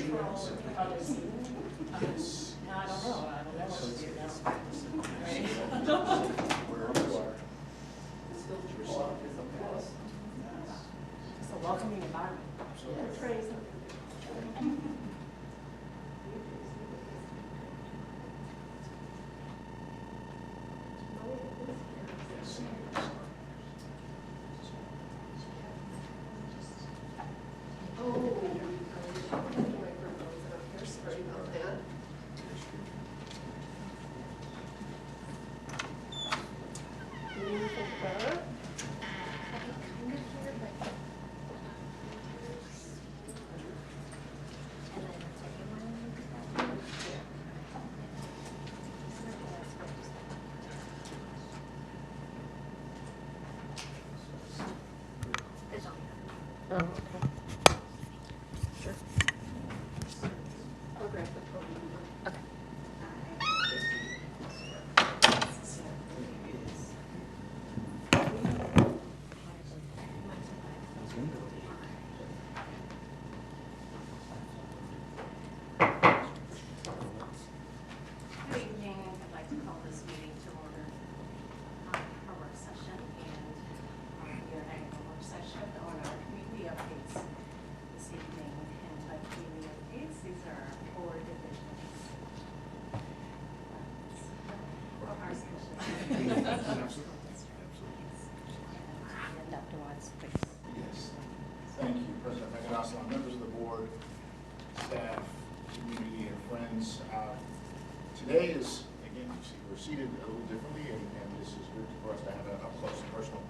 Referral and others. Yes. No, I don't know. I don't know what to do now. Wherever you are. It's a welcoming environment. Sorry about that. Anything better? Oh, okay. Sure. I'll grab the phone number. Okay. Good evening. I'd like to call this meeting to order, our work session, and we are having a work session on our community updates this evening. And by community updates, these are our 4 divisions of our session. And Dr. Watts, please. Yes. Thank you, President Megadoslan, members of the board, staff, community, and friends. Today is, again, you see, we're seated a little differently, and this is good for us to have a close and personal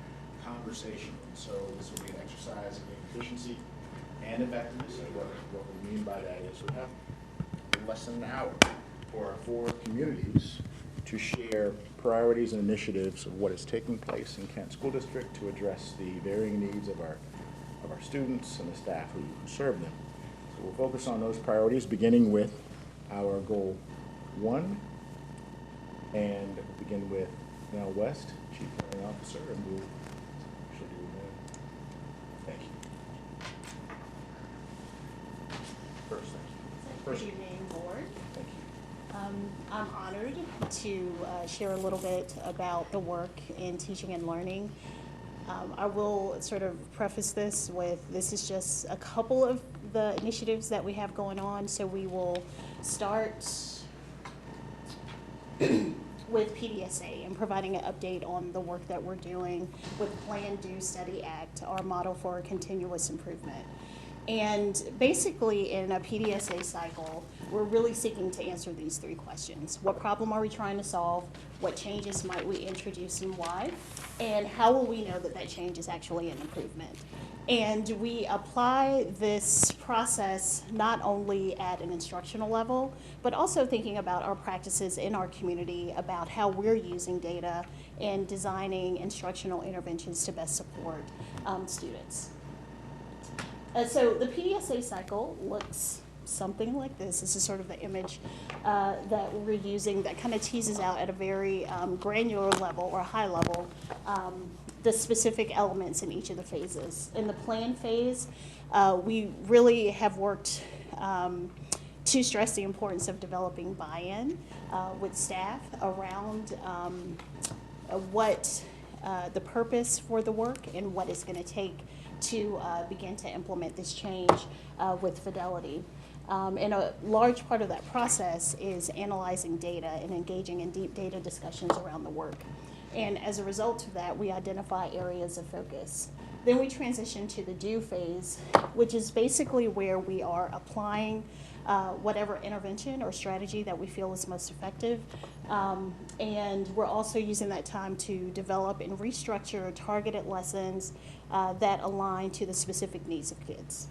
conversation. And so this will be an exercise in efficiency and effectiveness. And what we mean by that is we have less than an hour for our 4 communities to share priorities and initiatives of what is taking place in Kent School District to address the varying needs of our students and the staff who serve them. So we'll focus on those priorities, beginning with our goal 1, and begin with Mel West, Chief Learning Officer, and we'll actually do that. Thank you. First, thank you. Good evening, board. Thank you. I'm honored to share a little bit about the work in teaching and learning. I will sort of preface this with, this is just a couple of the initiatives that we have going on. So we will start with Pdsa and providing an update on the work that we're doing with Plan, Do, Study, Act, our model for continuous improvement. And basically in a Pdsa cycle, we're really seeking to answer these 3 questions. What problem are we trying to solve? What changes might we introduce and why? And how will we know that that change is actually an improvement? And we apply this process not only at an instructional level, but also thinking about our practices in our community, about how we're using data and designing instructional interventions to best support students. So the Pdsa cycle looks something like this. This is sort of the image that we're using that kind of teases out at a very granular level or high level the specific elements in each of the phases. In the plan phase, we really have worked to stress the importance of developing buy-in with staff around what the purpose for the work and what it's going to take to begin to implement this change with fidelity. And a large part of that process is analyzing data and engaging in deep data discussions around the work. And as a result of that, we identify areas of focus. Then we transition to the do phase, which is basically where we are applying whatever intervention or strategy that we feel is most effective. And we're also using that time to develop and restructure targeted lessons that align to the specific needs of kids.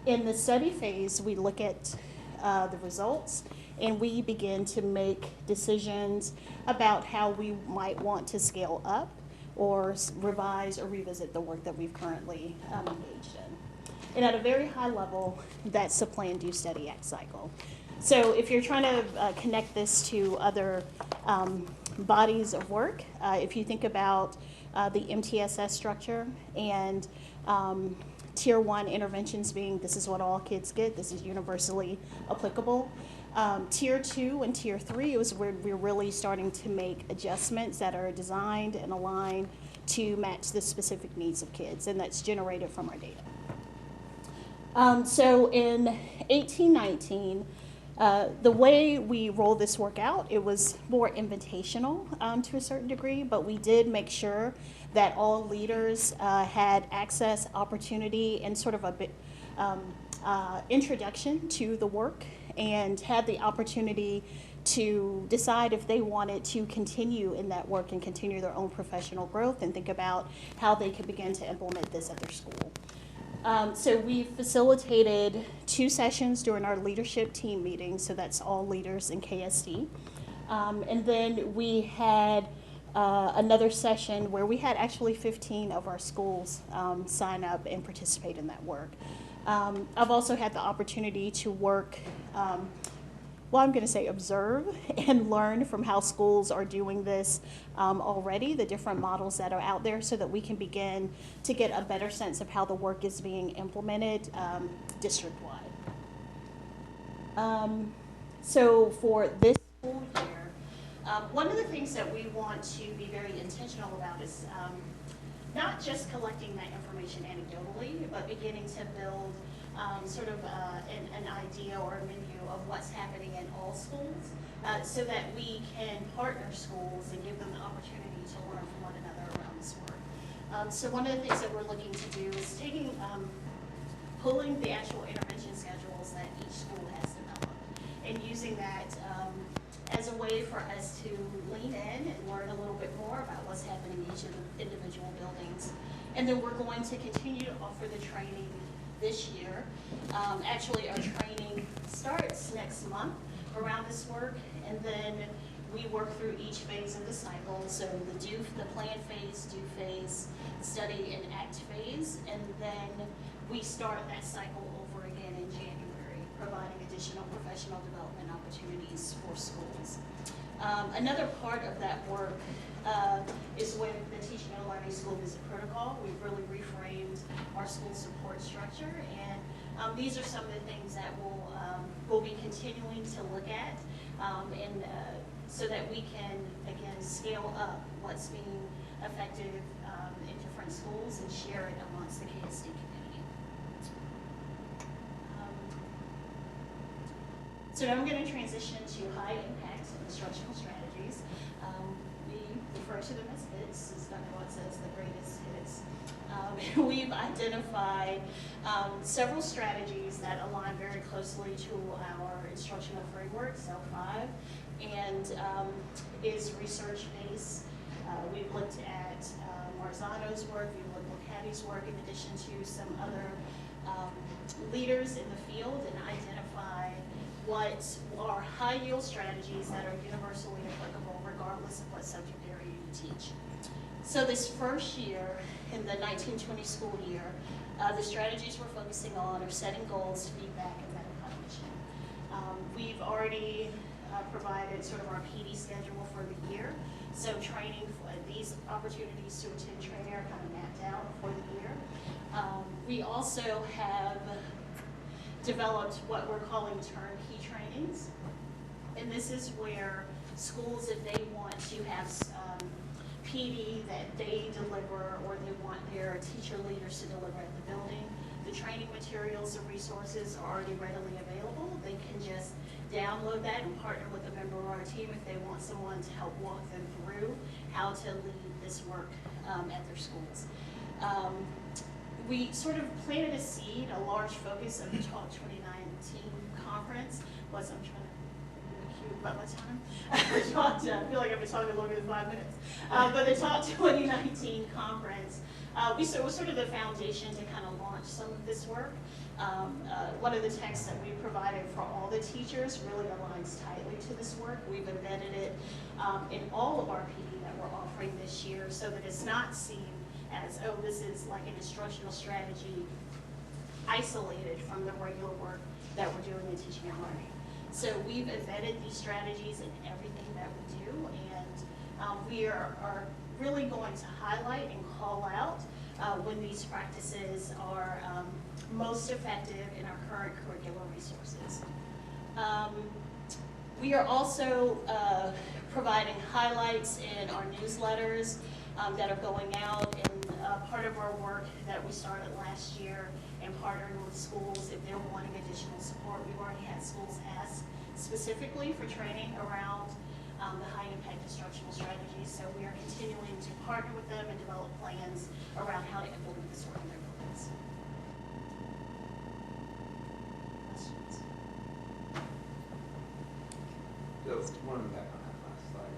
In the study phase, we look at the results and we begin to make decisions about how we might want to scale up or revise or revisit the work that we've currently engaged in. And at a very high level, that's the Plan, Do, Study, Act cycle. So if you're trying to connect this to other bodies of work, if you think about the MTSS structure and Tier 1 interventions being this is what all kids get, this is universally applicable. Tier 2 and Tier 3 is where we're really starting to make adjustments that are designed and aligned to match the specific needs of kids, and that's generated from our data. So in 1819, the way we rolled this work out, it was more invitational to a certain degree, but we did make sure that all leaders had access, opportunity, and sort of a bit introduction to the work, and had the opportunity to decide if they wanted to continue in that work and continue their own professional growth and think about how they could begin to implement this at their school. So we facilitated 2 sessions during our leadership team meeting, so that's all leaders in KSD. And then we had another session where we had actually 15 of our schools sign up and participate in that work. I've also had the opportunity to work, well, I'm going to say observe and learn from how schools are doing this already, the different models that are out there, so that we can begin to get a better sense of how the work is being implemented district-wide. So for this school year, one of the things that we want to be very intentional about is not just collecting that information anecdotally, but beginning to build sort of an idea or a menu of what's happening in all schools, so that we can partner schools and give them the opportunity to learn from one another around this work. So one of the things that we're looking to do is pulling the actual intervention schedules that each school has developed and using that as a way for us to lean in and learn a little bit more about what's happening in each of the individual buildings. And then we're going to continue to offer the training this year. Actually, our training starts next month around this work, and then we work through each phase of the cycle. So the plan phase, do phase, study and act phase, and then we start that cycle over again in January, providing additional professional development opportunities for schools. Another part of that work is with the Teaching and Learning School Visit Protocol. We've really reframed our school support structure, and these are some of the things that we'll be continuing to look at, and so that we can, again, scale up what's being effective in different schools and share it amongst the KSD community. So now I'm going to transition to high impact instructional strategies. We refer to them as HITs, as Dr. Watt says, the greatest hits. We've identified several strategies that align very closely to our instructional framework, CEL 5, and is research-based. We've looked at Marzano's work, we've looked at Caddy's work, in addition to some other leaders in the field, and identify what are high-yield strategies that are universally applicable regardless of what subject area you teach. So this first year, in the 1920 school year, the strategies we're focusing on are setting goals, feedback, and metacognition. We've already provided sort of our PD schedule for the year, so training for these opportunities to attend training are kind of mapped out for the year. We also have developed what we're calling turnkey trainings, and this is where schools, if they want to have PD that they deliver, or they want their teacher leaders to deliver at the building, the training materials and resources are already readily available. They can just download that and partner with a member of our team if they want someone to help walk them through how to lead this work at their schools. We sort of planted a seed, a large focus of the Talk 2019 conference was, I'm trying to be cute about my time. I feel like I've been talking longer than 5 minutes. But the Talk 2019 conference, it was sort of the foundation to kind of launch some of this work. One of the texts that we provided for all the teachers really aligns tightly to this work. We've embedded it in all of our PD that we're offering this year, so that it's not seen as, oh, this is like an instructional strategy isolated from the regular work that we're doing in teaching and learning. So we've embedded these strategies in everything that we do, and we are really going to highlight and call out when these practices are most effective in our current curricular resources. We are also providing highlights in our newsletters that are going out, and part of our work that we started last year and partnering with schools if they're wanting additional support. We've already had schools ask specifically for training around the high impact instructional strategies, so we are continuing to partner with them and develop plans around how to implement this work in their buildings. Questions? So, one back on that last slide.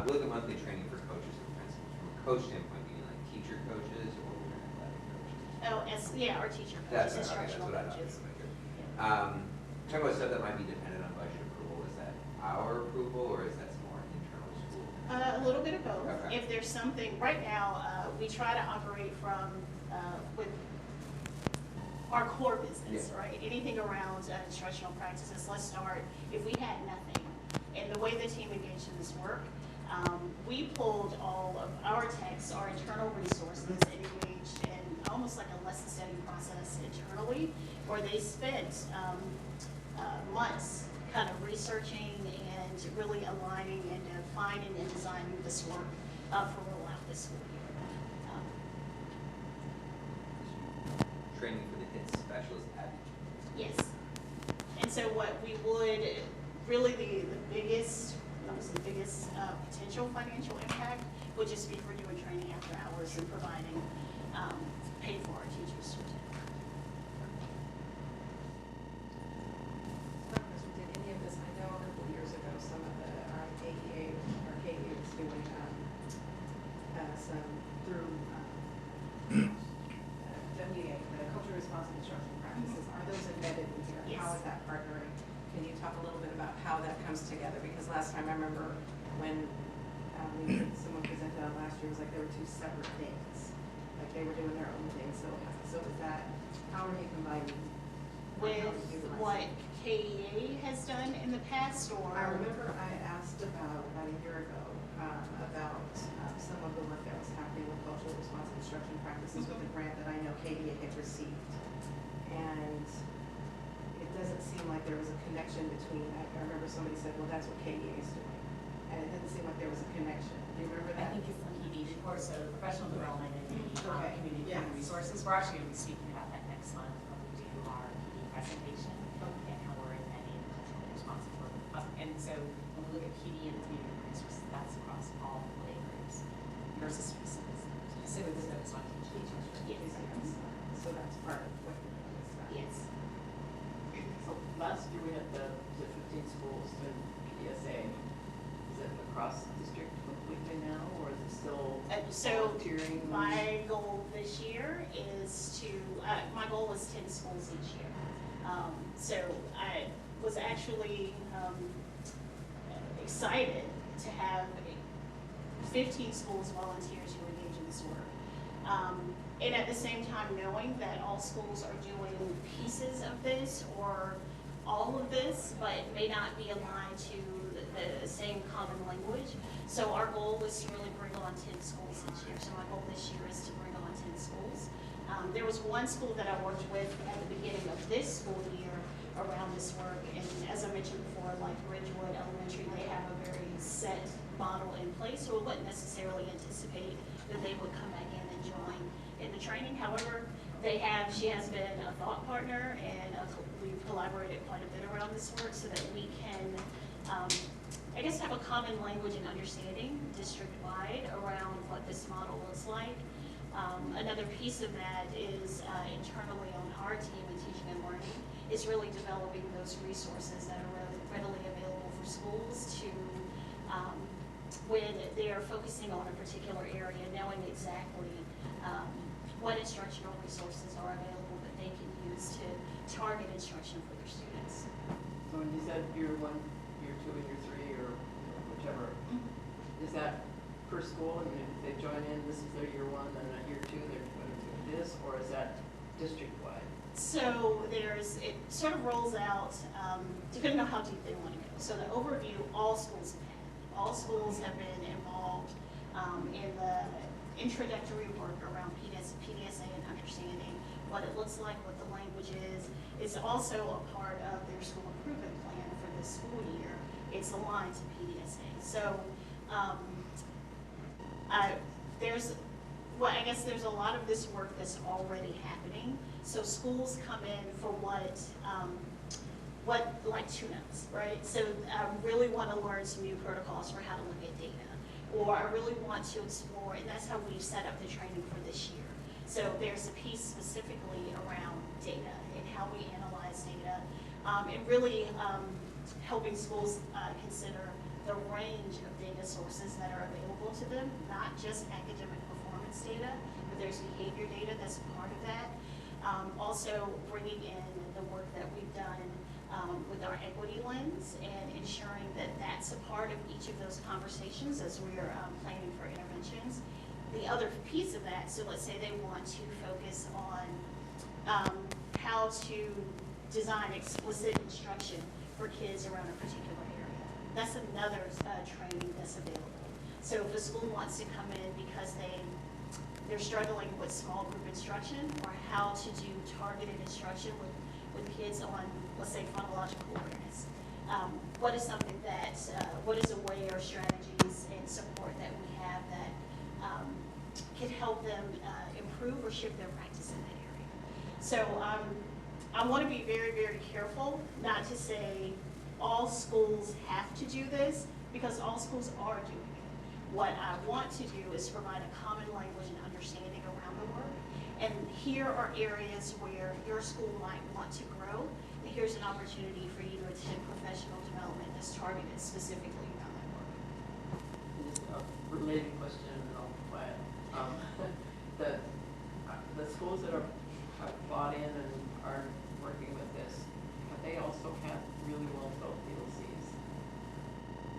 We look at monthly training for coaches and principals. From a coach standpoint, meaning like teacher coaches or athletic coaches? Yeah, our teacher That's coaches, right, okay, that's instructional what I thought. coaches. Talking about stuff that might be dependent on budget approval, is that our approval or is that more internal school? A little bit of both. Okay. If there's something, right now, we try to operate from, with our core business, Yeah. right? Anything around instructional practices. Let's start, if we had nothing, and the way the team engaged in this work, we pulled all of our texts, our internal resources, and engaged in almost like a lesson study process internally, where they spent months kind of researching and really aligning and defining and designing this work for rollout this school year. Training for the HIT specialist at Yes. And so what we would, really the biggest, almost the biggest potential financial impact would just be for doing training after hours and providing paid for our teachers to attend. Did any of this, I know a couple of years ago, some of the KEA was doing some through WEA, the culturally responsive instruction practices. Are those embedded in here? Yes. How is that partnering? Can you talk a little bit about how that comes together? Because last time I remember when someone presented on last year, it was like there were two separate things. Like they were doing their own thing. So is that, how are you combining? With what KEA has done in the past, or? I remember I asked about a year ago, about some of the work that was happening with culturally responsive instruction practices with the grant that I know KEA had received. And it doesn't seem like there was a connection between that. I remember somebody said, well, that's what KEA is doing. And it didn't seem like there was a connection. Do you remember that? I think it's the PD report, so professional development and Okay. community Yes. resources. We're actually going to be speaking about that next month when we do our PD presentation and how we're embedding culturally responsive work. And so when we look at PD and community resources, that's across all play groups versus specifically focused on teachers. Yes. So that's part of what you're doing with that. Yes. So last year we had the 15 schools in PDSA. Is it across the district completely now, or is it still So volunteering? my goal this year is to, my goal was 10 schools each year. So I was actually excited to have 15 schools volunteers who engage in this work. And at the same time knowing that all schools are doing pieces of this or all of this, but may not be aligned to the same common language. So our goal was to really bring on 10 schools each year. So my goal this year is to bring on 10 schools. There was one school that I worked with at the beginning of this school year around this work, and as I mentioned before, like Ridgewood Elementary, they have a very set model in place, so we wouldn't necessarily anticipate that they would come back in and join in the training. However, she has been a thought partner, and we've collaborated quite a bit around this work so that we can, I guess, have a common language and understanding district-wide around what this model looks like. Another piece of that is internally on our team in teaching and learning is really developing those resources that are readily available for schools to, when they are focusing on a particular area, knowing exactly what instructional resources are available that they can use to target instruction for their students. So when you said year 1, year 2, and year 3, or whichever, is that per school? I mean, if they join in, this is their year 1, then at year 2 they're going to do this, or is that district-wide? So it sort of rolls out, depending on how deep they want to go. So the overview, all schools have had. All schools have been involved in the introductory work around PDSA and understanding what it looks like, what the language is. It's also a part of their school improvement plan for this school year. It's aligned to PDSA. So I guess there's a lot of this work that's already happening. So schools come in for what like tune-ups, right? So I really want to learn some new protocols for how to look at data, or I really want to explore, and that's how we've set up the training for this year. So there's a piece specifically around data and how we analyze data, and really helping schools consider the range of data sources that are available to them, not just academic performance data, but there's behavior data that's a part of that. Also bringing in the work that we've done with our equity lens and ensuring that that's a part of each of those conversations as we're planning for interventions. The other piece of that, so let's say they want to focus on how to design explicit instruction for kids around a particular area. That's another training that's available. So if a school wants to come in because they're struggling with small group instruction, or how to do targeted instruction with kids on, let's say, phonological awareness. What is something that, what is a way or strategies and support that we have that can help them improve or shift their practice in that area? So I want to be very, very careful not to say all schools have to do this, because all schools are doing it. What I want to do is provide a common language and understanding around the work. And here are areas where your school might want to grow. And here's an opportunity for you to attend professional development that's targeted specifically around that work. Just a related question, and I'll be quiet. The schools that have bought in and are working with this, have they also had really well built PLCs?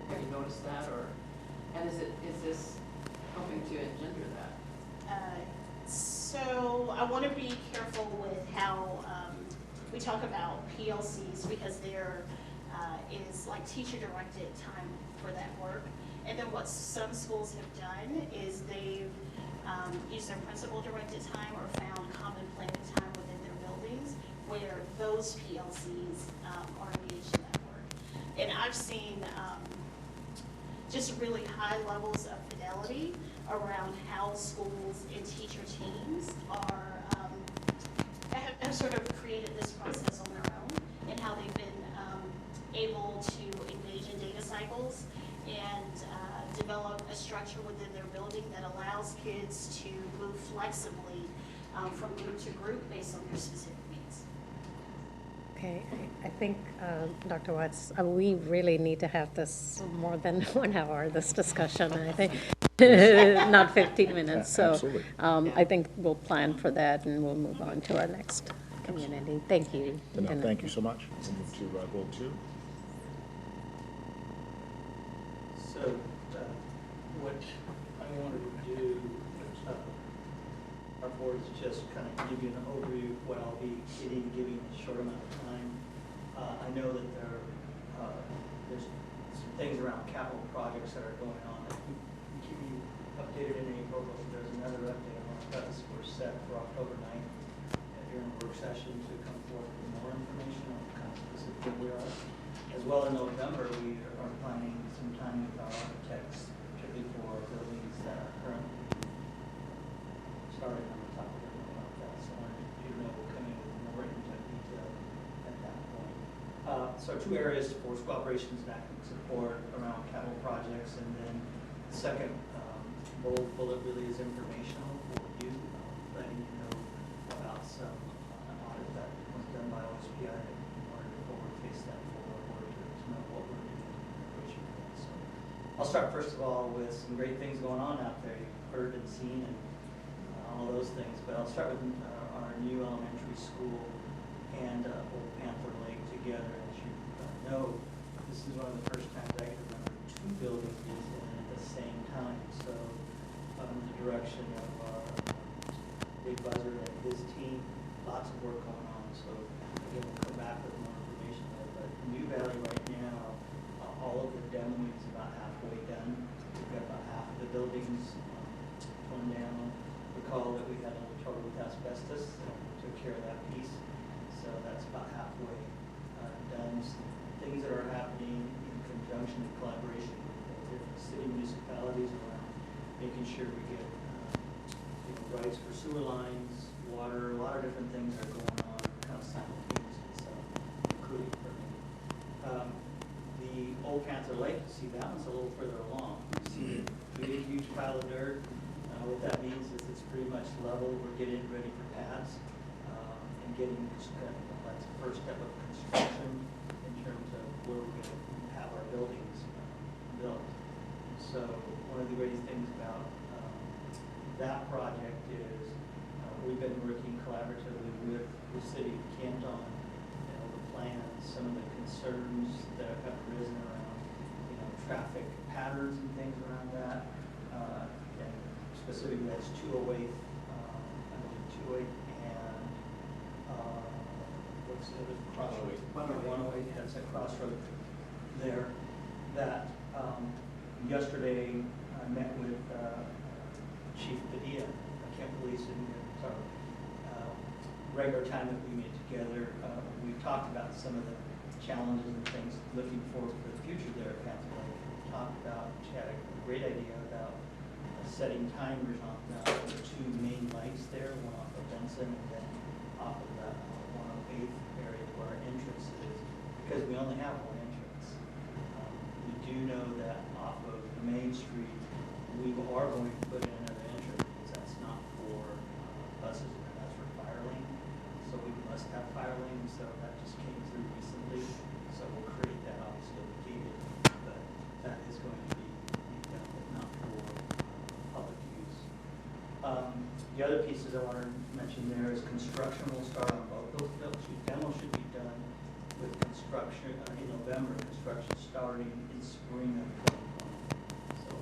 Have you noticed that, and is this helping to engender that? So I want to be careful with how we talk about PLCs, because there is like teacher-directed time for that work. And then what some schools have done is they've used their principal-directed time or found common planning time within their buildings where those PLCs are engaged in that work. And I've seen just really high levels of fidelity around how schools and teacher teams have sort of created this process on their own, and how they've been able to engage in data cycles and develop a structure within their building that allows kids to move flexibly from group to group based on their specific needs. Okay, I think, Dr. Watts, we really need to have this more than 1 hour, this discussion, I think. Not 15 minutes. So Absolutely. I think we'll plan for that, and we'll move on to our next community. Thank you. No, thank you so much. We'll move to goal 2. So what I wanted to do, our board is just kind of give you an overview of what I'll be giving in a short amount of time. I know that there's some things around capital projects that are going on that we keep you updated in April, but there's another update on us. We're set for October 9th during a work session to come forward with more information on kind of specific where we are. As well, in November, we are planning some time with our architects, particularly for buildings that are currently starting on the top of the building like that. So I wanted you to know we'll come in with more detail at that point. So 2 areas for school operations and academic support around capital projects, and then the second bold bullet really is informational for you, letting you know about some audit that was done by OSPI that we wanted to forward-face that forward or to know what we're doing in preparation for that. So I'll start first of all with some great things going on out there. You've heard and seen and all those things, but I'll start with our new elementary school and Old Panther Lake together. As you know, this is one of the first times I can remember 2 buildings in at the same time. So the direction of Big Buzzard and his team, lots of work going on. So again, we'll come back with more information there. But New Valley right now, all of the demoing is about halfway done. We've got about half of the buildings torn down. recall that we had a little trouble with asbestos, and we took care of that piece. So that's about halfway done. Some things that are happening in conjunction and collaboration with different city municipalities around making sure we get rights for sewer lines, water, a lot of different things are going on kind of simultaneously, so including permitting. The old Panther Lake, you see that one's a little further along. You see the big, huge pile of dirt. What that means is it's pretty much level. We're getting ready for pads and getting that's the first step of construction in terms of where we're going to have our buildings built. So one of the greatest things about that project is we've been working collaboratively with the city of Canton to plan some of the concerns that have arisen around traffic patterns and things around that. And specifically that's 208, I believe 208 and what's the other crossroad? 108, that's a crossroad there. That yesterday I met with Chief Pdsa. I can't believe it's our regular time that we meet together. We talked about some of the challenges and things looking forward for the future there at Panther Lake. We talked about, she had a great idea about setting timers on the two main lights there, one off of Benson and then off of the 108th area where our entrance is, because we only have one entrance. We do know that off of the main street, we are going to put in another entrance because that's not for buses, that's for fire lane. So we must have fire lane, so that just came through recently. So we'll create that, obviously gated, but that is going to be done, but not for public use. The other pieces I want to mention there is construction will start on both those buildings. Demo should be done with construction in November, construction starting in spring of 2020. So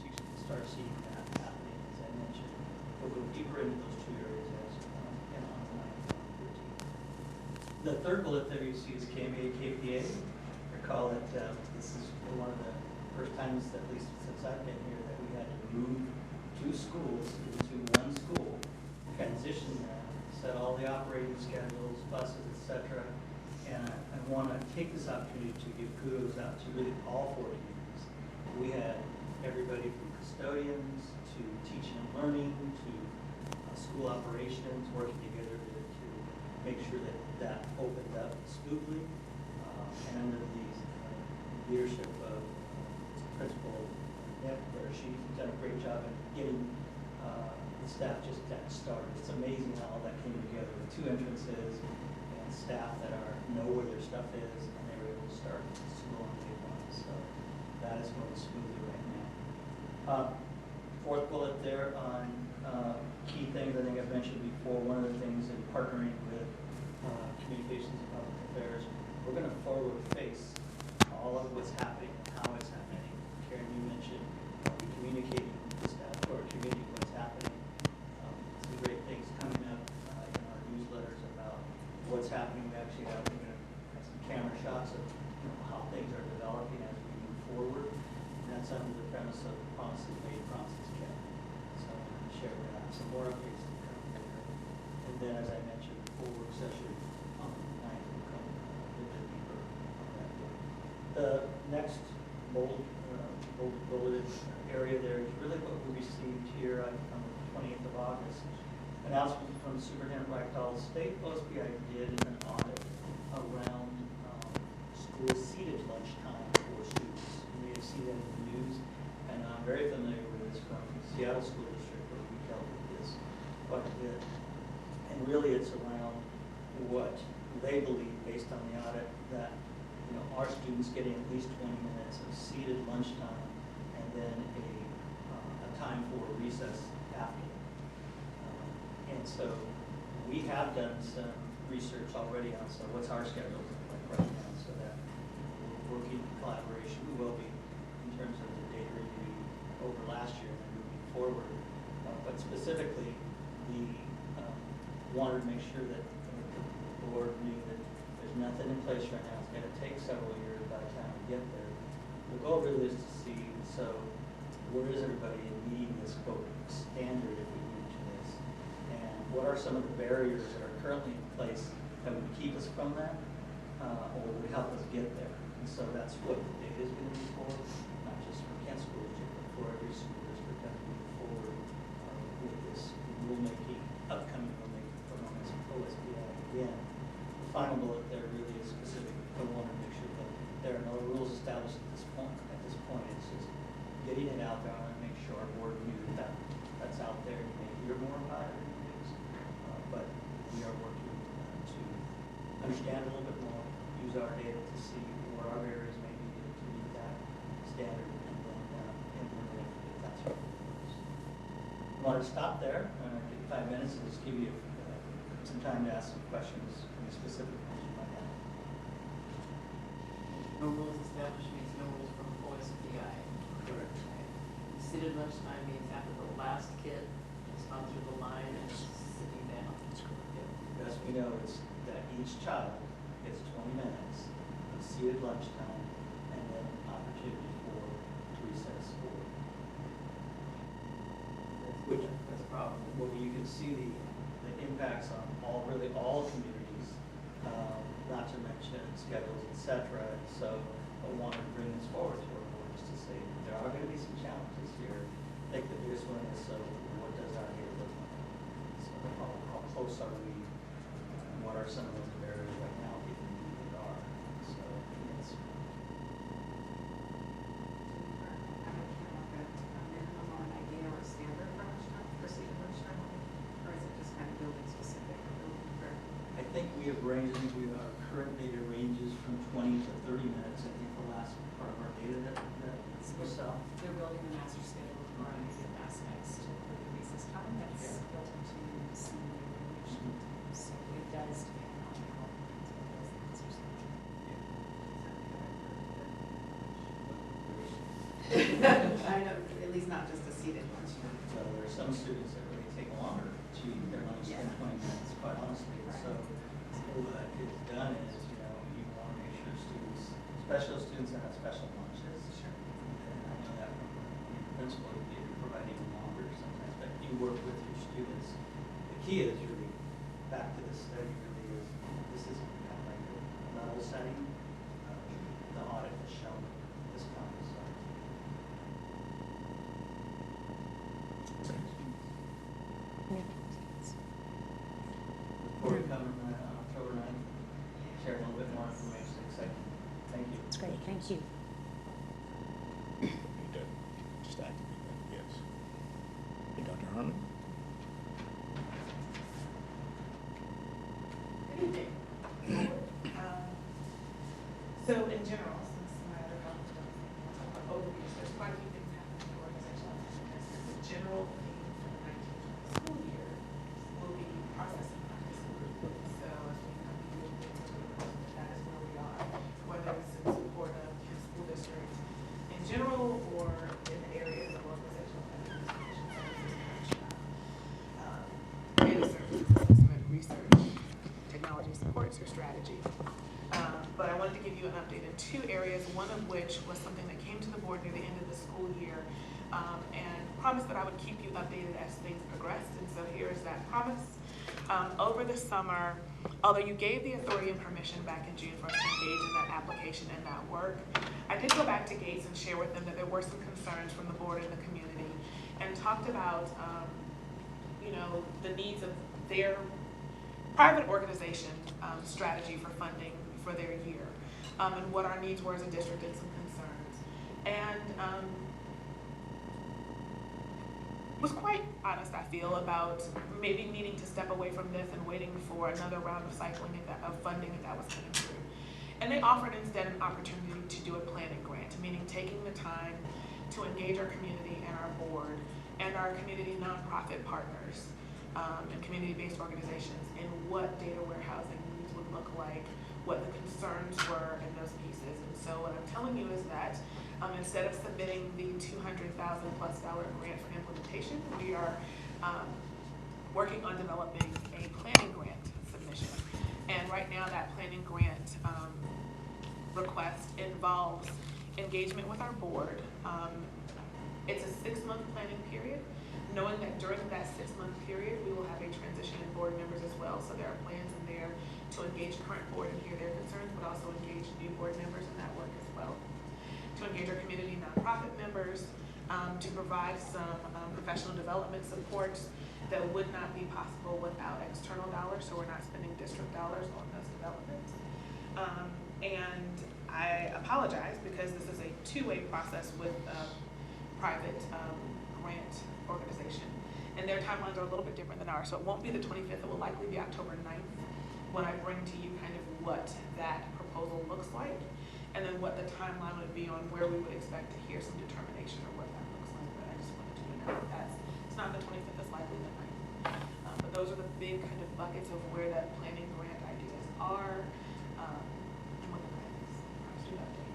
you should start seeing that happening, as I mentioned. We'll go deeper into those two areas as and on the 9th. The third bullet there you see is KMA, KPA. Recall that this is one of the first times, at least since I've been here, that we had to move two schools into one school, transition them, set all the operating schedules, buses, etc. And I want to take this opportunity to give kudos out to really all 4 communities. We had everybody from custodians to teaching and learning to school operations working together to make sure that that opened up smoothly. And under the leadership of Principal Nick, where she's done a great job in getting the staff just that started. It's amazing how all that came together with 2 entrances and staff that know where their stuff is, and they were able to start school on day 1. So that is going smoothly right now. 4th bullet there on key things I think I've mentioned before. One of the things in partnering with communications and public affairs, we're going to forward face all of what's happening and how it's happening. Karen, you mentioned communicating with the staff to our community what's happening. Some great things coming up in our newsletters about what's happening. We actually have some camera shots of how things are developing as we move forward. And that's under the premise of promises made, promises kept. So I'm going to share that. Some more updates to come later. And then, as I mentioned, the full work session on the 9th will come a little bit deeper on that one. The next bulleted area there is really what we received here on the 20th of August. Announcement from Superintendent Report. State OSBI did an audit around school seated lunchtime for students. You may have seen that in the news, and I'm very familiar with this from the Seattle School District, where we dealt with this quite a bit. And really it's around what they believe, based on the audit, that our students getting at least 20 minutes of seated lunchtime and then a time for recess after. And so we have done some research already on what's our schedule like right now, so that we're working in collaboration. We will be in terms of the data review over last year and moving forward. But specifically, we wanted to make sure that the board knew that there's nothing in place right now. It's going to take several years by the time we get there. The goal really is to see, so where is everybody in meeting this quote standard if we move to this? what are some of the barriers that are currently in place that would keep us from that, or would help us get there? And so that's what the data is going to be for, not just for Kent School District, but for every school district that move forward with this rulemaking, upcoming rulemaking for OSBI. Again, the final bullet there really is specific. I want to make sure that there are no rules established at this point. It's just getting it out there. I want to make sure our board knew that that's out there. You may hear more about it in the news, but we are working to understand a little bit more, use our data to see what our barriers may be to meet that standard, and then implement it if that's what it is. I want to stop there. I'm going to take 5 minutes and just give you some time to ask some questions, any specific ones you might have. No rules established means no rules from OSBI. Correct. Seated lunchtime means after the last kid has gone through the line and is sitting down. That's correct. Best we know is that each child gets 20 minutes of seated lunchtime and then opportunity for recess or which That's a problem. well, you can see the impacts on really all communities, not to mention schedules, etc. So I wanted to bring this forward to our board just to say there are going to be some challenges here. I think the biggest one is what does our data look like? So how close are we? And what are some of those barriers right now, if indeed there are? So yes. I think we have ranges, our current data ranges from 20 to 30 minutes. I think the last part of our data that we saw. They're building a master schedule for any of aspects to include the recess time that's built into some of the information. So it does depend on how those answers are. I know, at least not just a seated lunchtime. So there are some students that really take longer to eat their lunch than 20 minutes, quite honestly. So what is done is, you want to make sure students, special students that have special lunches. Sure. And I know that from principal, you provide even longer sometimes, but you work with your students. The key is really, back to the study, really is, this is kind of like a level setting. The audit has shown this kind of stuff. Before we come on October 9th, share a little bit more information. Exciting. Thank you. That's great, thank you. You did. Just activate that, yes. Hey, Dr. Harmon? Good evening. So in general, since my other colleagues don't talk about overviews, there's quite a few things happening in the organization. The general theme for the 1920 school year will be processing practice improvement. So as we come to you, that is where we are, whether it's in support of the school district in general or in the areas of organizational and administration services, data services, assessment, research, technology supports your strategy. But I wanted to give you an update in two areas, one of which was something that came to the board near the end of the school year, and promised that I would keep you updated as things progressed, and so here is that promise. Over the summer, although you gave the authority and permission back in June for us to engage in that application and that work, I did go back to Gates and share with them that there were some concerns from the board and the community, and talked about the needs of their private organization strategy for funding for their year, and what our needs were as a district and some concerns. And was quite honest, I feel, about maybe needing to step away from this and waiting for another round of cycling of funding that was coming through. And they offered instead an opportunity to do a planning grant, meaning taking the time to engage our community and our board and our community nonprofit partners and community-based organizations in what data warehousing needs would look like, what the concerns were in those pieces. And so what I'm telling you is that instead of submitting the $200,000+ grant for implementation, we are working on developing a planning grant submission. And right now that planning grant request involves engagement with our board. It's a 6-month planning period. knowing that during that 6-month period, we will have a transition in board members as well. So there are plans in there to engage current board and hear their concerns, but also engage new board members in that work as well. To engage our community nonprofit members, to provide some professional development support that would not be possible without external dollars, so we're not spending district dollars on those developments. And I apologize because this is a two-way process with a private grant organization. And their timelines are a little bit different than ours, so it won't be the 25th, it will likely be October 9th when I bring to you kind of what that proposal looks like, and then what the timeline would be on where we would expect to hear some determination or what that looks like. But I just wanted to announce that it's not the 25th, it's likely the 9th. But those are the big kind of buckets of where that planning grant ideas are, and what the plan is. Perhaps do that date.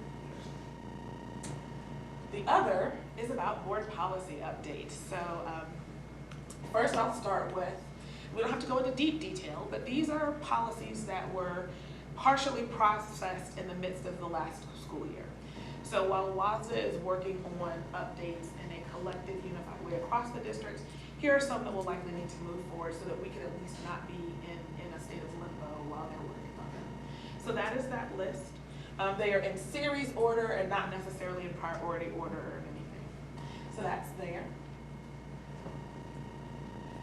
The other is about board policy update. So first I'll start with, we don't have to go into deep detail, but these are policies that were partially processed in the midst of the last school year. So while WASDA is working on updates in a collective, unified way across the districts, here are some that will likely need to move forward so that we can at least not be in a state of limbo while they're working on them. So that is that list. They are in series order and not necessarily in priority order or anything. So that's there.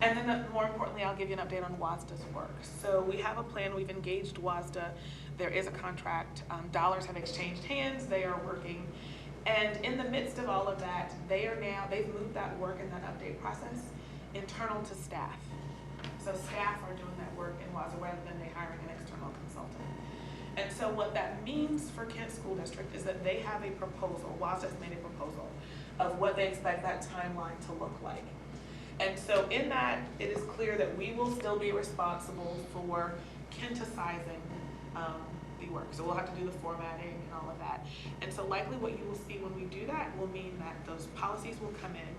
And then more importantly, I'll give you an update on WASDA's work. So we have a plan, we've engaged WASDA, there is a contract, dollars have exchanged hands, they are working. And in the midst of all of that, they've moved that work and that update process internal to staff. So staff are doing that work in WASDA rather than they hiring an external consultant. And so what that means for Kent School District is that they have a proposal, WASDA's made a proposal of what they expect that timeline to look like. And so in that, it is clear that we will still be responsible for Kenticizing the work. So we'll have to do the formatting and all of that. And so likely what you will see when we do that will mean that those policies will come in.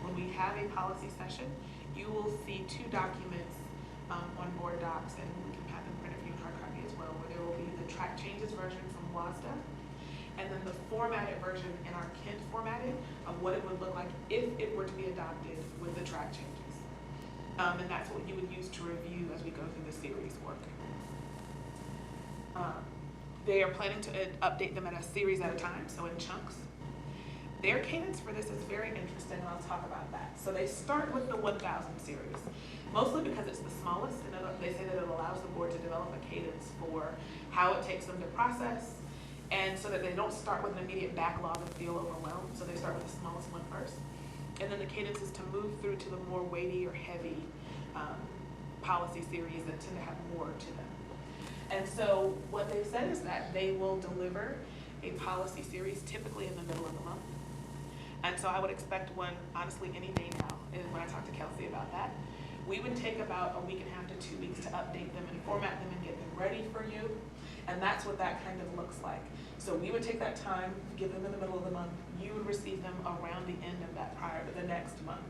When we have a policy session, you will see 2 documents on BoardDocs, and we can have them printed for you in hard copy as well, where there will be the track changes version from WASDA, and then the formatted version in our Kent formatting of what it would look like if it were to be adopted with the track changes. And that's what you would use to review as we go through the series work. They are planning to update them at a series at a time, so in chunks. Their cadence for this is very interesting, and I'll talk about that. So they start with the 1000 series, mostly because it's the smallest, and they say that it allows the board to develop a cadence for how it takes them to process, and so that they don't start with an immediate backlog and feel overwhelmed. So they start with the smallest one first. And then the cadence is to move through to the more weighty or heavy policy series that tend to have more to them. And so what they've said is that they will deliver a policy series typically in the middle of the month. And so I would expect one, honestly, any day now, and when I talk to Kelsey about that, we would take about a week and a half to 2 weeks to update them and format them and get them ready for you. And that's what that kind of looks like. So we would take that time, give them in the middle of the month. You would receive them around the end of that prior to the next month.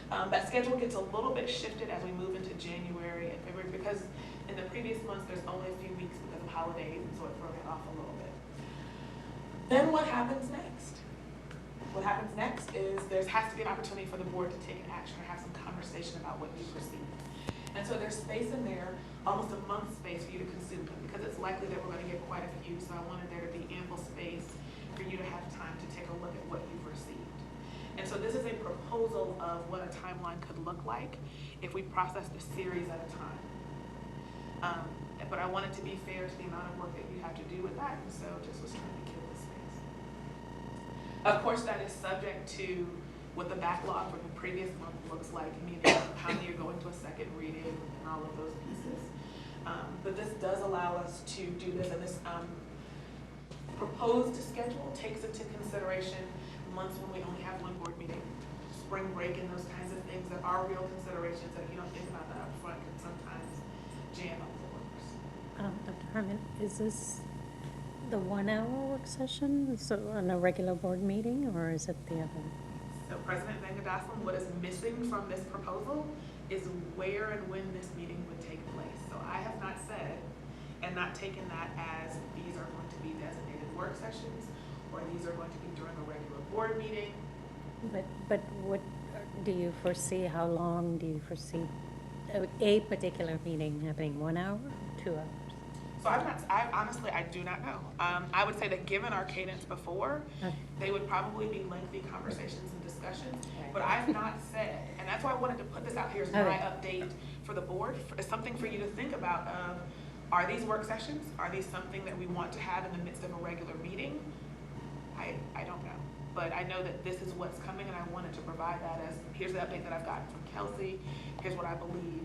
That schedule gets a little bit shifted as we move into January and February because in the previous months there's only a few weeks because of holidays, and so it throws it off a little bit. Then what happens next? What happens next is there has to be an opportunity for the board to take action or have some conversation about what you've received. And so there's space in there, almost a month's space for you to consume them because it's likely that we're going to get quite a few. So I wanted there to be ample space for you to have time to take a look at what you've received. And so this is a proposal of what a timeline could look like if we processed a series at a time. But I wanted to be fair to the amount of work that you have to do with that, and so just was trying to kill the space. Of course, that is subject to what the backlog from the previous month looks like, meaning how many are going to a second reading and all of those pieces. But this does allow us to do this, and this proposed schedule takes into consideration months when we only have one board meeting, spring break, and those kinds of things that are real considerations that if you don't think about that up front can sometimes jam up the works. Dr. Harmon, is this the 1 hour work session, so on a regular board meeting, or is it the other? So President Vengadaslam, what is missing from this proposal is where and when this meeting would take place. So I have not said and not taken that as these are going to be designated work sessions or these are going to be during a regular board meeting. But what do you foresee, how long do you foresee a particular meeting happening, 1 hour, 2 hours? So I honestly, I do not know. I would say that given our cadence before, Okay. they would probably be lengthy conversations and discussions. But I have not said, and that's why I wanted to put this out here as my Okay. update for the board. It's something for you to think about of, are these work sessions? Are these something that we want to have in the midst of a regular meeting? I don't know. But I know that this is what's coming, and I wanted to provide that as, here's the update that I've gotten from Kelsey. Here's what I believe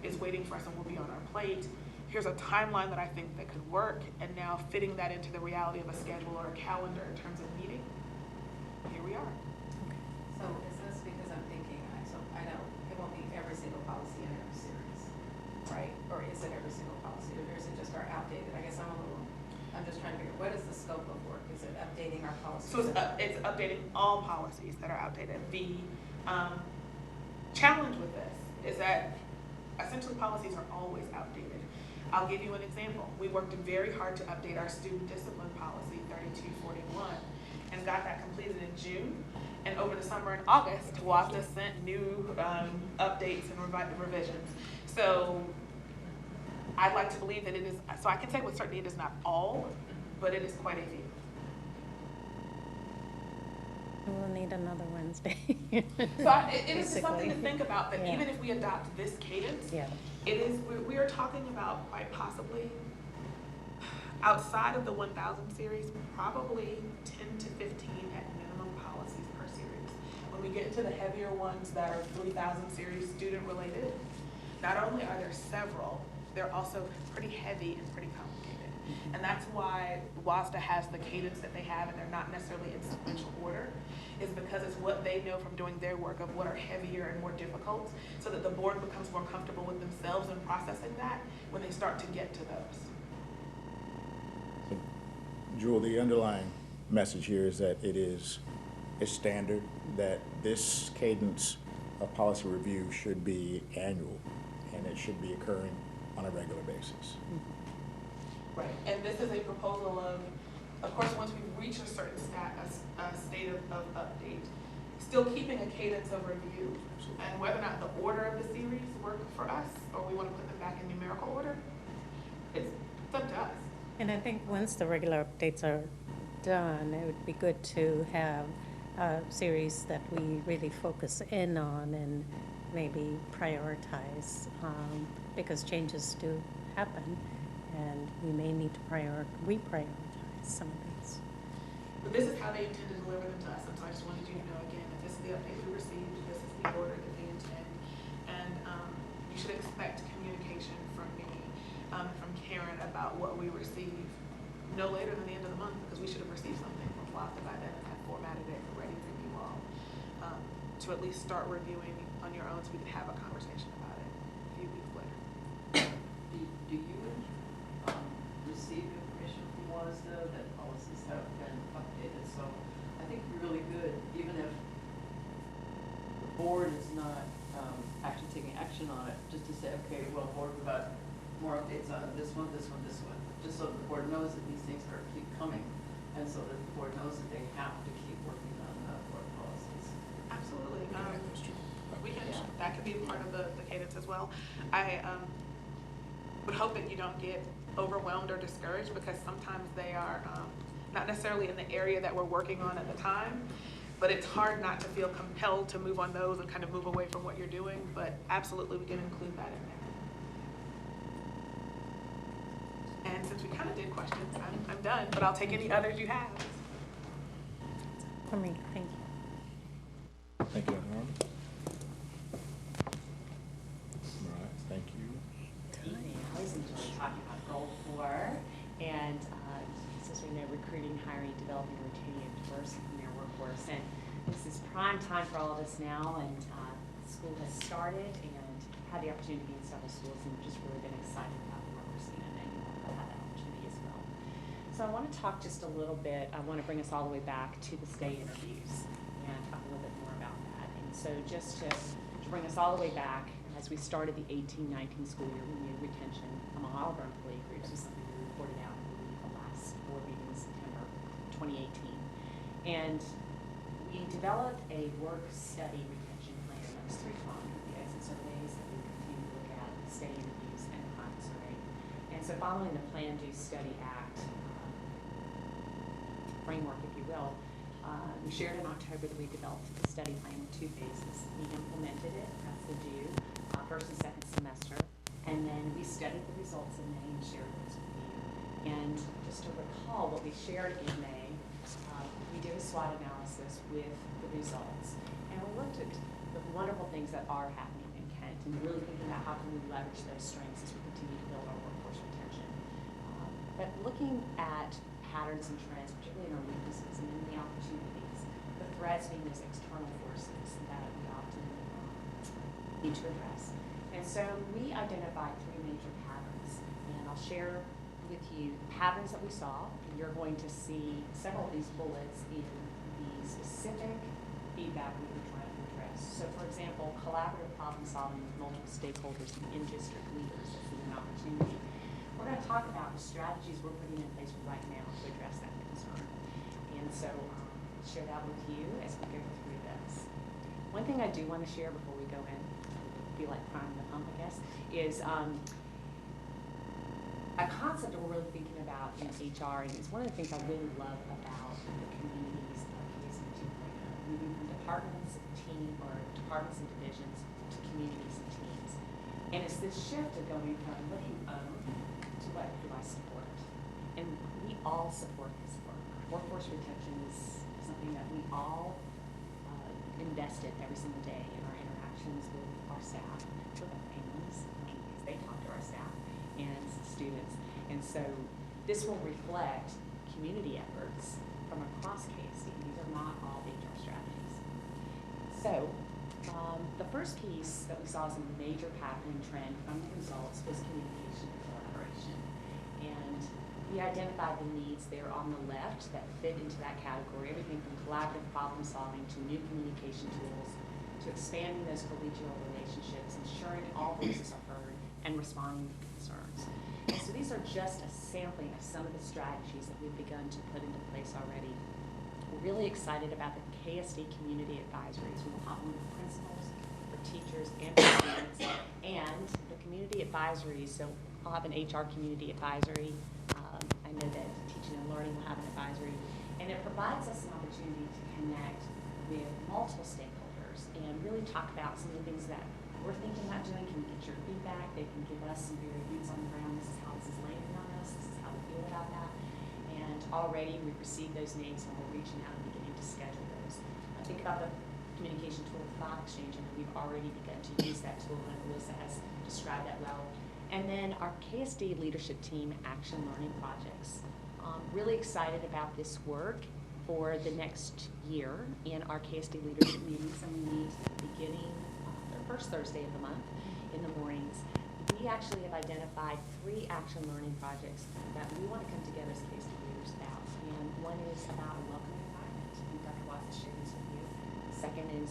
is waiting for us and will be on our plate. Here's a timeline that I think that could work, and now fitting that into the reality of a schedule or a calendar in terms of meeting. Here we are. So is this because I'm thinking, so I know it won't be every single policy in every series, right? Or is it every single policy, or is it just our outdated? I guess I'm just trying to figure, what is the scope of work? Is it updating our policies? So it's updating all policies that are outdated. The challenge with this is that essentially policies are always outdated. I'll give you an example. We worked very hard to update our student discipline policy 3241 and got that completed in June. And over the summer and August, WASDA sent new updates and revisions. So I'd like to believe that it is, so I can say with certainty it is not all, but it is quite a few. We'll need another Wednesday. So it is just something to Basically. think about, that Yeah. even if we adopt this cadence, Yeah. it is, we are talking about quite possibly, outside of the 1000 series, probably 10 to 15 at minimum policies per series. When we get into the heavier ones that are 3000 series student related, not only are there several, they're also pretty heavy and pretty complicated. And that's why WASDA has the cadence that they have, and they're not necessarily in sequential order, is because it's what they know from doing their work of what are heavier and more difficult, so that the board becomes more comfortable with themselves in processing that when they start to get to those. Jewel, the underlying message here is that it is a standard that this cadence of policy review should be annual, and it should be occurring on a regular basis. Right, and this is a proposal of course, once we reach a certain state of update, still keeping a cadence of review, and whether or not the order of the series work for us, or we want to put them back in numerical order, it's up to us. And I think once the regular updates are done, it would be good to have a series that we really focus in on and maybe prioritize, because changes do happen, and we may need to reprioritize some of these. But this is how they intend to deliver them to us, and so I just wanted you to know again that this is the update we received, this is the order that they intend, and you should expect communication from me, from Karen about what we receive no later than the end of the month, because we should have received something from WASDA by then and have formatted it and ready for you all to at least start reviewing on your own, so we could have a conversation about it a few weeks later. Do you receive information from WASDA that policies have been updated? So I think it'd be really good, even if the board is not actually taking action on it, just to say, okay, well, board, we've got more updates on this one, this one, this one, just so the board knows that these things are keep coming, and so that the board knows that they have to keep working on board policies. Absolutely. We can, that could be a part of the cadence as well. I would hope that you don't get overwhelmed or discouraged, because sometimes they are not necessarily in the area that we're working on at the time, but it's hard not to feel compelled to move on those and kind of move away from what you're doing, but absolutely we can include that in there. And since we kind of did questions, I'm done, but I'll take any others you have. For me, thank you. Thank you, Norm. All right, thank you. I always enjoy talking about goal 4, and this is recruiting, hiring, developing, retaining a diverse in their workforce. And this is prime time for all of us now, and school has started and had the opportunity to be in several schools, and just really been excited about the work we're seeing, and then I've had that opportunity as well. So I want to talk just a little bit, I want to bring us all the way back to the state interviews and talk a little bit more about that. And so just to bring us all the way back, as we started the 18-19 school year, we knew retention among all of our employee groups was something we reported out in the last board meeting in September 2018. And we developed a work study retention so following the Plan, Do, Study, Act framework, if you will, we shared in October that we developed the study plan in 2 phases. We implemented it, that's the do, first and second semester, and then we studied the results in May and shared those with you. And just to recall what we shared in May, we did a SWOT analysis with the results, and we looked at the wonderful things that are happening in Kent and really thinking about how can we leverage those strengths as we continue to build our workforce retention. But looking at patterns and trends, particularly in our weaknesses and in the opportunities, the threats being those external forces that we often need to address. And so we identified 3 major patterns, and I'll share with you the patterns that we saw. You're going to see several of these bullets in the specific feedback we were trying to address. So for example, collaborative problem solving with multiple stakeholders and in-district leaders as an opportunity. We're going to talk about the strategies we're putting in place right now to address that concern. And so I'll share that with you as we go through this. One thing I do want to share before we go in, feel like priming the pump, I guess, is a concept that we're really thinking about in HR, and it's one of the things I really love about the communities of KSD 2.0, moving from departments and divisions to communities and teams. And it's this shift of going from what do you own to what do I support? And we all support this work. Workforce retention is something that we all invest in every single day in our interactions with our staff, with our families, because they talk to our staff and students. And so this will reflect community efforts from across KSD. These are not all HR strategies. So the first piece that we saw as a major pattern and trend from the results was communication and collaboration. And we identified the needs there on the left that fit into that category, everything from collaborative problem solving to new communication tools, to expanding those collegial relationships, ensuring all voices are heard, and responding to concerns. And so these are just a sampling of some of the strategies that we've begun to put into place already. We're really excited about the KSD community advisories. We will have them for principals, for teachers, and for students. And the community advisories, so I'll have an HR community advisory. I know that teaching and learning will have an advisory. And it provides us an opportunity to connect with multiple stakeholders and really talk about some of the things that we're thinking about doing. Can we get your feedback? They can give us some very boots on the ground. This is how this is landing on us. This is how we feel about that. And already we've received those names and we're reaching out and beginning to schedule those. Think about the communication tool Thought Exchange, and we've already begun to use that tool, and Alyssa has described that well. And then our KSD leadership team action learning projects. Really excited about this work for the next year in our KSD leadership meetings, and we meet beginning the first Thursday of the month in the mornings. We actually have identified 3 action learning projects that we want to come together as KSD leaders about. And one is about a welcoming environment. I think Dr. Watts has shared this with you. The second is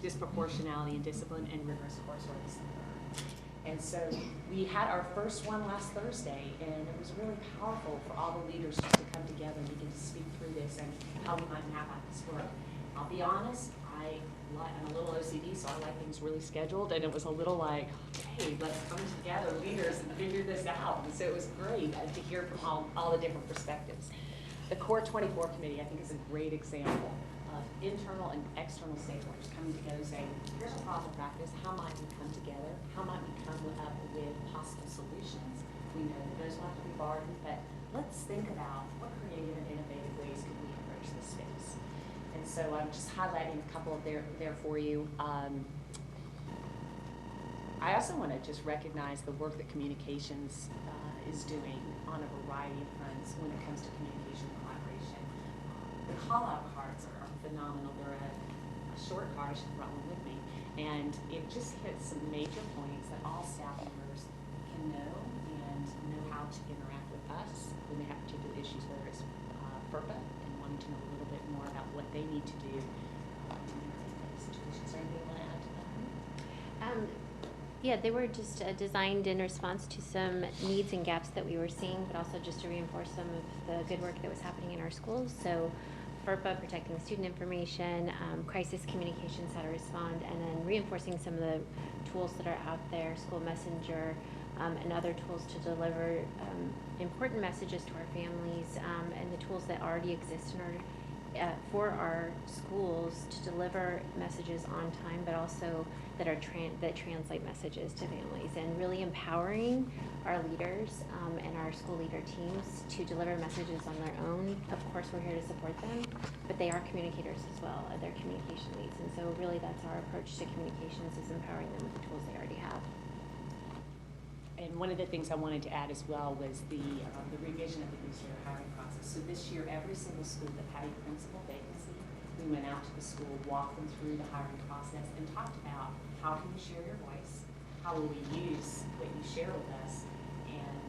disproportionality and discipline and rigorous coursework. And so we had our first one last Thursday, and it was really powerful for all the leaders just to come together and begin to speak through this and how we might map out this work. I'll be honest, I'm a little OCD, so I like things really scheduled, and it was a little like, hey, let's come together, leaders, and figure this out. And so it was great to hear from all the different perspectives. The Core 24 Committee, I think, is a great example of internal and external stakeholders coming together and saying, here's a problem practice, how might we come together? How might we come up with possible solutions? We know that those will have to be bargained, but let's think about what creative and innovative ways could we approach this space. And so I'm just highlighting a couple of there for you. I also want to just recognize the work that communications is doing on a variety of fronts when it comes to communication and collaboration. The call-out cards are phenomenal. They're a short card, I should have brought one with me, and it just hits some major points that all staff members can know and know how to interact with us when they have particular issues, whether it's FERPA and wanting to know a little bit more about what they need to do in their situations. Is there anything you want to add to that? Yeah, they were just designed in response to some needs and gaps that we were seeing, but also just to reinforce some of the good work that was happening in our schools. So FERPA, protecting student information, crisis communications, how to respond, and then reinforcing some of the tools that are out there, school messenger, and other tools to deliver important messages to our families, and the tools that already exist in our for our schools to deliver messages on time, but also that are that translate messages to families, and really empowering our leaders and our school leader teams to deliver messages on their own. Of course, we're here to support them, but they are communicators as well. They're communication leads, and so really that's our approach to communications, is empowering them with the tools they already have. And one of the things I wanted to add as well was the revision of the booster hiring process. So this year, every single school that had a principal vacancy, we went out to the school, walked them through the hiring process, and talked about how can you share your voice, how will we use what you share with us, and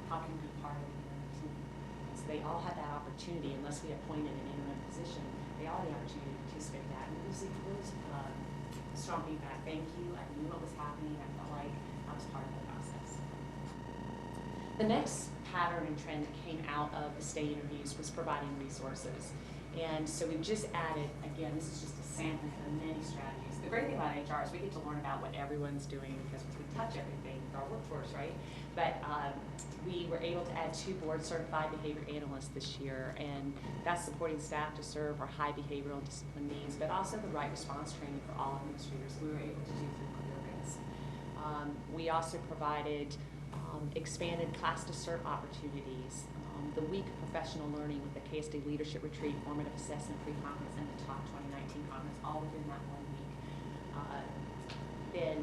how can you be part of the interim team. And so they all had that opportunity, unless we appointed an interim position, they all had the opportunity to participate in that. And it was strong feedback. Thank you. I knew what was happening. I felt like I was part of the process. The next pattern and trend that came out of the state interviews was providing resources. And so we've just added, again, this is just a sampling of many strategies. The great thing about HR is we get to learn about what everyone's doing because we touch everything with our workforce, right? But we were able to add 2 board-certified behavior analysts this year, and that's supporting staff to serve our high behavioral and discipline needs, but also the right response training for all administrators we were able to do through ClearBase. We also provided expanded class to cert opportunities, the week of professional learning with the KSD leadership retreat, formative assessment pre-conference, and the talk 2019 conference, all within that 1 week. Then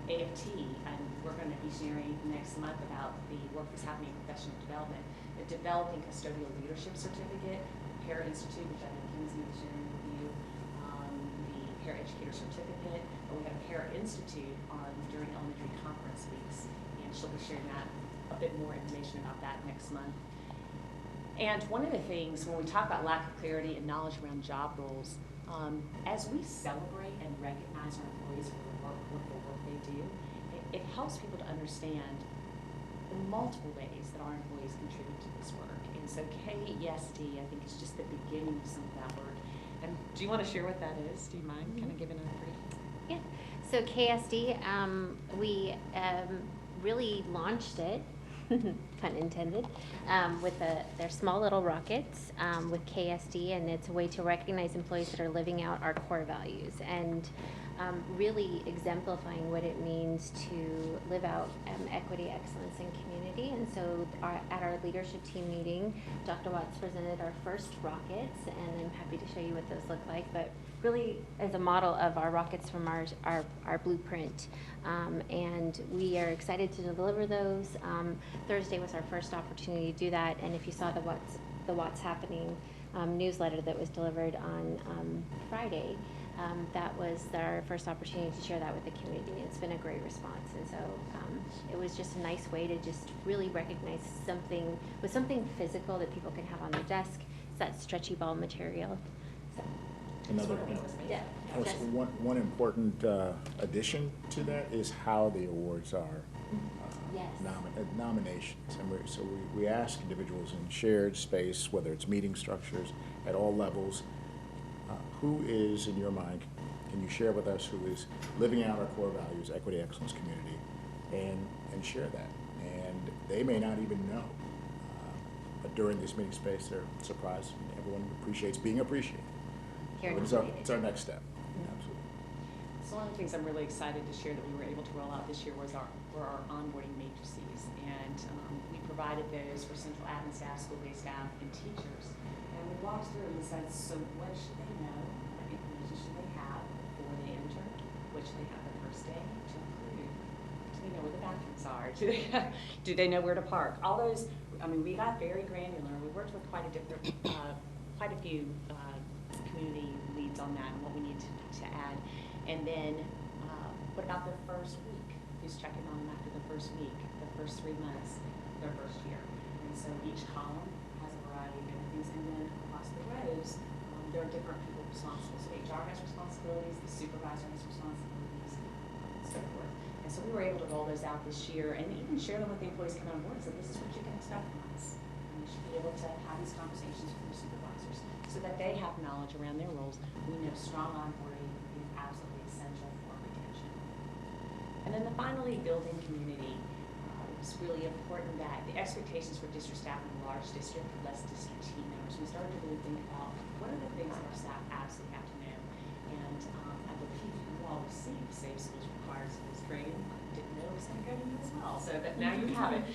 AFT, and we're going to be sharing next month about the work that's happening in professional development, the developing custodial leadership certificate, Para Institute, which I know Kinsey was sharing with you, the Paraeducator certificate, and we have a Para Institute during elementary conference weeks, and she'll be sharing that, a bit more information about that next month. And one of the things, when we talk about lack of clarity and knowledge around job roles, as we celebrate and recognize our employees for the work they do, it helps people to understand the multiple ways that our employees contribute to this work. And so KSD, I think, is just the beginning of some of that work. And do you want to share what that is? Do you mind kind of giving a brief? Yeah. So KSD, we really launched it, pun intended, with their small little rockets with KSD, and it's a way to recognize employees that are living out our core values and really exemplifying what it means to live out equity, excellence, and community. And so at our leadership team meeting, Dr. Watts presented our first rockets, and I'm happy to show you what those look like, but really as a model of our rockets from our blueprint. And we are excited to deliver those. Thursday was our first opportunity to do that, and if you saw the What's Happening newsletter that was delivered on Friday, that was our first opportunity to share that with the community. It's been a great response, and so it was just a nice way to just really recognize something physical that people can have on their desk. It's that stretchy ball material. So. Another one important addition to that is how the awards are Yes. Nominations. And so we ask individuals in shared space, whether it's meeting structures at all levels, who is, in your mind, can you share with us who is living out our core values, equity, excellence, community, and share that. And they may not even know. But during this meeting space, they're surprised. Everyone appreciates being appreciated. It's our next step. Absolutely. So one of the things I'm really excited to share that we were able to roll out this year were our onboarding matrices. And we provided those for central admin staff, school-based staff, and teachers. And we walked through and said, so what should they know? What information should they have before they enter? What should they have the first day to include? Do they know where the bathrooms are? Do they know where to park? All those, I mean, we got very granular. We worked with quite a few community leads on that and what we need to add. And then what about their first week? Who's checking on them after the first week, the first 3 months, their first year? And so each column has a variety of different things. And then across the rows, there are different people responsible. So HR has responsibilities, the supervisor has responsibilities, and so forth. And so we were able to roll those out this year and even share them with the employees coming on board. So this is what you can expect from us. And you should be able to have these conversations with your supervisors so that they have knowledge around their roles. We know strong onboarding is absolutely essential for retention. And then finally, building community. It's really important that the expectations for district staff in a large district, less district team members, we started to really think about what are the things that our staff absolutely have to know. And I believe you all received Safe Schools Required Schools training. I didn't know it was going to go to you as well, so that now you have it.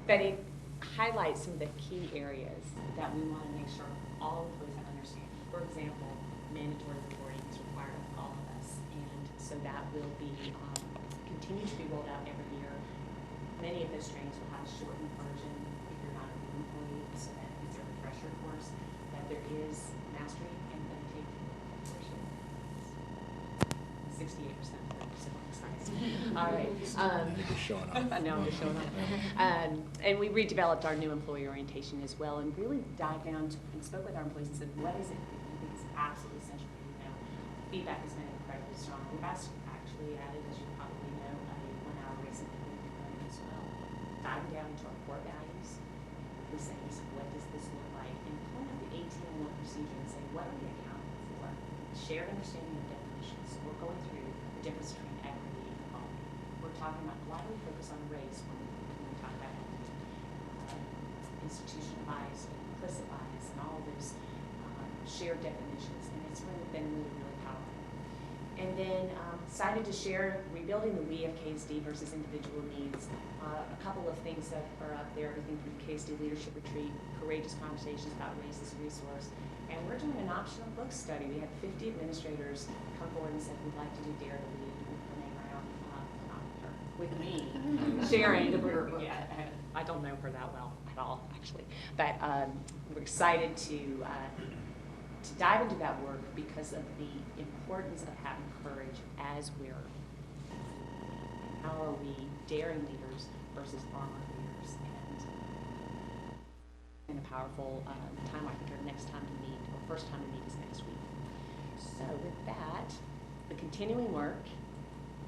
But it highlights some of the key areas that we want to make sure all employees understand. For example, mandatory reporting is required of all of us, and so that will be continue to be rolled out every year. Many of those trainings will have a shortened version if you're not a new employee, so that it's a refresher course, that there is mastery and then take version. 68% of them, so excited. All right. You're just showing off. I know, I'm just showing off. And we redeveloped our new employee orientation as well, and really dived down and spoke with our employees and said, what is it that you think is absolutely essential for you to know? Feedback has been incredibly strong. We've actually added, as you probably know, a 1-hour recent as well. Diving down into our core values, we say, what does this look like? And pulling up the 18-1 procedure and say, what are we accountable for? Shared understanding of definitions. So we're going through the difference between equity and equality. We're talking about why do we focus on race when we talk about equity? Institutional bias, implicit bias, and all of those shared definitions. And it's really been really powerful. And then excited to share rebuilding the we of KSD versus individual needs. A couple of things that are up there, everything from KSD Leadership Retreat, courageous conversations about race as a resource. And we're doing an optional book study. We had 50 administrators come forward and said, we'd like to do Dare to Lead with Renee Brown, not her, with me, sharing. Yeah, I don't know her that well at all, actually. But we're excited to dive into that work because of the importance of having courage as we're. How are we daring leaders versus armored leaders? And a powerful time marker. Next time to meet, or first time to meet, is next week. So with that, the continuing work,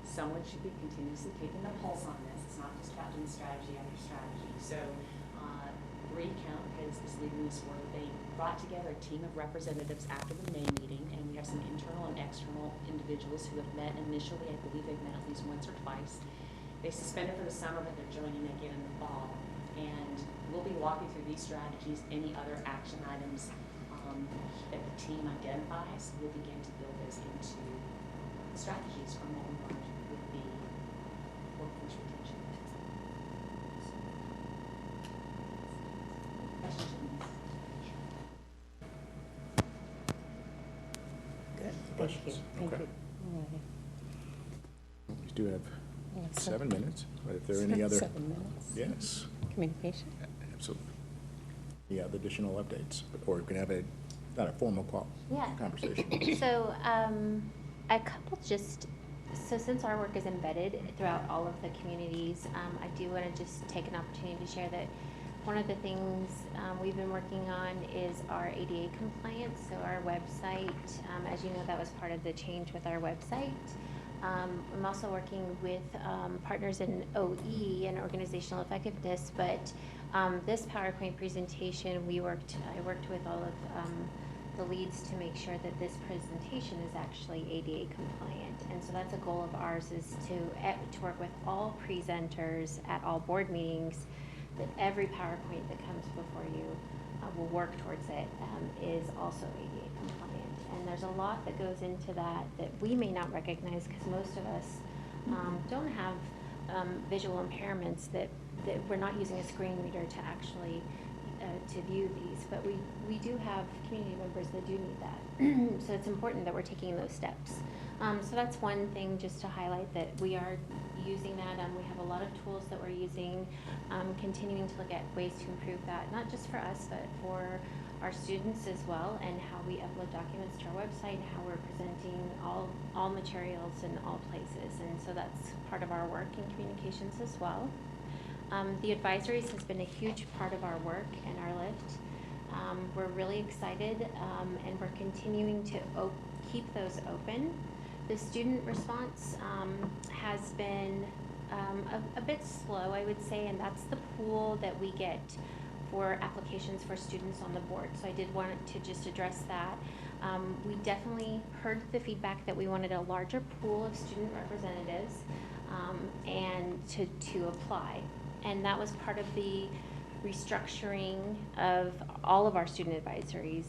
someone should be continuously taking the pulse on this. It's not just about doing strategy after strategy. So Count is leading this work. They brought together a team of representatives after the May meeting, and we have some internal and external individuals who have met initially. I believe they've met at least once or twice. They suspended for the summer, but they're joining again in the fall. And we'll be walking through these strategies, any other action items that the team identifies. We'll begin to build those into strategies from what we learned with the workforce retention. Good. Questions? Thank Okay. you. All right. We do have Yeah, 7 minutes, but if there are any other. 7 minutes. Yes, Communication? absolutely. Any other additional updates? Or we can have not a formal Yeah. conversation. So a couple so since our work is embedded throughout all of the communities, I do want to just take an opportunity to share that one of the things we've been working on is our ADA compliance. So our website, as you know, that was part of the change with our website. I'm also working with partners in OE and organizational effectiveness, but this PowerPoint presentation, I worked with all of the leads to make sure that this presentation is actually ADA compliant. And so that's a goal of ours, is to work with all presenters at all board meetings, that every PowerPoint that comes before you will work towards it, is also ADA compliant. And there's a lot that goes into that we may not recognize, because most of us don't have visual impairments that we're not using a screen reader to actually to view these, but we do have community members that do need that. So it's important that we're taking those steps. So that's one thing just to highlight, that we are using that. We have a lot of tools that we're using, continuing to look at ways to improve that, not just for us, but for our students as well, and how we upload documents to our website, and how we're presenting all materials in all places. And so that's part of our work in communications as well. The advisories has been a huge part of our work and our lift. We're really excited, and we're continuing to keep those open. The student response has been a bit slow, I would say, and that's the pool that we get for applications for students on the board. So I did want to just address that. We definitely heard the feedback that we wanted a larger pool of student representatives and to apply. And that was part of the restructuring of all of our student advisories,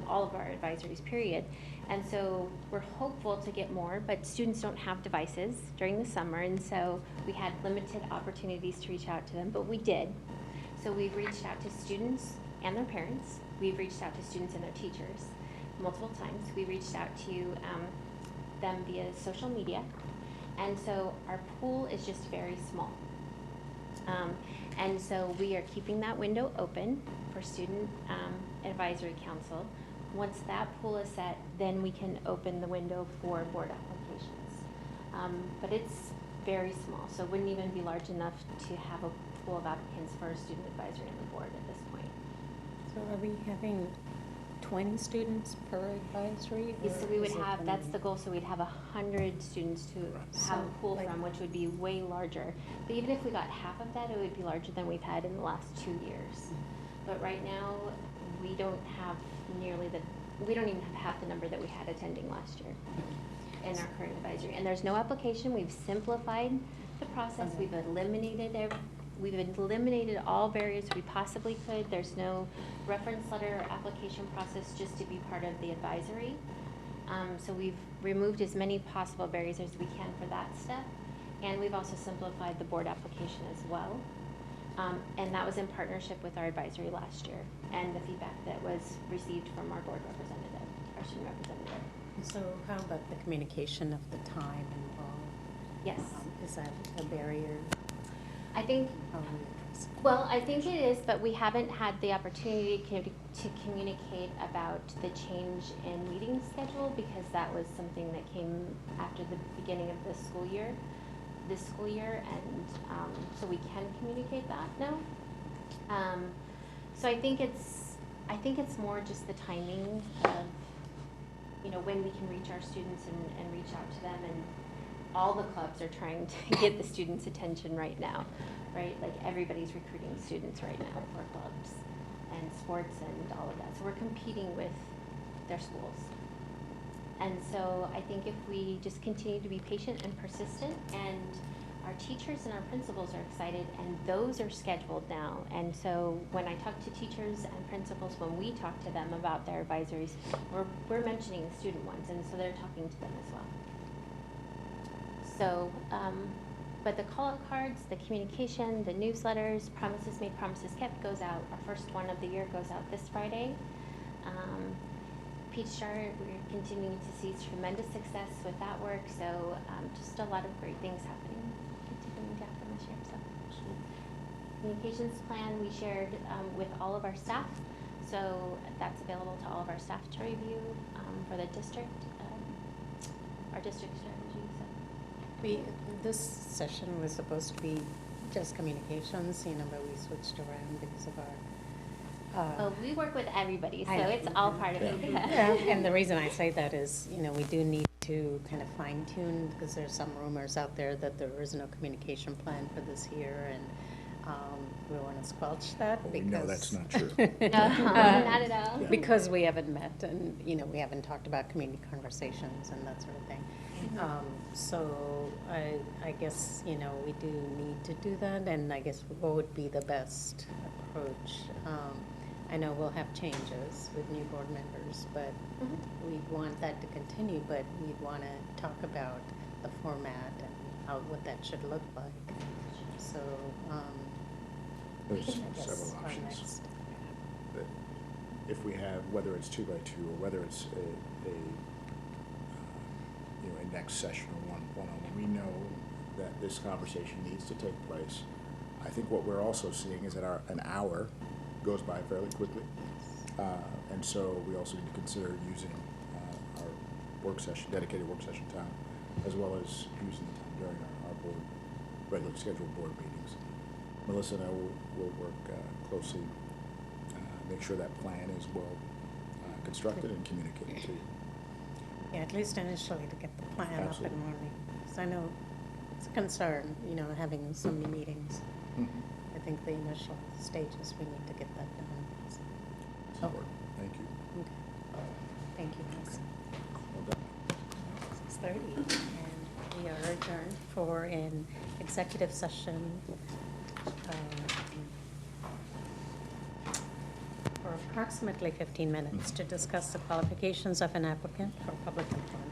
all of our advisories, period. And so we're hopeful to get more, but students don't have devices during the summer, and so we had limited opportunities to reach out to them, but we did. So we've reached out to students and their parents. We've reached out to students and their teachers multiple times. We reached out to them via social media. And so our pool is just very small. And so we are keeping that window open for Student Advisory Council. Once that pool is set, then we can open the window for board applications. But it's very small, so it wouldn't even be large enough to have a pool of applicants for a student advisory on the board at this point. So are we having 20 students per advisory? So we would is it have, gonna that's be- the goal, so we'd have 100 students to have a So, pool like- from, which would be way larger. But even if we got half of that, it would be larger than we've had in the last 2 years. But right now, we don't have we don't even have half the number that we had attending last year in our current advisory. And there's no application, we've simplified the process, we've eliminated all barriers we possibly could. There's no reference letter or application process just to be part of the advisory. So we've removed as many possible barriers as we can for that step. And we've also simplified the board application as well. And that was in partnership with our advisory last year and the feedback that was received from our board representative, our student representative. So how about the communication of the time involved? Yes. Is that a barrier? I think, How are we addressing it? well, I think it is, but we haven't had the opportunity to communicate about the change in meeting schedule because that was something that came after the beginning of this school year, and so we can communicate that now. So I think it's more just the timing of, when we can reach our students and reach out to them, and all the clubs are trying to get the students' attention right now, right? Like everybody's recruiting students right now for clubs and sports and all of that. So we're competing with their schools. And so I think if we just continue to be patient and persistent, and our teachers and our principals are excited, and those are scheduled now. And so when I talk to teachers and principals, when we talk to them about their advisories, we're mentioning the student ones, and so they're talking to them as well. So, but the call-out cards, the communication, the newsletters, promises made, promises kept goes out. Our first one of the year goes out this Friday. Pdsa, we're continuing to see tremendous success with that work, so just a lot of great things happening, continuing to happen this year. So, communications plan we shared with all of our staff, so that's available to all of our staff to review for the district, our district strategy. So. This session was supposed to be just communications, but we switched around because of our Well, we work with everybody, so I know. it's all part of it. Yeah, and the reason I say that is, we do need to kind of fine tune, because there's some rumors out there that there is no communication plan for this year, and we want to squelch that Well, we because. know that's not true. Not at all. Because we haven't met, and, we haven't talked about community conversations and that sort of thing. So I guess, we do need to do that, and I guess what would be the best approach? I know we'll have changes with new board members, but we'd want that to continue, but we'd want to talk about the format and what that should look like. So, There's I guess several our options. next- That if we have, whether it's 2x2 or whether it's a next session or one-on-one, we know that this conversation needs to take place. I think what we're also seeing is that an hour goes by fairly quickly. And so we also need to consider using our work session, dedicated work session time, as well as using the time during our board, regularly scheduled board meetings. Melissa and I will work closely, make sure that plan is well constructed and communicated to you. Yeah, at least initially to get the plan up Absolutely. and running. Because I know it's a concern, having so many meetings. I think the initial stages, we need to get that done. Support. Thank you. Okay. Thank you, Ms. Well done. 6:30, and we are adjourned for an executive session for approximately 15 minutes to discuss the qualifications of an applicant for public employment.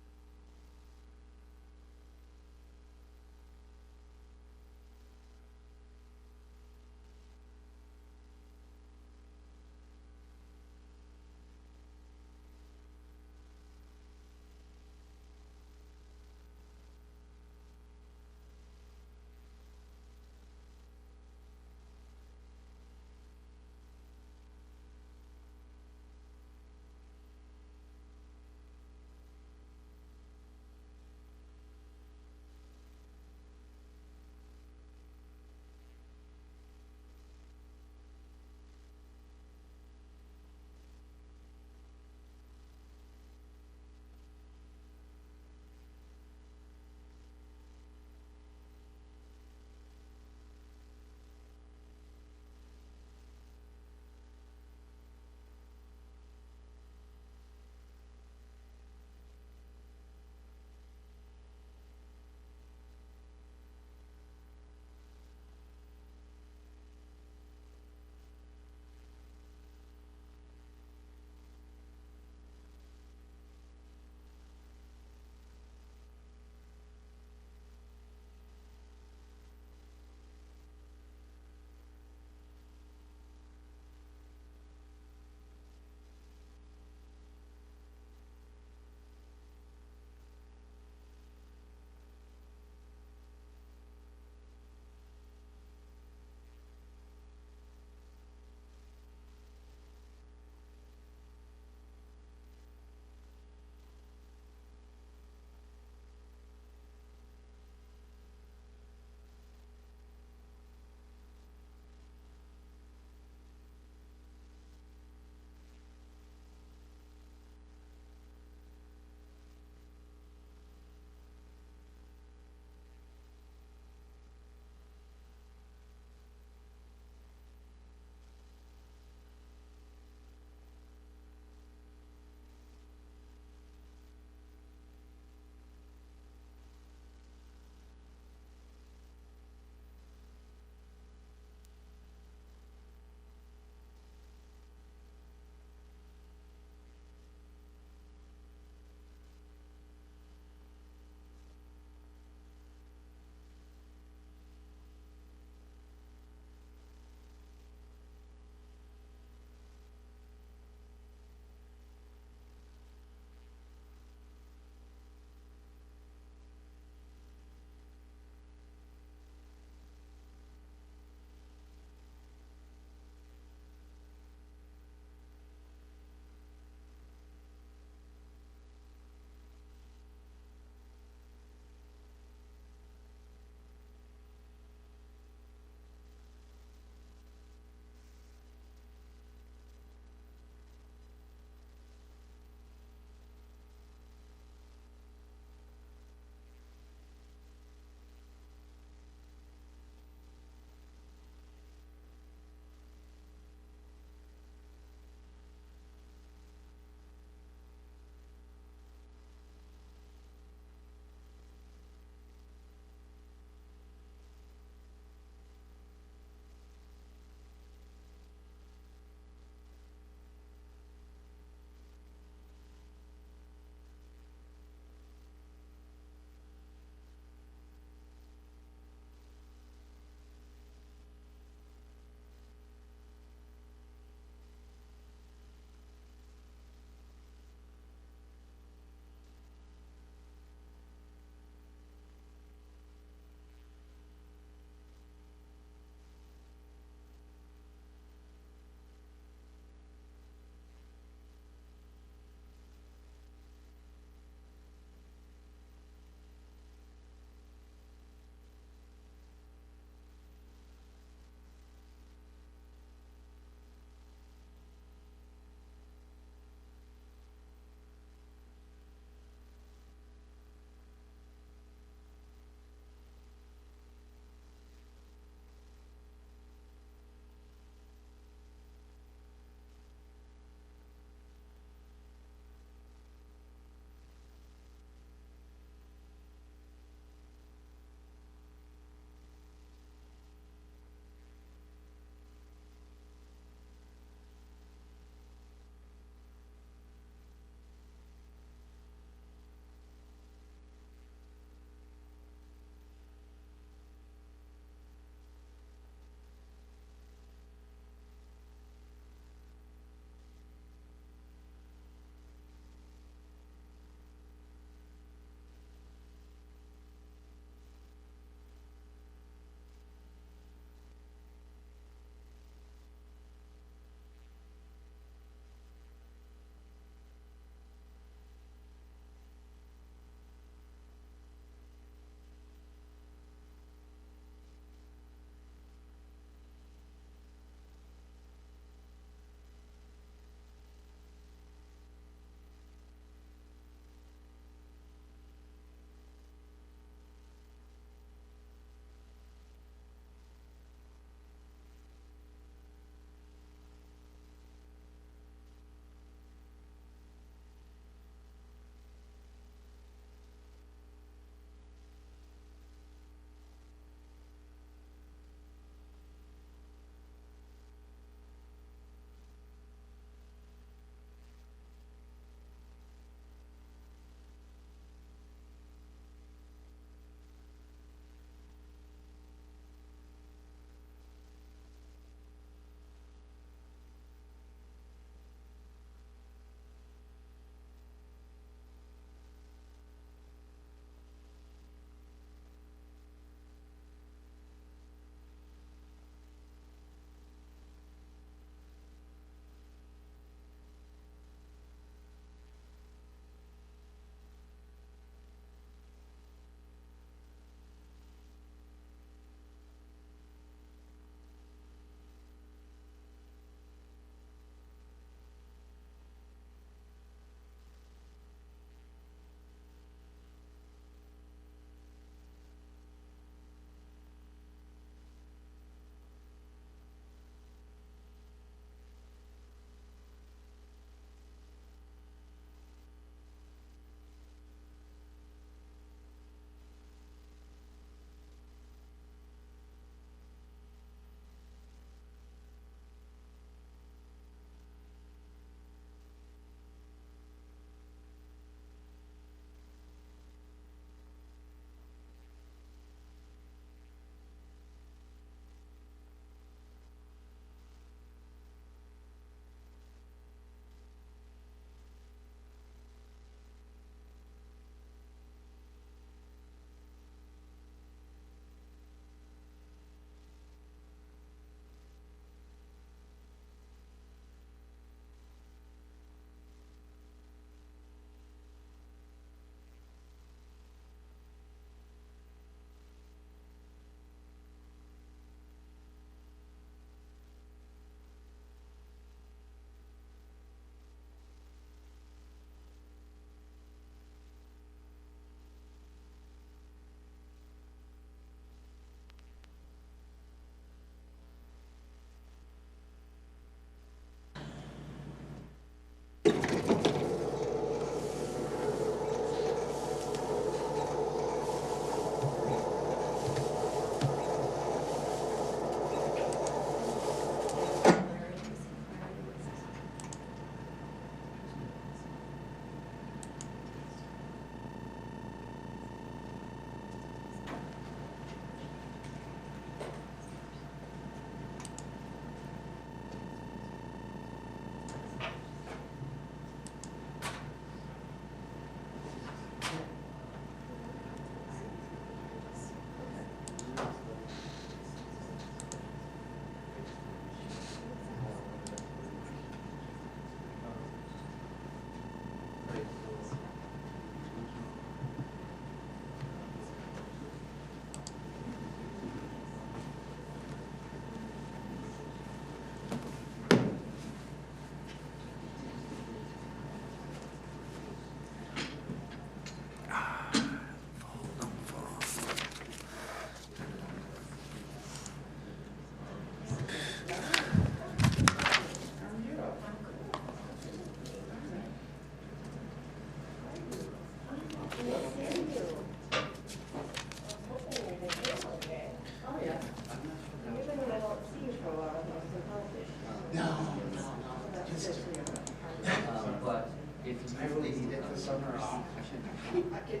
But if you really needed the summer off. but if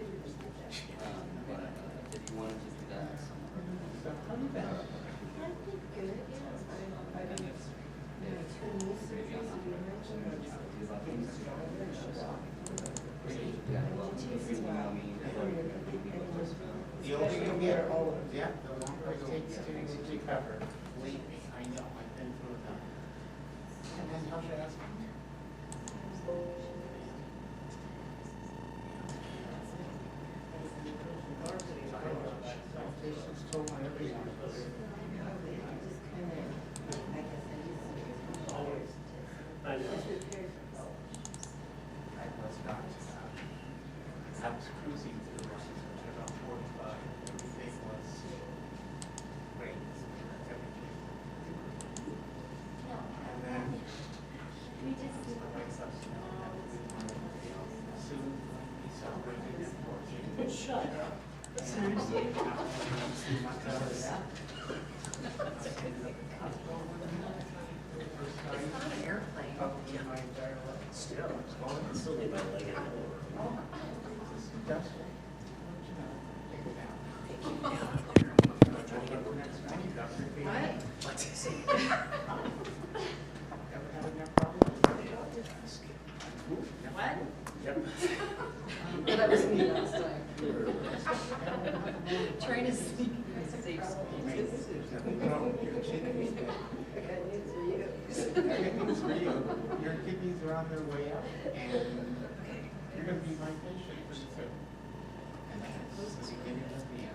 you wanted to do that, The only thing we are all, yeah, the longer it takes to recover, believe me, I know, I've been through it now. And then how should I ask? Patients told my every I was not. I was cruising through at about 45. Everything was great. And then I wakes up soon we celebrated that 14. Shut up. Seriously. It's not an airplane. Probably my entire life. Still, it's going to still get my leg in the water. It's successful. Take it down. Ever had a neck problem? What? Yep. Well, that was me last time. Trying to sneak. Your kidneys are on their way out, and you're going to be my patient pretty soon. And that's the beginning of the end.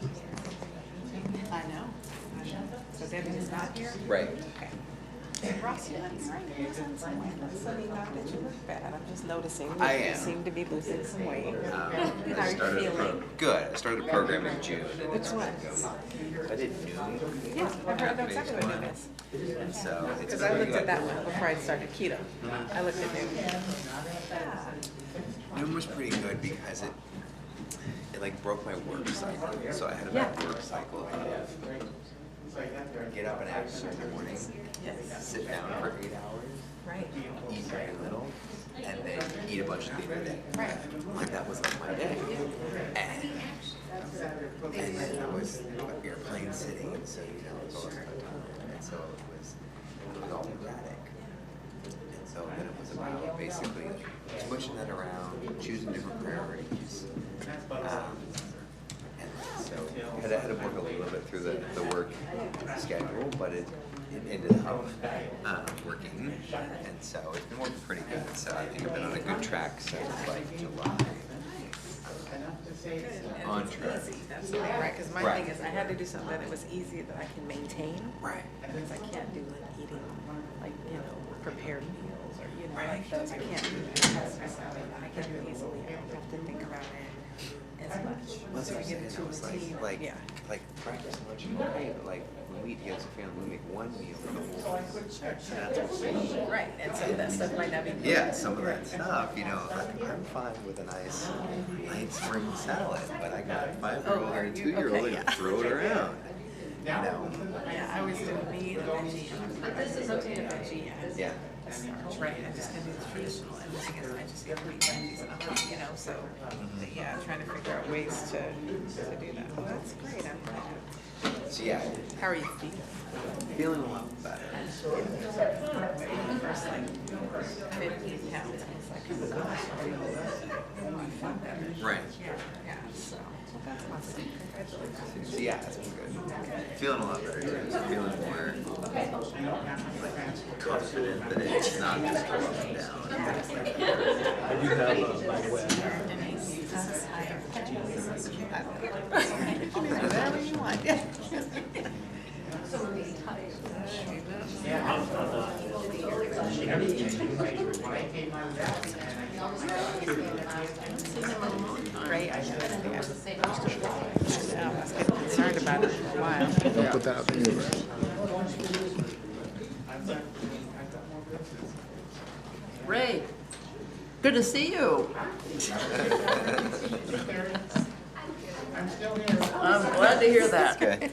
And then, I know. So Debbie is not here? Right. Okay. Ross, you're not that you look bad. I'm just noticing. I You am. seem to be losing some weight. How I are you started feeling? good. I started a program in June. Which one? I did noon. Yeah, I heard about exactly what it is. And so it's Because I pretty looked at good. that one before I started keto. I looked at Noon. Noon was pretty good because it like broke my work cycle. So I had a bad work cycle of get up and act in the morning, sit down for 8 hours, Right. eat very little, and then eat a bunch at the end of the day. Right. Like that was like my day. And then I was airplane sitting, and so you know it's all the time. And so it was all erratic. And so then it was about basically pushing that around, choosing different priorities. And so I had to work a little bit through the work schedule, but it ended up working. And so it's been working pretty good. So I think I've been on a good track since like July. On track. That's the thing, right? Because my Right. thing is, I had to do something that was easy that I can maintain. Right. Because I can't do like eating, like, prepared meals or, like those. I can't do that. I can do it easily. I don't have to think about it as much. That's So what I I'm get saying. into I a was routine. like Yeah. practice much more. Okay, but like when we eat together as a family, we make one meal for the whole family. Right, and some of that stuff might not be. Yeah, some of that stuff, like I'm fine with a nice light spring salad, but I got a 5-year-old or a 2-year-old Okay, and yeah. throw it around. Yeah, I always do meat and veggie. But this is okay to veggie and Yeah. right, I just can do the traditional, and the thing is, I just eat wheat veggies, and I'm, so, but yeah, trying to figure out ways to do that. Well, that's great, I'm glad. So yeah, How are you feeling? feeling a lot better. First, 15 counts. I was like, oh gosh, I know that. Right. Yeah, so that's awesome. Congratulations. So yeah, it's been good. Feeling a lot better. Feeling more like confident that it's not just going up and down. I do have, by the way, Whatever you want. Great, I should have concerned about it for a while. Don't put that out there. Ray, good to see you. I'm glad to hear that. Okay.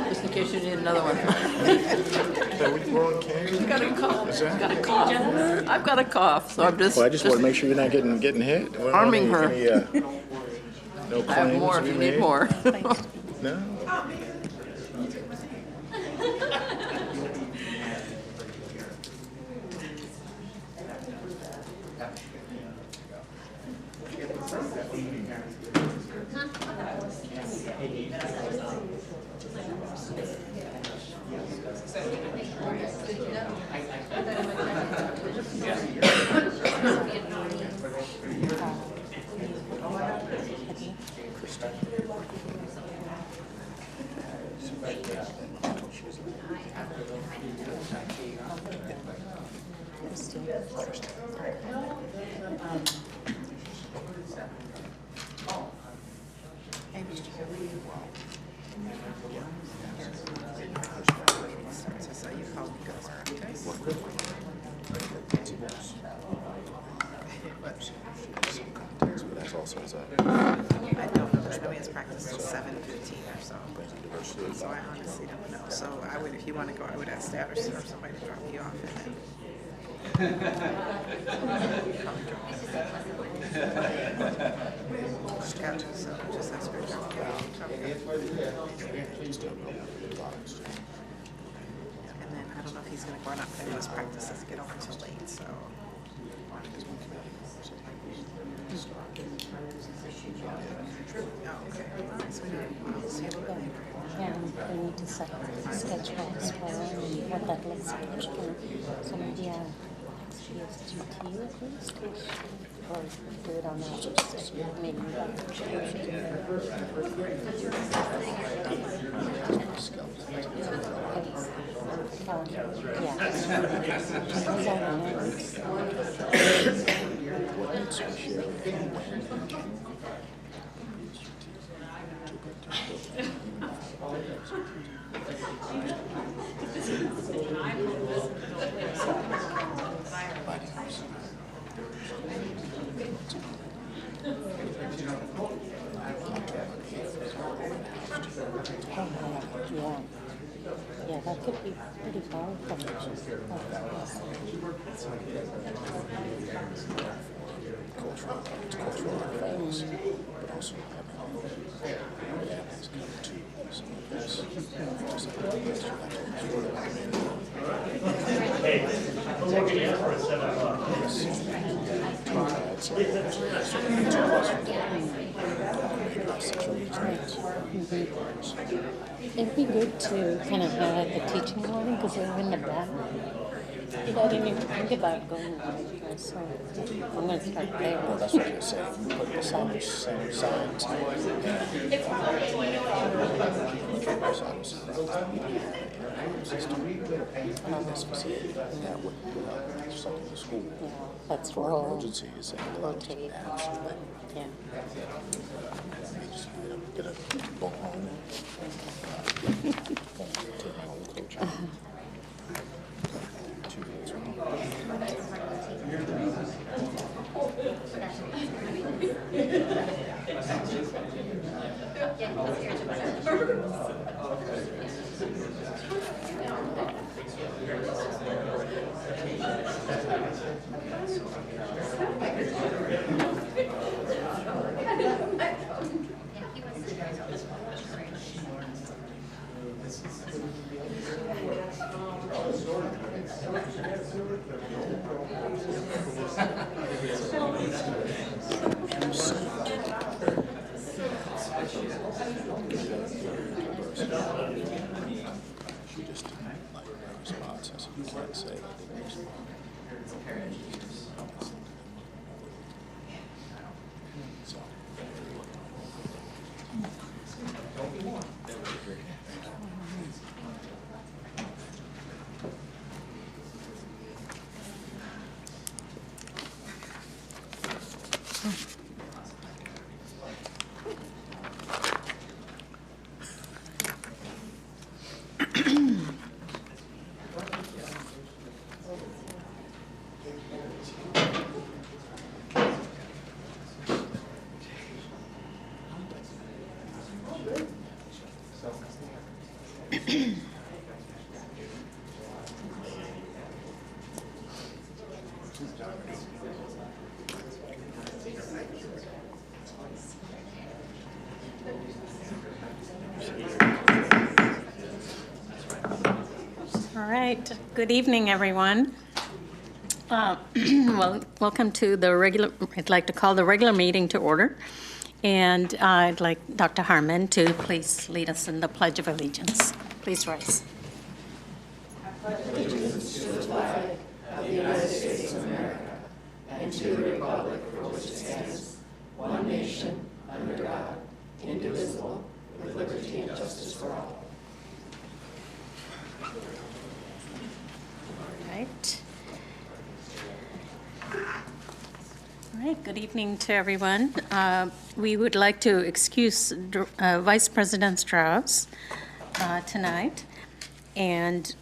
Just in case you need another one. You got a cough. Got a cough. I've got a cough, so I'm just. Well, I just want to make sure you're not getting hit. Harming her. No I have more if you need more. No. So I honestly don't know. So I would, if you want to go, I would ask Dad or somebody to drop you off and then. Gotcha, so just ask her to drop you off. And then I don't know if he's going to go or not, but I know his practice doesn't get over until late, so. Oh, okay. So we'll see you later. Yeah, we need to set sketch box for and what that looks like. So maybe a XPSGT at least, or do it on that. Maybe yeah, that could be pretty powerful. Cultural artifacts, but also families come to some of this. hey, I'm looking in for a 7 o'clock. It'd be good to kind of have the teaching one because they're in the back. I didn't even think about going there, so I'm going to start there. Well, that's what I said. You put the signs that would just like in the school. Yeah, that's For all emergencies and rotate. absolutely. Yeah. Just get a bullhorn and take my old coach out. All right, good evening, everyone. Well, welcome to the I'd like to call the regular meeting to order. And I'd like Dr. Harmon to please lead us in the Pledge of Allegiance. Please rise. I pledge allegiance to the flag of the United States of America and to the republic for which it stands, one nation, under God, indivisible, with liberty and justice for all. All right, good evening to everyone. We would like to excuse Vice President Strauss tonight, and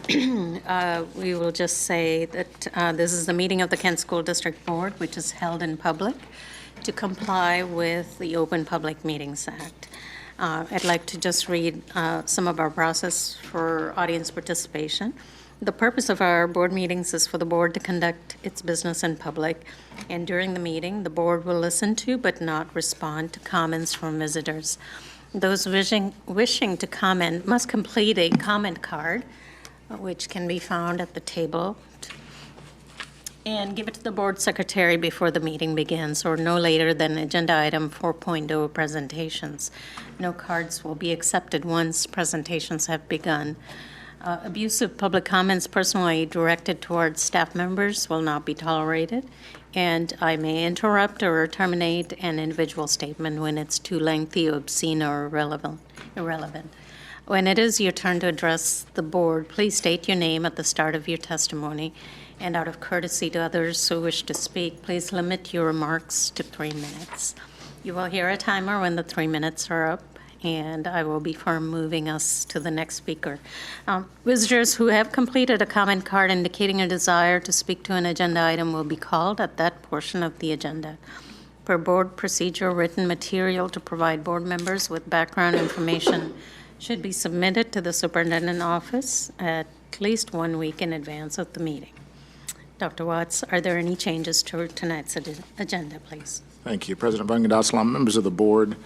we will just say that this is the meeting of the Kent School District Board, which is held in public to comply with the Open Public Meetings Act. I'd like to just read some of our process for audience participation. The purpose of our board meetings is for the board to conduct its business in public, and during the meeting, the board will listen to but not respond to comments from visitors. Those wishing to comment must complete a comment card, which can be found at the table, and give it to the board secretary before the meeting begins, or no later than agenda item 4.0 presentations. No cards will be accepted once presentations have begun. Abusive public comments personally directed towards staff members will not be tolerated, and I may interrupt or terminate an individual statement when it's too lengthy, obscene, or irrelevant. When it is your turn to address the board, please state your name at the start of your testimony, and out of courtesy to others who wish to speak, please limit your remarks to 3 minutes. You will hear a timer when the 3 minutes are up, and I will be for moving us to the next speaker. Visitors who have completed a comment card indicating a desire to speak to an agenda item will be called at that portion of the agenda. Per board procedure, written material to provide board members with background information should be submitted to the superintendent office at least 1 week in advance of the meeting. Dr. Watts, are there any changes to tonight's agenda, please? Thank you, President Vangadaslam, members of the board,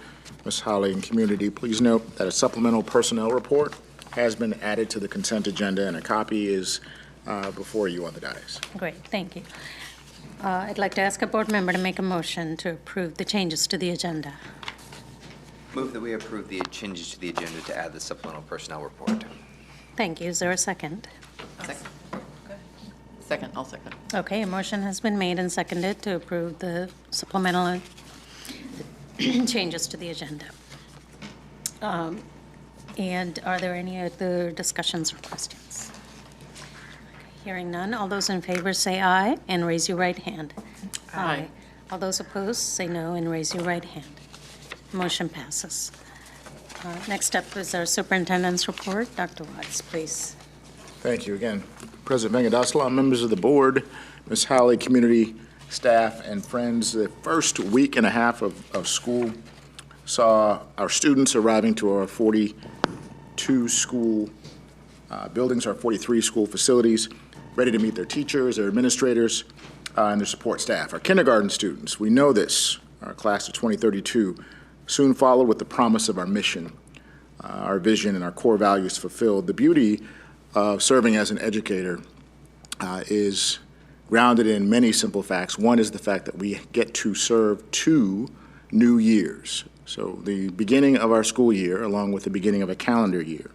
Ms. Holly, and community. Please note that a supplemental personnel report has been added to the consent agenda, and a copy is before you on the dais. Great, thank you. I'd like to ask a board member to make a motion to approve the changes to the agenda. Move that we approve the changes to the agenda to add the supplemental personnel report. Thank you. Is there a second? Second. Second, I'll second. Okay, a motion has been made and seconded to approve the supplemental changes to the agenda. And are there any other discussions or questions? Hearing none, all those in favor say aye and raise your right hand. Aye. All those opposed say no and raise your right hand. Motion passes. Next up is our superintendent's report. Dr. Watts, please. Thank you again, President Vangadaslam, members of the board, Ms. Holly, community, staff, and friends. The first week and a half of school saw our students arriving to our 42 school buildings, our 43 school facilities, ready to meet their teachers, their administrators, and their support staff. Our kindergarten students, we know this, our class of 2032, soon followed with the promise of our mission, our vision, and our core values fulfilled. The beauty of serving as an educator is grounded in many simple facts. One is the fact that we get to serve 2 new years. So the beginning of our school year along with the beginning of a calendar year.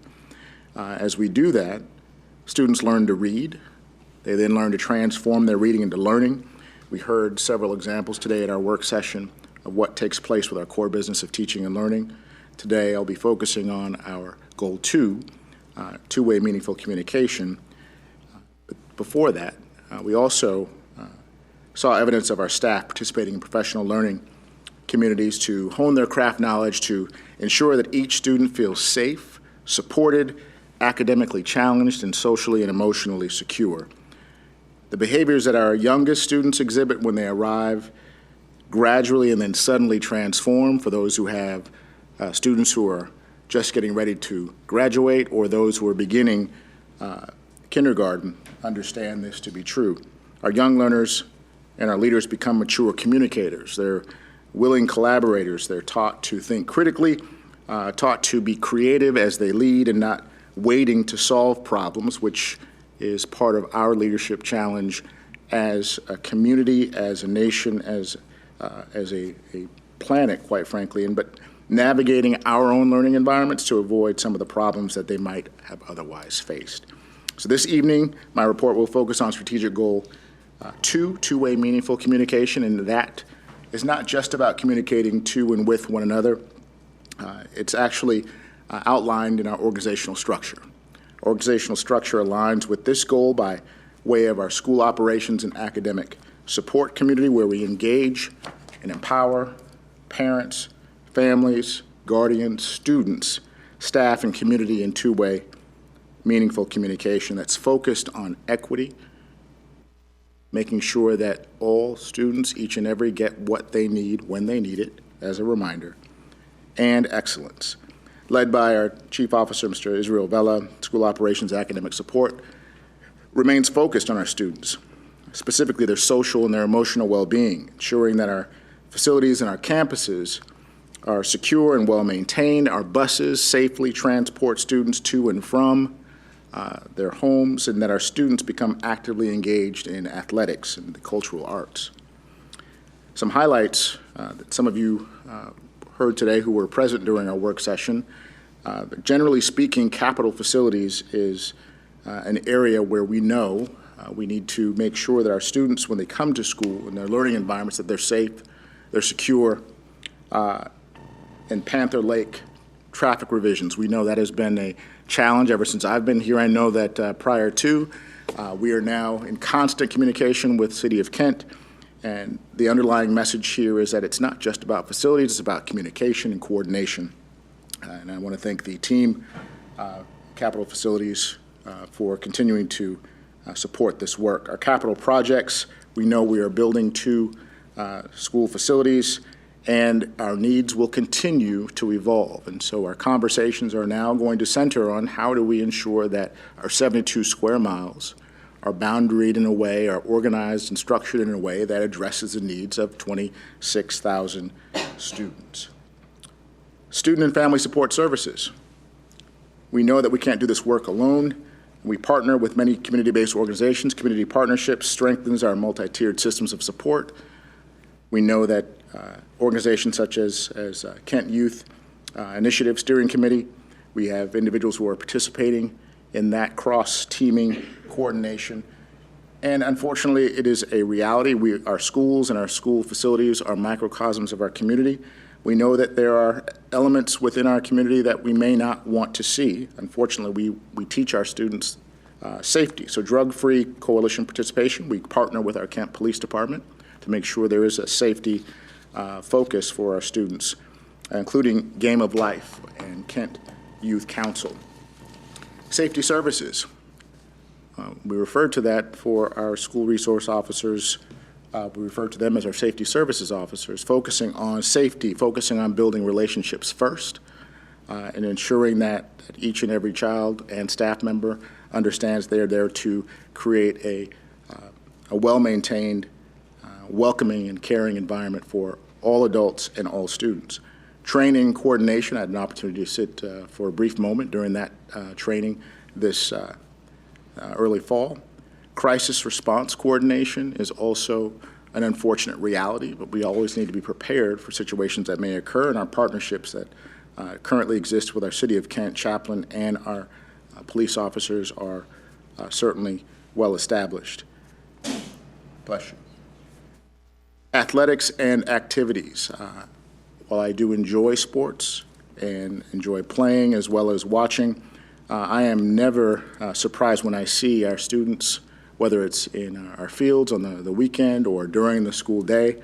As we do that, students learn to read. They then learn to transform their reading into learning. We heard several examples today at our work session of what takes place with our core business of teaching and learning. Today I'll be focusing on our goal 2, two-way meaningful communication. Before that, we also saw evidence of our staff participating in professional learning communities to hone their craft knowledge to ensure that each student feels safe, supported, academically challenged, and socially and emotionally secure. The behaviors that our youngest students exhibit when they arrive gradually and then suddenly transform for those who have students who are just getting ready to graduate or those who are beginning kindergarten understand this to be true. Our young learners and our leaders become mature communicators. They're willing collaborators. They're taught to think critically, taught to be creative as they lead and not waiting to solve problems, which is part of our leadership challenge as a community, as a nation, as a planet, quite frankly, but navigating our own learning environments to avoid some of the problems that they might have otherwise faced. So this evening, my report will focus on strategic goal 2, two-way meaningful communication, and that is not just about communicating to and with one another. It's actually outlined in our organizational structure. Organizational structure aligns with this goal by way of our school operations and academic support community, where we engage and empower parents, families, guardians, students, staff, and community in two-way meaningful communication that's focused on equity, making sure that all students, each and every, get what they need when they need it, as a reminder, and excellence. Led by our Chief Officer, Mr. Israel Vela, School Operations Academic Support, remains focused on our students, specifically their social and their emotional well-being, ensuring that our facilities and our campuses are secure and well-maintained. Our buses safely transport students to and from their homes, and that our students become actively engaged in athletics and the cultural arts. Some highlights that some of you heard today who were present during our work session. Generally speaking, Capitol facilities is an area where we know we need to make sure that our students, when they come to school in their learning environments, that they're safe, they're secure. In Panther Lake, traffic revisions, we know that has been a challenge ever since I've been here. I know that prior to, we are now in constant communication with the City of Kent, and the underlying message here is that it's not just about facilities, it's about communication and coordination. And I want to thank the team, Capitol Facilities, for continuing to support this work. Our capital projects, we know we are building 2 school facilities, and our needs will continue to evolve. And so our conversations are now going to center on how do we ensure that our 72 square miles are boundaried in a way, are organized and structured in a way that addresses the needs of 26,000 students. Student and family support services. We know that we can't do this work alone. We partner with many community-based organizations. Community partnerships strengthens our multi-tiered systems of support. We know that organizations such as Kent Youth Initiative Steering Committee, we have individuals who are participating in that cross-teaming coordination. And unfortunately, it is a reality. Our schools and our school facilities are microcosms of our community. We know that there are elements within our community that we may not want to see. Unfortunately, we teach our students safety. So drug-free coalition participation, we partner with our Kent Police Department to make sure there is a safety focus for our students, including Game of Life and Kent Youth Council. Safety services. We refer to that for our school resource officers. We refer to them as our safety services officers, focusing on safety, focusing on building relationships first, and ensuring that each and every child and staff member understands they're there to create a well-maintained, welcoming and caring environment for all adults and all students. Training coordination, I had an opportunity to sit for a brief moment during that training this early fall. Crisis response coordination is also an unfortunate reality, but we always need to be prepared for situations that may occur, and our partnerships that currently exist with our City of Kent chaplain and our police officers are certainly well established. Bless you. Athletics and activities. While I do enjoy sports and enjoy playing as well as watching, I am never surprised when I see our students, whether it's in our fields on the weekend or during the school day.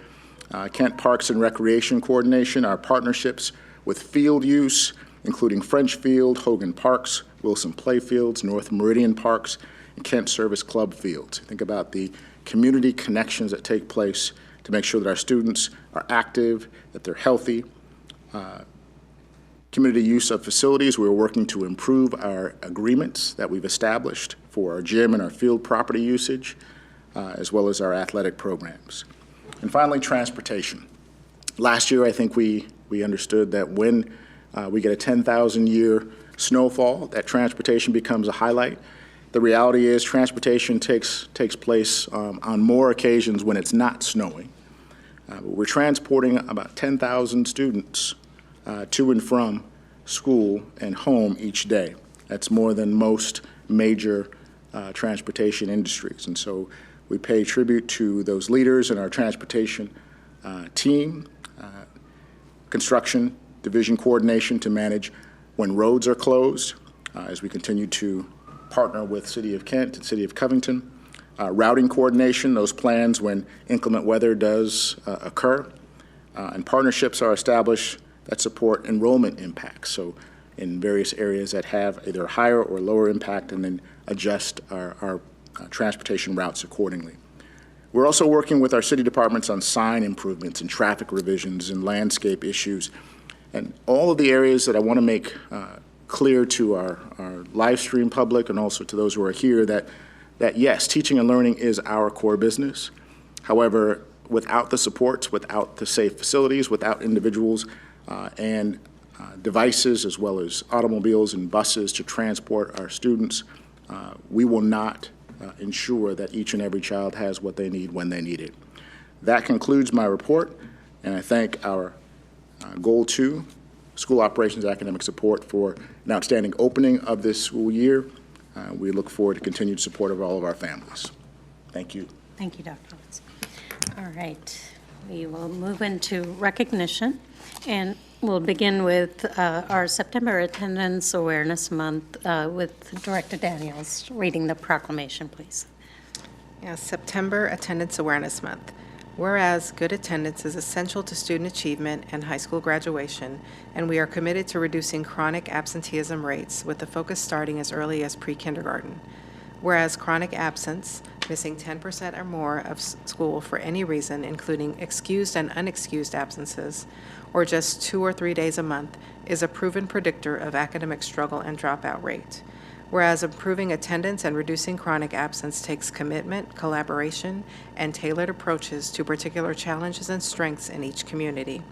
Kent Parks and Recreation Coordination, our partnerships with field use, including French Field, Hogan Parks, Wilson Playfields, North Meridian Parks, and Kent Service Club Fields. Think about the community connections that take place to make sure that our students are active, that they're healthy. Community use of facilities, we're working to improve our agreements that we've established for our gym and our field property usage, as well as our athletic programs. And finally, transportation. Last year, I think we understood that when we get a 10,000-year snowfall, that transportation becomes a highlight. The reality is transportation takes place on more occasions when it's not snowing. We're transporting about 10,000 students to and from school and home each day. That's more than most major transportation industries. And so we pay tribute to those leaders in our transportation team, construction, division coordination to manage when roads are closed, as we continue to partner with City of Kent and City of Covington. Routing coordination, those plans when inclement weather does occur. And partnerships are established that support enrollment impacts. So in various areas that have either higher or lower impact, and then adjust our transportation routes accordingly. We're also working with our city departments on sign improvements and traffic revisions and landscape issues. And all of the areas that I want to make clear to our live stream public and also to those who are here that yes, teaching and learning is our core business. However, without the supports, without the safe facilities, without individuals and devices as well as automobiles and buses to transport our students, we will not ensure that each and every child has what they need when they need it. That concludes my report, and I thank our Goal 2 School Operations Academic Support for an outstanding opening of this school year. We look forward to continued support of all of our families. Thank you. Thank you, Dr. Woods. All right, we will move into recognition, and we'll begin with our September Attendance Awareness Month with Director Daniels reading the proclamation, please. Yeah, September Attendance Awareness Month. Whereas good attendance is essential to student achievement and high school graduation, and we are committed to reducing chronic absenteeism rates with the focus starting as early as pre-kindergarten. Whereas chronic absence, missing 10% or more of school for any reason, including excused and unexcused absences, or just 2 or 3 days a month, is a proven predictor of academic struggle and dropout rate. Whereas improving attendance and reducing chronic absence takes commitment, collaboration, and tailored approaches to particular challenges and strengths in each community.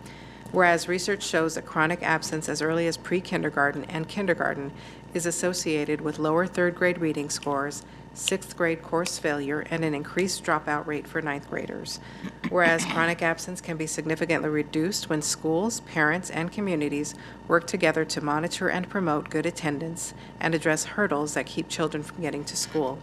Whereas research shows that chronic absence as early as pre-kindergarten and kindergarten is associated with lower third-grade reading scores, 6th grade course failure, and an increased dropout rate for 9th graders. Whereas chronic absence can be significantly reduced when schools, parents, and communities work together to monitor and promote good attendance and address hurdles that keep children from getting to school.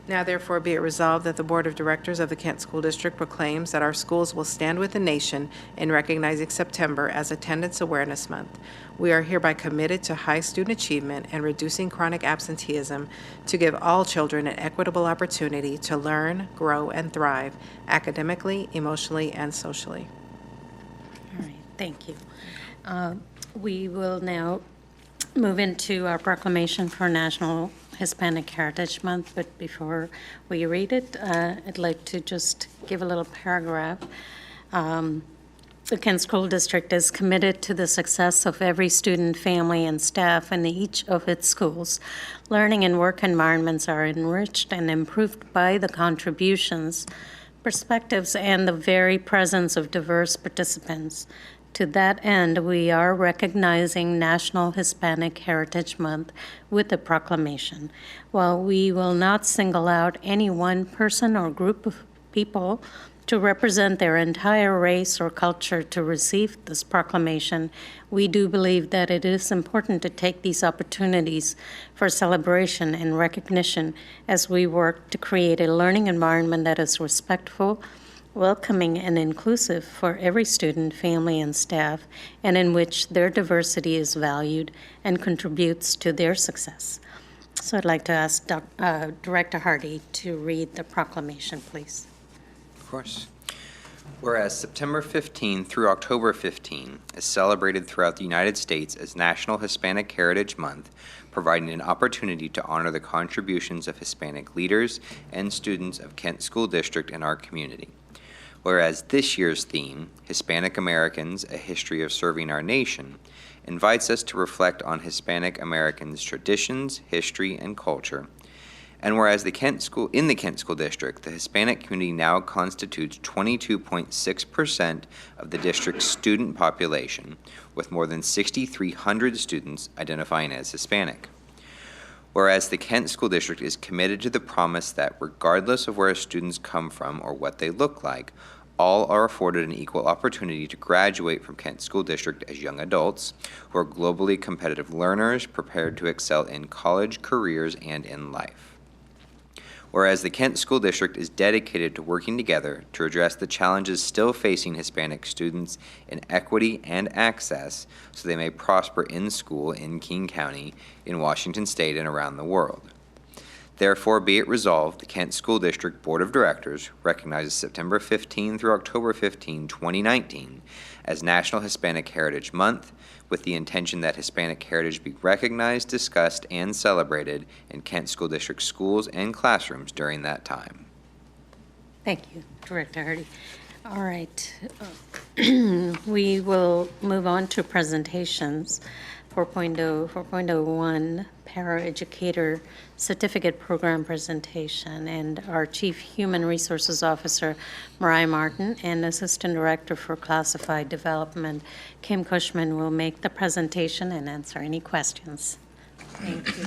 Now therefore be it resolved that the Board of Directors of the Kent School District proclaims that our schools will stand with the nation in recognizing September as Attendance Awareness Month. We are hereby committed to high student achievement and reducing chronic absenteeism to give all children an equitable opportunity to learn, grow, and thrive academically, emotionally, and socially. All right, thank you. We will now move into our proclamation for National Hispanic Heritage Month, but before we read it, I'd like to just give a little paragraph. The Kent School District is committed to the success of every student, family, and staff in each of its schools. Learning and work environments are enriched and improved by the contributions, perspectives, and the very presence of diverse participants. To that end, we are recognizing National Hispanic Heritage Month with a proclamation. While we will not single out any one person or group of people to represent their entire race or culture to receive this proclamation, we do believe that it is important to take these opportunities for celebration and recognition as we work to create a learning environment that is respectful, welcoming, and inclusive for every student, family, and staff, and in which their diversity is valued and contributes to their success. So I'd like to ask Director Hardy to read the proclamation, please. Of course. Whereas September 15 through October 15 is celebrated throughout the United States as National Hispanic Heritage Month, providing an opportunity to honor the contributions of Hispanic leaders and students of Kent School District in our community. Whereas this year's theme, Hispanic Americans, A History of Serving Our Nation, invites us to reflect on Hispanic Americans' traditions, history, and culture. And whereas in the Kent School District, the Hispanic community now constitutes 22.6% of the district's student population, with more than 6,300 students identifying as Hispanic. Whereas the Kent School District is committed to the promise that regardless of where students come from or what they look like, all are afforded an equal opportunity to graduate from Kent School District as young adults who are globally competitive learners prepared to excel in college, careers, and in life. Whereas the Kent School District is dedicated to working together to address the challenges still facing Hispanic students in equity and access so they may prosper in school in King County, in Washington State, and around the world. Therefore, be it resolved, the Kent School District Board of Directors recognizes September 15 through October 15, 2019 as National Hispanic Heritage Month, with the intention that Hispanic heritage be recognized, discussed, and celebrated in Kent School District schools and classrooms during that time. Thank you, Director Hardy. All right. We will move on to presentations. 4.01 Paraeducator Certificate Program presentation, and our Chief Human Resources Officer, Mariah Martin, and Assistant Director for Classified Development, Kim Cushman, will make the presentation and answer any questions. Thank you.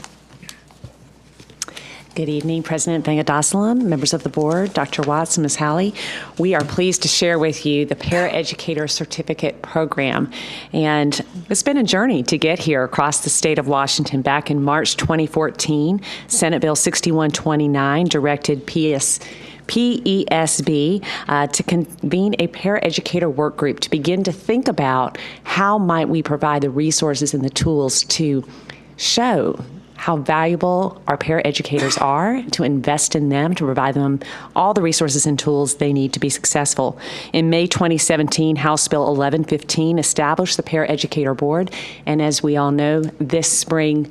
Good evening, President Vengadassalam, members of the board, Dr. Watts, and Ms. Halley. We are pleased to share with you the Paraeducator Certificate Program. And it's been a journey to get here across the state of Washington. Back in March 2014, Senate Bill 6129 directed PESB to convene a paraeducator work group to begin to think about how might we provide the resources and the tools to show how valuable our paraeducators are, to invest in them, to provide them all the resources and tools they need to be successful. In May 2017, House Bill 1115 established the Paraeducator Board, and as we all know, this spring,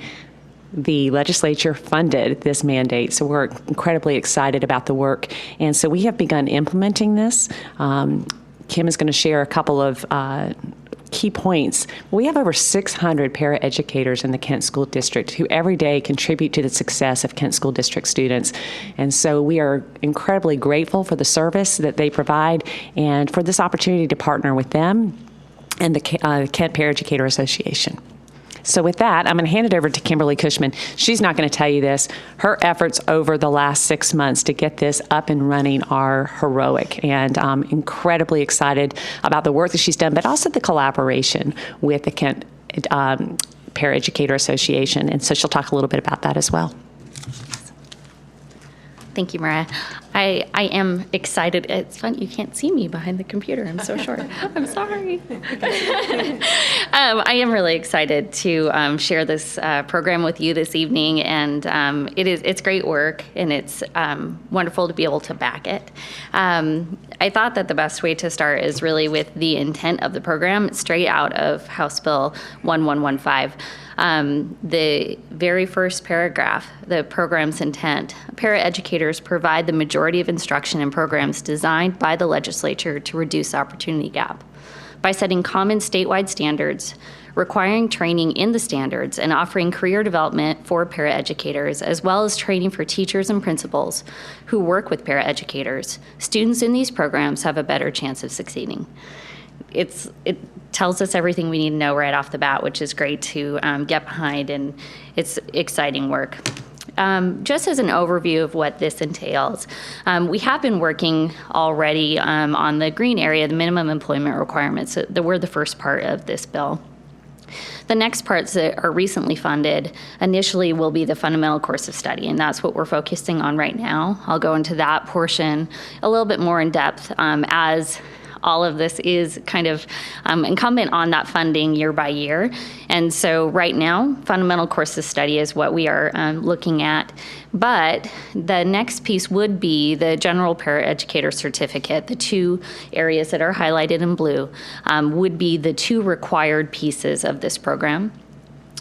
the legislature funded this mandate, so we're incredibly excited about the work. And so we have begun implementing this. Kim is going to share a couple of key points. We have over 600 paraeducators in the Kent School District who every day contribute to the success of Kent School District students. And so we are incredibly grateful for the service that they provide and for this opportunity to partner with them and the Kent Paraeducator Association. So with that, I'm going to hand it over to Kimberly Cushman. She's not going to tell you this. Her efforts over the last 6 months to get this up and running are heroic, and I'm incredibly excited about the work that she's done, but also the collaboration with the Kent Paraeducator Association. And so she'll talk a little bit about that as well. Thank you, Mariah. I am excited. It's fun. You can't see me behind the computer. I'm so short. I'm sorry. I am really excited to share this program with you this evening, and it's great work, and it's wonderful to be able to back it. I thought that the best way to start is really with the intent of the program, straight out of House Bill 1115. The very first paragraph, the program's intent: paraeducators provide the majority of instruction in programs designed by the legislature to reduce the opportunity gap by setting common statewide standards, requiring training in the standards, and offering career development for paraeducators, as well as training for teachers and principals who work with paraeducators. Students in these programs have a better chance of succeeding. it tells us everything we need to know right off the bat, which is great to get behind, and it's exciting work. Just as an overview of what this entails, we have been working already on the green area, the minimum employment requirements. That were the first part of this bill. The next parts that are recently funded initially will be the fundamental course of study, and that's what we're focusing on right now. I'll go into that portion a little bit more in depth as all of this is kind of incumbent on that funding year by year. And so right now, fundamental course of study is what we are looking at. But the next piece would be the general paraeducator certificate. The two areas that are highlighted in blue would be the two required pieces of this program.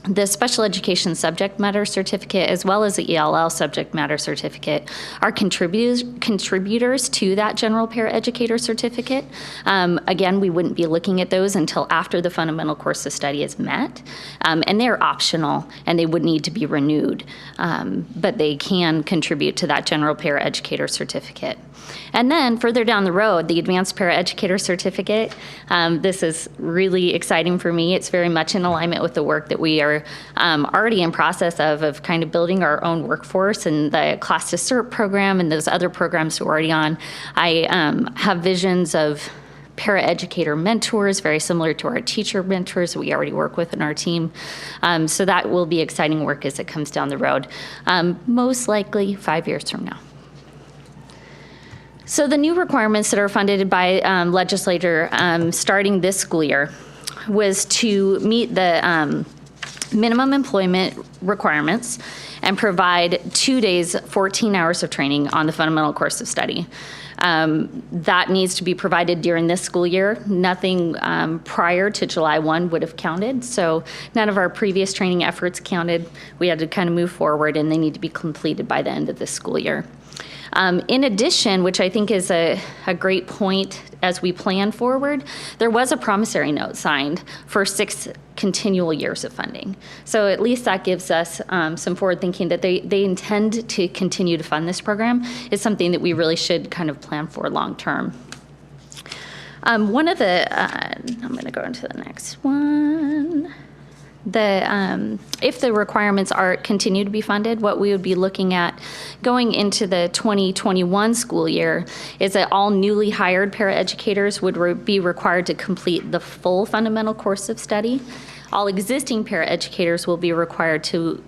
The special education subject matter certificate, as well as the ELL subject matter certificate, are contributors to that general paraeducator certificate. Again, we wouldn't be looking at those until after the fundamental course of study is met, and they're optional and they would need to be renewed, but they can contribute to that general paraeducator certificate. And then further down the road, the Advanced Paraeducator Certificate. This is really exciting for me. It's very much in alignment with the work that we are already in process of kind of building our own workforce and the Class to CERT program and those other programs we're already on. I have visions of paraeducator mentors, very similar to our teacher mentors that we already work with in our team. So that will be exciting work as it comes down the road, most likely 5 years from now. So the new requirements that are funded by legislature starting this school year was to meet the minimum employment requirements and provide 2 days, 14 hours of training on the fundamental course of study. That needs to be provided during this school year. Nothing prior to July 1 would have counted, so none of our previous training efforts counted. We had to kind of move forward, and they need to be completed by the end of this school year. In addition, which I think is a great point as we plan forward, there was a promissory note signed for 6 continual years of funding. So at least that gives us some forward thinking that they intend to continue to fund this program. Is something that we really should kind of plan for long term. One of the, I'm going to go into the next one. If the requirements are continue to be funded, what we would be looking at going into the 2021 school year is that all newly hired paraeducators would be required to complete the full fundamental course of study. All existing paraeducators will be required to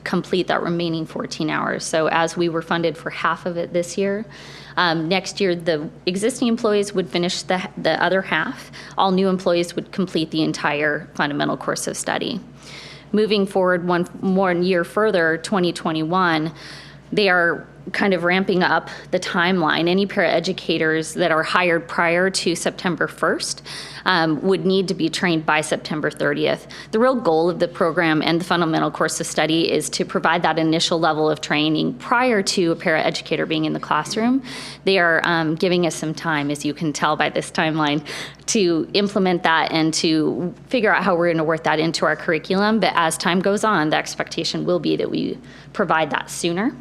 complete that remaining 14 hours. So as we were funded for half of it this year, next year, the existing employees would finish the other half. All new employees would complete the entire fundamental course of study. Moving forward one year further, 2021, they are kind of ramping up the timeline. Any paraeducators that are hired prior to September 1st would need to be trained by September 30th. The real goal of the program and the fundamental course of study is to provide that initial level of training prior to a paraeducator being in the classroom. They are giving us some time, as you can tell by this timeline, to implement that and to figure out how we're going to work that into our curriculum. But as time goes on, the expectation will be that we provide that sooner.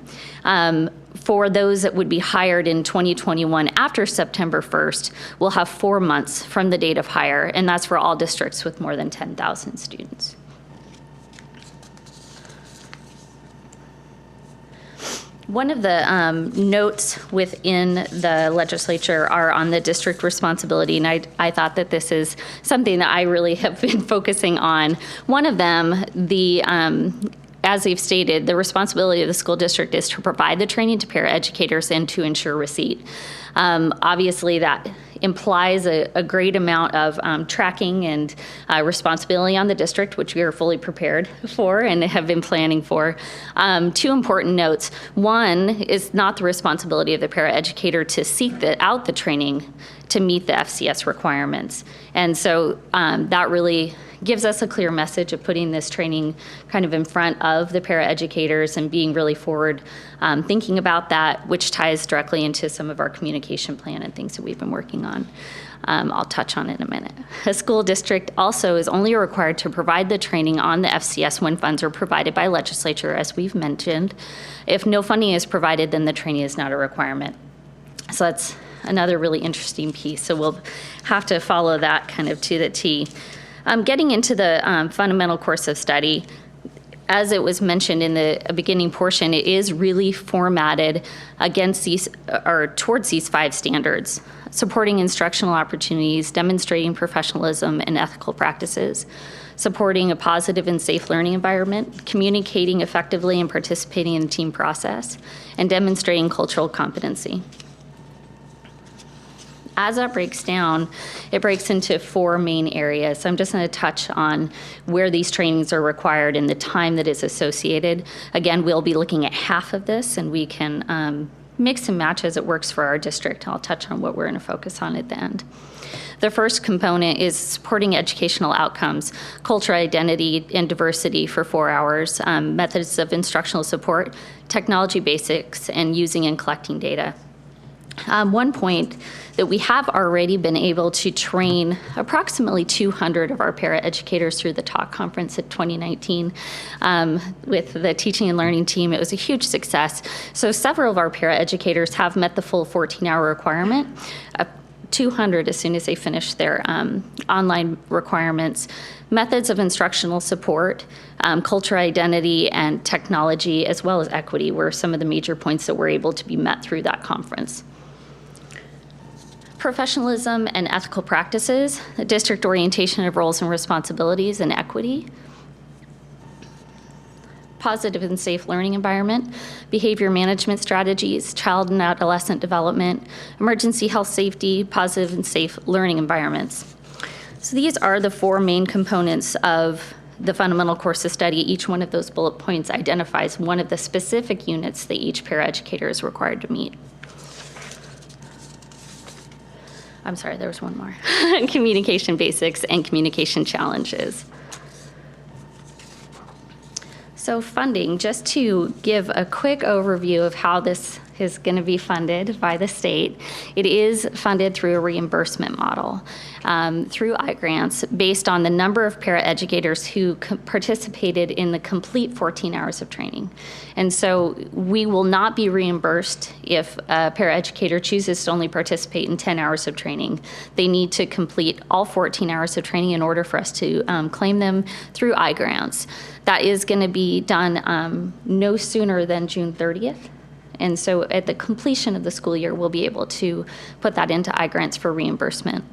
For those that would be hired in 2021 after September 1st, we'll have 4 months from the date of hire, and that's for all districts with more than 10,000 students. One of the notes within the legislature are on the district responsibility, and I thought that this is something that I really have been focusing on. One of them, as they've stated, the responsibility of the school district is to provide the training to paraeducators and to ensure receipt. Obviously, that implies a great amount of tracking and responsibility on the district, which we are fully prepared for and have been planning for. 2 important notes. One is not the responsibility of the paraeducator to seek out the training to meet the FCS requirements. And so that really gives us a clear message of putting this training kind of in front of the paraeducators and being really forward thinking about that, which ties directly into some of our communication plan and things that we've been working on. I'll touch on it in a minute. A school district also is only required to provide the training on the FCS when funds are provided by legislature, as we've mentioned. If no funding is provided, then the training is not a requirement. So that's another really interesting piece. So we'll have to follow that kind of to the T. Getting into the fundamental course of study, as it was mentioned in the beginning portion, it is really formatted against these, or towards these 5 standards: supporting instructional opportunities, demonstrating professionalism and ethical practices, supporting a positive and safe learning environment, communicating effectively and participating in the team process, and demonstrating cultural competency. As that breaks down, it breaks into 4 main areas. So I'm just going to touch on where these trainings are required and the time that is associated. Again, we'll be looking at half of this, and we can mix and match as it works for our district. I'll touch on what we're going to focus on at the end. The first component is supporting educational outcomes, cultural identity and diversity for 4 hours, methods of instructional support, technology basics, and using and collecting data. One point that we have already been able to train approximately 200 of our paraeducators through the TALK conference at 2019 with the teaching and learning team. It was a huge success. So several of our paraeducators have met the full 14-hour requirement. 200 as soon as they finish their online requirements. Methods of instructional support, cultural identity, and technology, as well as equity, were some of the major points that were able to be met through that conference. Professionalism and ethical practices, the district orientation of roles and responsibilities, and equity. Positive and safe learning environment, behavior management strategies, child and adolescent development, emergency health safety, positive and safe learning environments. So these are the 4 main components of the fundamental course of study. Each one of those bullet points identifies one of the specific units that each paraeducator is required to meet. I'm sorry, there was one more. Communication basics and communication challenges. So funding, just to give a quick overview of how this is going to be funded by the state. It is funded through a reimbursement model through iGrants based on the number of paraeducators who participated in the complete 14 hours of training. And so we will not be reimbursed if a paraeducator chooses to only participate in 10 hours of training. They need to complete all 14 hours of training in order for us to claim them through iGrants. That is going to be done no sooner than June 30th. And so at the completion of the school year, we'll be able to put that into iGrants for reimbursement.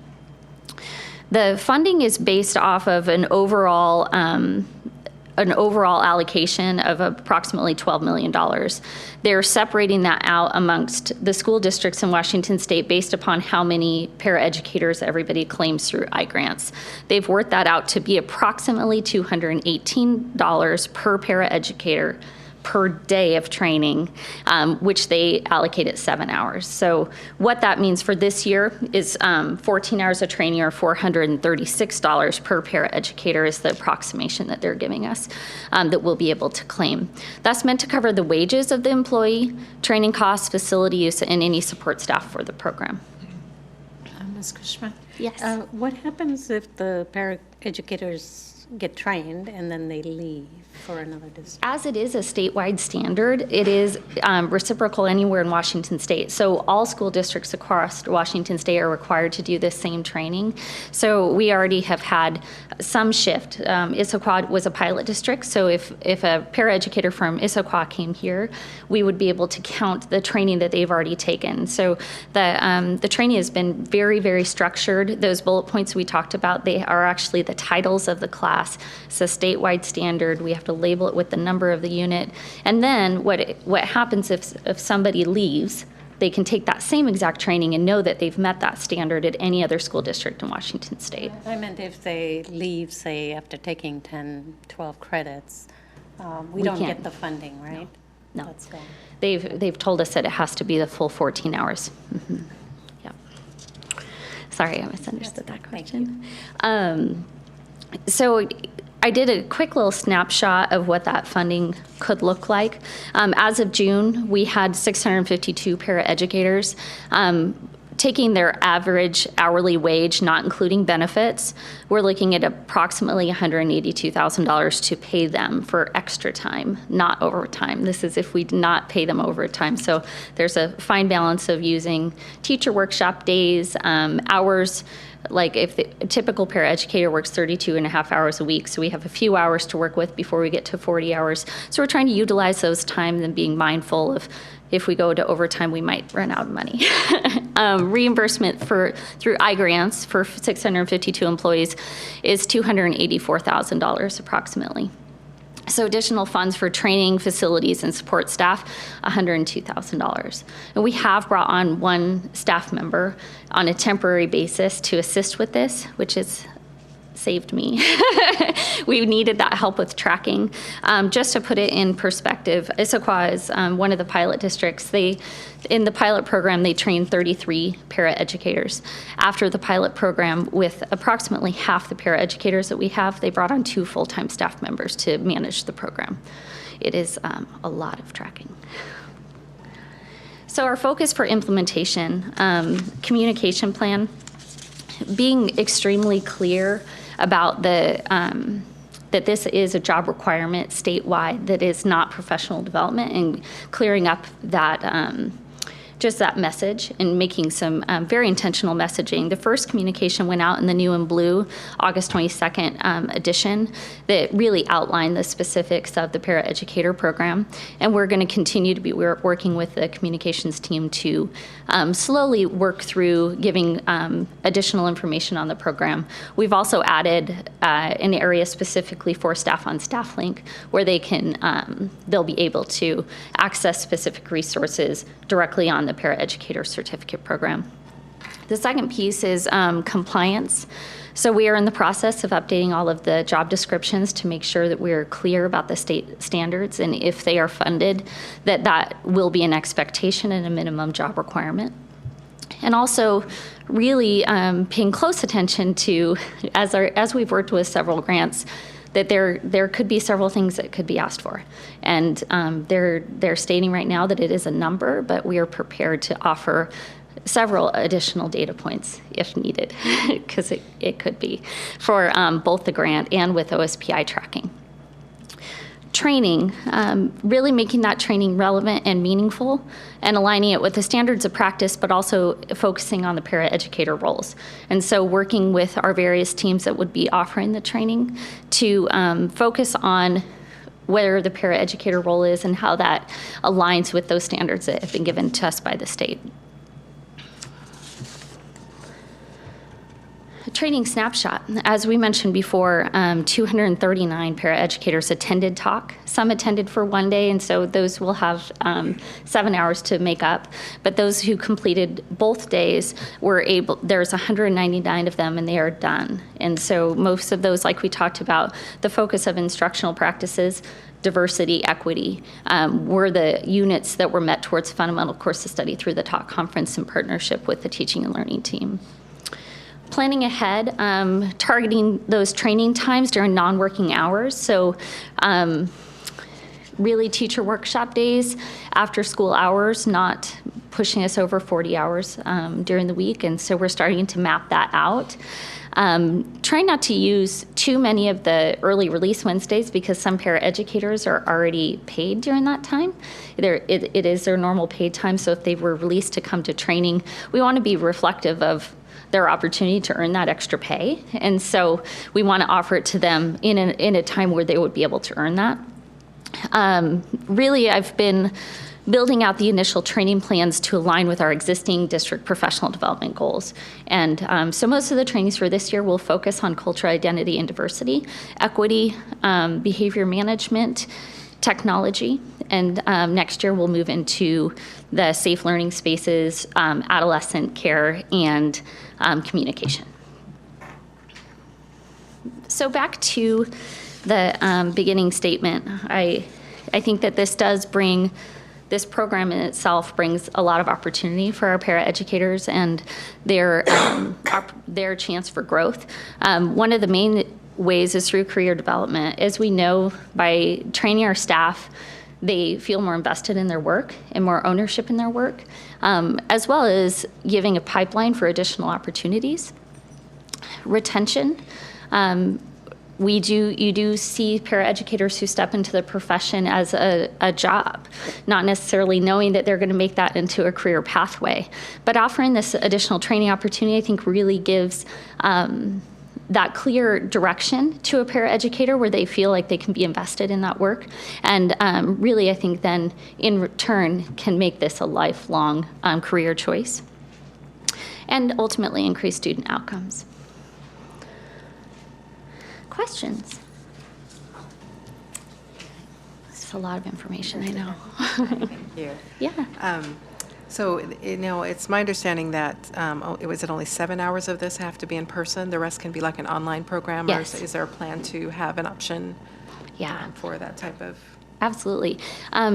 The funding is based off of an overall allocation of approximately $12 million. They're separating that out amongst the school districts in Washington State based upon how many paraeducators everybody claims through iGrants. They've worked that out to be approximately $218 per paraeducator per day of training, which they allocate at 7 hours. So what that means for this year is 14 hours of training or $436 per paraeducator is the approximation that they're giving us that we'll be able to claim. That's meant to cover the wages of the employee, training costs, facility use, and any support staff for the program. Ms. Cushman? Yes. What happens if the paraeducators get trained and then they leave for another district? As it is a statewide standard, it is reciprocal anywhere in Washington State. So all school districts across Washington State are required to do this same training. So we already have had some shift. Issaquah was a pilot district, so if a paraeducator from Issaquah came here, we would be able to count the training that they've already taken. So the training has been very, very structured. Those bullet points we talked about, they are actually the titles of the class. It's a statewide standard. We have to label it with the number of the unit. And then what happens if somebody leaves, they can take that same exact training and know that they've met that standard at any other school district in Washington State. I meant if they leave, say, after taking 10, 12 credits, we don't get the funding, right? No. That's gone. They've told us that it has to be the full 14 hours. Mm-hmm. Yeah. Sorry, I misunderstood that question. So I did a quick little snapshot of what that funding could look like. As of June, we had 652 paraeducators. taking their average hourly wage, not including benefits, we're looking at approximately $182,000 to pay them for extra time, not overtime. This is if we did not pay them overtime. So there's a fine balance of using teacher workshop days, hours. Like if the typical paraeducator works 32 and a half hours a week, so we have a few hours to work with before we get to 40 hours. So we're trying to utilize those times and being mindful of if we go to overtime, we might run out of money. Reimbursement through iGrants for 652 employees is $284,000 approximately. So additional funds for training, facilities, and support staff, $102,000. And we have brought on one staff member on a temporary basis to assist with this, which has saved me. We needed that help with tracking. Just to put it in perspective, Issaquah is one of the pilot districts. In the pilot program, they trained 33 paraeducators. After the pilot program, with approximately half the paraeducators that we have, they brought on 2 full-time staff members to manage the program. It is a lot of tracking. So our focus for implementation, communication plan, being extremely clear about that this is a job requirement statewide, that is not professional development, and clearing up that just that message and making some very intentional messaging. The first communication went out in the new and blue August 22nd edition that really outlined the specifics of the paraeducator program. And we're going to continue to be working with the communications team to slowly work through giving additional information on the program. We've also added an area specifically for staff on staff link where they can, they'll be able to access specific resources directly on the paraeducator certificate program. The second piece is compliance. So we are in the process of updating all of the job descriptions to make sure that we're clear about the state standards, and if they are funded, that will be an expectation and a minimum job requirement. And also really paying close attention to, as we've worked with several grants, that there could be several things that could be asked for. And they're stating right now that it is a number, but we are prepared to offer several additional data points if needed, because it could be for both the grant and with OSPI tracking. Training, really making that training relevant and meaningful and aligning it with the standards of practice, but also focusing on the paraeducator roles. And so working with our various teams that would be offering the training to focus on where the paraeducator role is and how that aligns with those standards that have been given to us by the state. Training snapshot. As we mentioned before, 239 paraeducators attended talk. Some attended for one day, and so those will have 7 hours to make up. But those who completed both days were able, there's 199 of them, and they are done. And so most of those, like we talked about, the focus of instructional practices, diversity, equity, were the units that were met towards fundamental course of study through the talk conference in partnership with the teaching and learning team. Planning ahead, targeting those training times during non-working hours. So really teacher workshop days, after school hours, not pushing us over 40 hours during the week. And so we're starting to map that out. Trying not to use too many of the early release Wednesdays because some paraeducators are already paid during that time. It is their normal paid time. So if they were released to come to training, we want to be reflective of their opportunity to earn that extra pay. And so we want to offer it to them in a time where they would be able to earn that. Really, I've been building out the initial training plans to align with our existing district professional development goals. And so most of the trainings for this year will focus on cultural identity and diversity, equity, behavior management, technology, and next year we'll move into the safe learning spaces, adolescent care, and communication. So back to the beginning statement, I think that this program in itself brings a lot of opportunity for our paraeducators and their chance for growth. One of the main ways is through career development. As we know, by training our staff, they feel more invested in their work and more ownership in their work. as well as giving a pipeline for additional opportunities. Retention. You do see paraeducators who step into the profession as a job, not necessarily knowing that they're going to make that into a career pathway. But offering this additional training opportunity, I think, really gives that clear direction to a paraeducator where they feel like they can be invested in that work. And really, I think then, in return, can make this a lifelong career choice and ultimately increase student outcomes. Questions? It's a lot of information, I know. Thank you. Yeah. So, it's my understanding that was it only 7 hours of this have to be in person? The rest can be like an online program? Yes. Or is there a plan to have an option for that type of? Absolutely.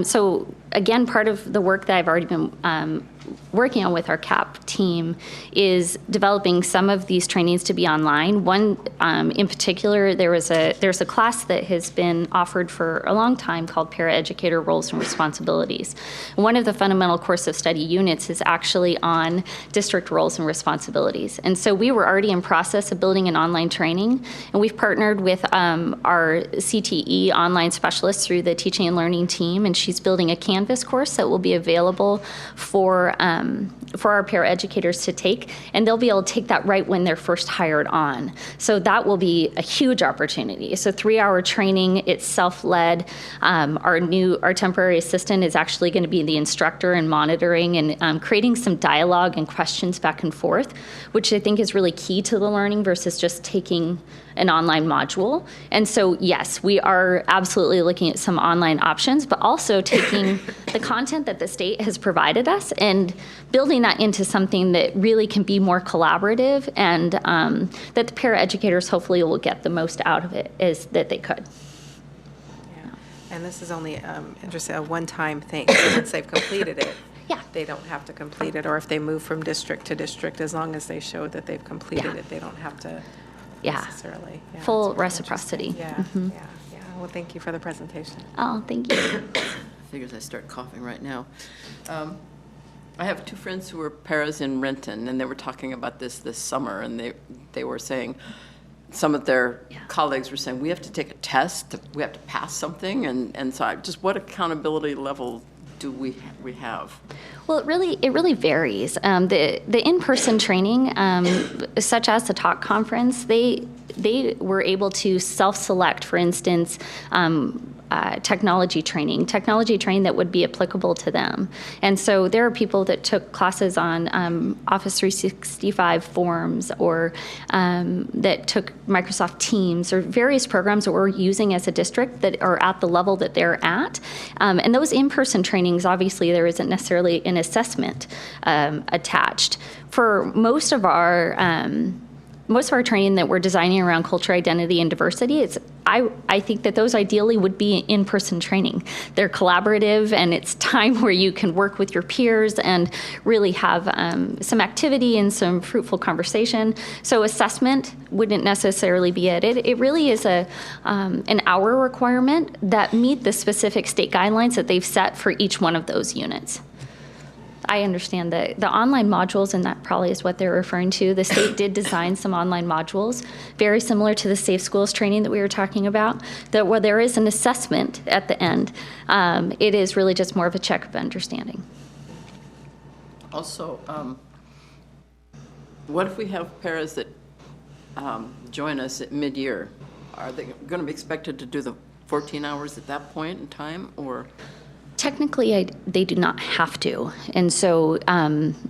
So again, part of the work that I've already been working on with our CAP team is developing some of these trainings to be online. One in particular, there's a class that has been offered for a long time called Paraeducator Roles and Responsibilities. One of the fundamental course of study units is actually on district roles and responsibilities. And so we were already in process of building an online training, and we've partnered with our CTE online specialist through the Teaching and Learning team, and she's building a Canvas course that will be available for our paraeducators to take, and they'll be able to take that right when they're first hired on. So that will be a huge opportunity. It's a 3-hour training. It's self-led. Our temporary assistant is actually going to be the instructor and monitoring and creating some dialogue and questions back and forth, which I think is really key to the learning versus just taking an online module. And so, yes, we are absolutely looking at some online options, but also taking the content that the state has provided us and building that into something that really can be more collaborative, and that the paraeducators hopefully will get the most out of it is that they could. Yeah, and this is only a one-time thing. So once they've completed it, they don't have to complete it, or if they move from district to district, as long as they show that they've completed it, they don't have to necessarily. Yeah, full reciprocity. Yeah, yeah. Well, thank you for the presentation. Oh, thank you. I figure I start coughing right now. I have two friends who were paras in Renton, and they were talking about this summer, and they were saying, some of their colleagues were saying, we have to take a test, we have to pass something, and so just what accountability level do we have? Well, it really varies. The in-person training, such as the talk conference, they were able to self-select, for instance, technology training that would be applicable to them. And so there are people that took classes on Office 365 forms, or that took Microsoft Teams, or various programs that we're using as a district that are at the level that they're at. And those in-person trainings, obviously, there isn't necessarily an assessment attached. For most of our training that we're designing around culture, identity, and diversity, I think that those ideally would be in-person training. They're collaborative, and it's time where you can work with your peers and really have some activity and some fruitful conversation. So assessment wouldn't necessarily be it. It really is an hour requirement that meet the specific state guidelines that they've set for each one of those units. I understand that the online modules, and that probably is what they're referring to, the state did design some online modules, very similar to the Safe Schools training that we were talking about, that where there is an assessment at the end, it is really just more of a check of understanding. Also, what if we have paras that join us at mid-year? Are they going to be expected to do the 14 hours at that point in time, or? Technically, they do not have to. And so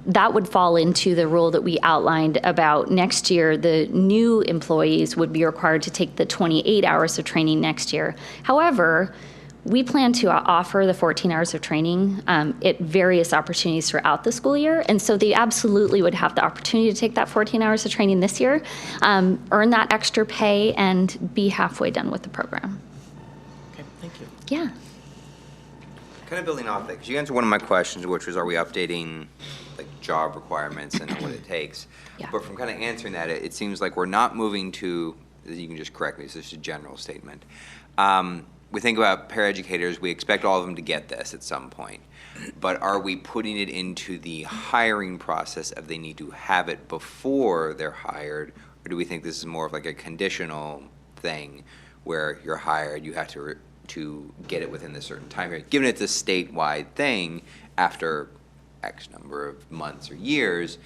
that would fall into the rule that we outlined about next year. The new employees would be required to take the 28 hours of training next year. However, we plan to offer the 14 hours of training at various opportunities throughout the school year. And so they absolutely would have the opportunity to take that 14 hours of training this year, earn that extra pay, and be halfway done with the program. Okay, thank you. Yeah. Kind of building off that, because you answered one of my questions, which was, are we updating like job requirements and what it takes? Yeah. But from kind of answering that, it seems like we're not moving to, you can just correct me, this is a general statement. we think about paraeducators, we expect all of them to get this at some point. But are we putting it into the hiring process of they need to have it before they're hired? Or do we think this is more of like a conditional thing where you're hired, you have to get it within a certain time period? Given it's a statewide thing, after X number of months or years,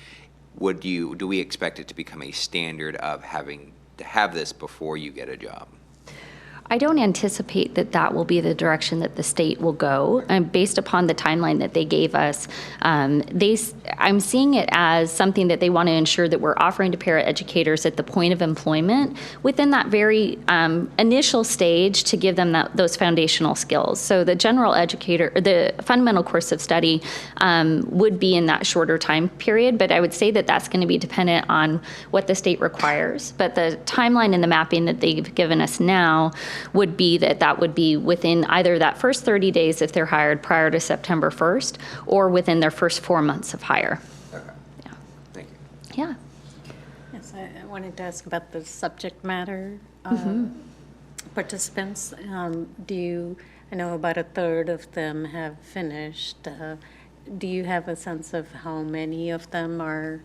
do we expect it to become a standard of having to have this before you get a job? I don't anticipate that that will be the direction that the state will go. Based upon the timeline that they gave us, I'm seeing it as something that they want to ensure that we're offering to paraeducators at the point of employment within that very initial stage to give them those foundational skills. So the general educator, the fundamental course of study would be in that shorter time period, but I would say that that's going to be dependent on what the state requires. But the timeline and the mapping that they've given us now would be that would be within either that first 30 days if they're hired prior to September 1st or within their first 4 months of hire. Okay. Yeah. Thank you. Yeah. Yes, I wanted to ask about the subject matter participants. I know about a third of them have finished. Do you have a sense of how many of them are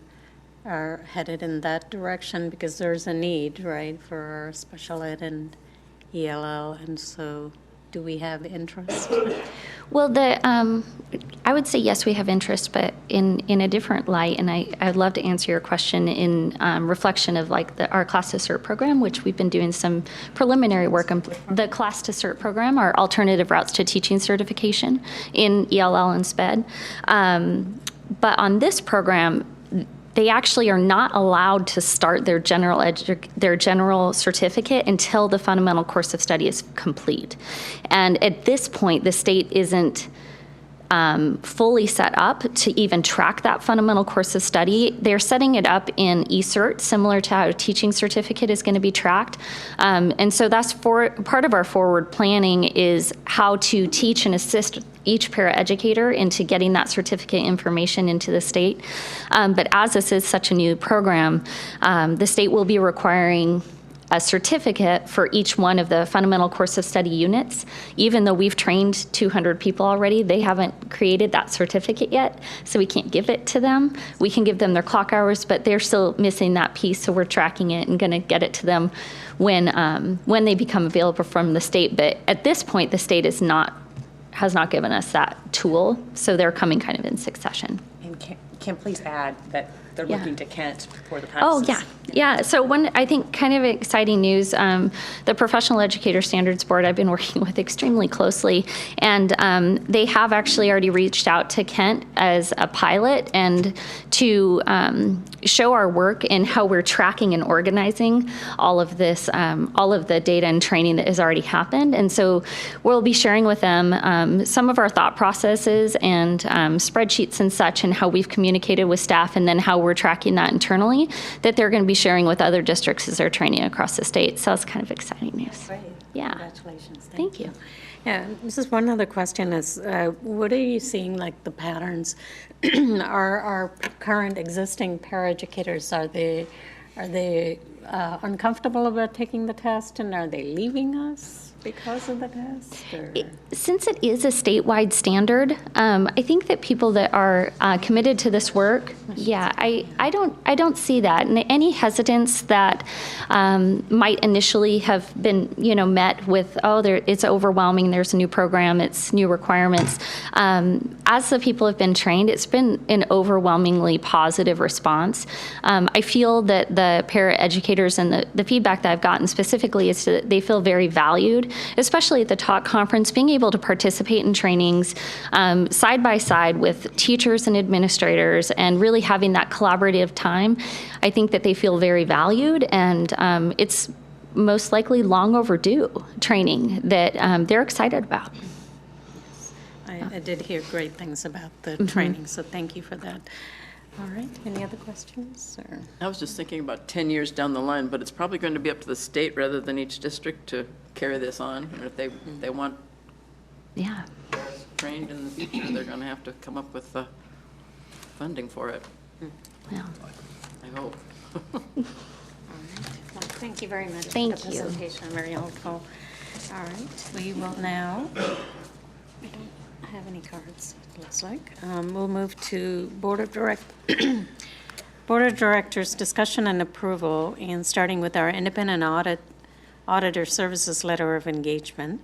headed in that direction? Because there's a need, right, for special ed and ELL, and so do we have interest? Well, I would say yes, we have interest, but in a different light, and I'd love to answer your question in reflection of like our Class to Cert program, which we've been doing some preliminary work on. The Class to Cert program, our alternative routes to teaching certification in ELL and SPED. But on this program, they actually are not allowed to start their general certificate until the fundamental course of study is complete. And at this point, the state isn't fully set up to even track that fundamental course of study. They're setting it up in eCert, similar to how a teaching certificate is going to be tracked. And so that's part of our forward planning is how to teach and assist each paraeducator into getting that certificate information into the state. But as this is such a new program, the state will be requiring a certificate for each one of the fundamental course of study units. Even though we've trained 200 people already, they haven't created that certificate yet, so we can't give it to them. We can give them their clock hours, but they're still missing that piece, so we're tracking it and gonna get it to them when they become available from the state. But at this point, the state has not given us that tool, so they're coming kind of in succession. And can please add that they're looking to Kent for the Oh, practices. yeah. So one, I think, kind of exciting news, the Professional Educator Standards Board I've been working with extremely closely, and they have actually already reached out to Kent as a pilot and to show our work and how we're tracking and organizing all of this, all of the data and training that has already happened. And so we'll be sharing with them some of our thought processes and spreadsheets and such, and how we've communicated with staff, and then how we're tracking that internally, that they're going to be sharing with other districts as they're training across the state. So it's kind of exciting news. Great. Yeah. Congratulations. Thank you. Yeah, this is one other question is, what are you seeing like the patterns? Are current existing paraeducators, are they uncomfortable about taking the test, and are they leaving us because of the test? Since it is a statewide standard, I think that people that are committed to this work, I don't see that. And any hesitance that might initially have been, met with, it's overwhelming, there's a new program, it's new requirements. As the people have been trained, it's been an overwhelmingly positive response. I feel that the paraeducators and the feedback that I've gotten specifically is that they feel very valued, especially at the talk conference, being able to participate in trainings side by side with teachers and administrators and really having that collaborative time. I think that they feel very valued, and it's most likely long overdue training that they're excited about. I did hear great things about the training, so thank you for that. All right, any other questions? Or? I was just thinking about 10 years down the line, but it's probably going to be up to the state rather than each district to carry this on. And if they want trained in the future, they're going to have to come up with funding for it. Yeah. I hope. All right. Well, thank you very much Thank for the you. presentation, very helpful. All right, we will now, I don't have any cards, it looks like. We'll move to Board of Directors discussion and approval, and starting with our independent auditor services letter of engagement.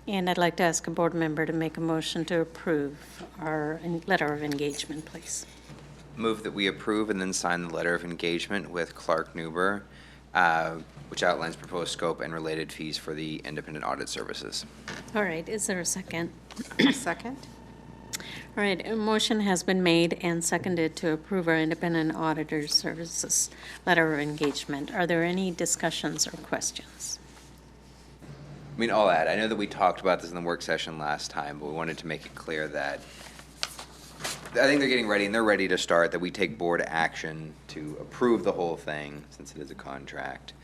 And I'd like to ask a board member to make a motion to approve our letter of engagement, please. Move that we approve and then sign the letter of engagement with Clark Newber, which outlines proposed scope and related fees for the independent audit services. All right, is there a second? A second? All right, a motion has been made and seconded to approve our independent auditor services letter of engagement. Are there any discussions or questions? I mean, I'll add, I know that we talked about this in the work session last time, but we wanted to make it clear that I think they're getting ready, and they're ready to start, that we take board action to approve the whole thing, since it is a contract.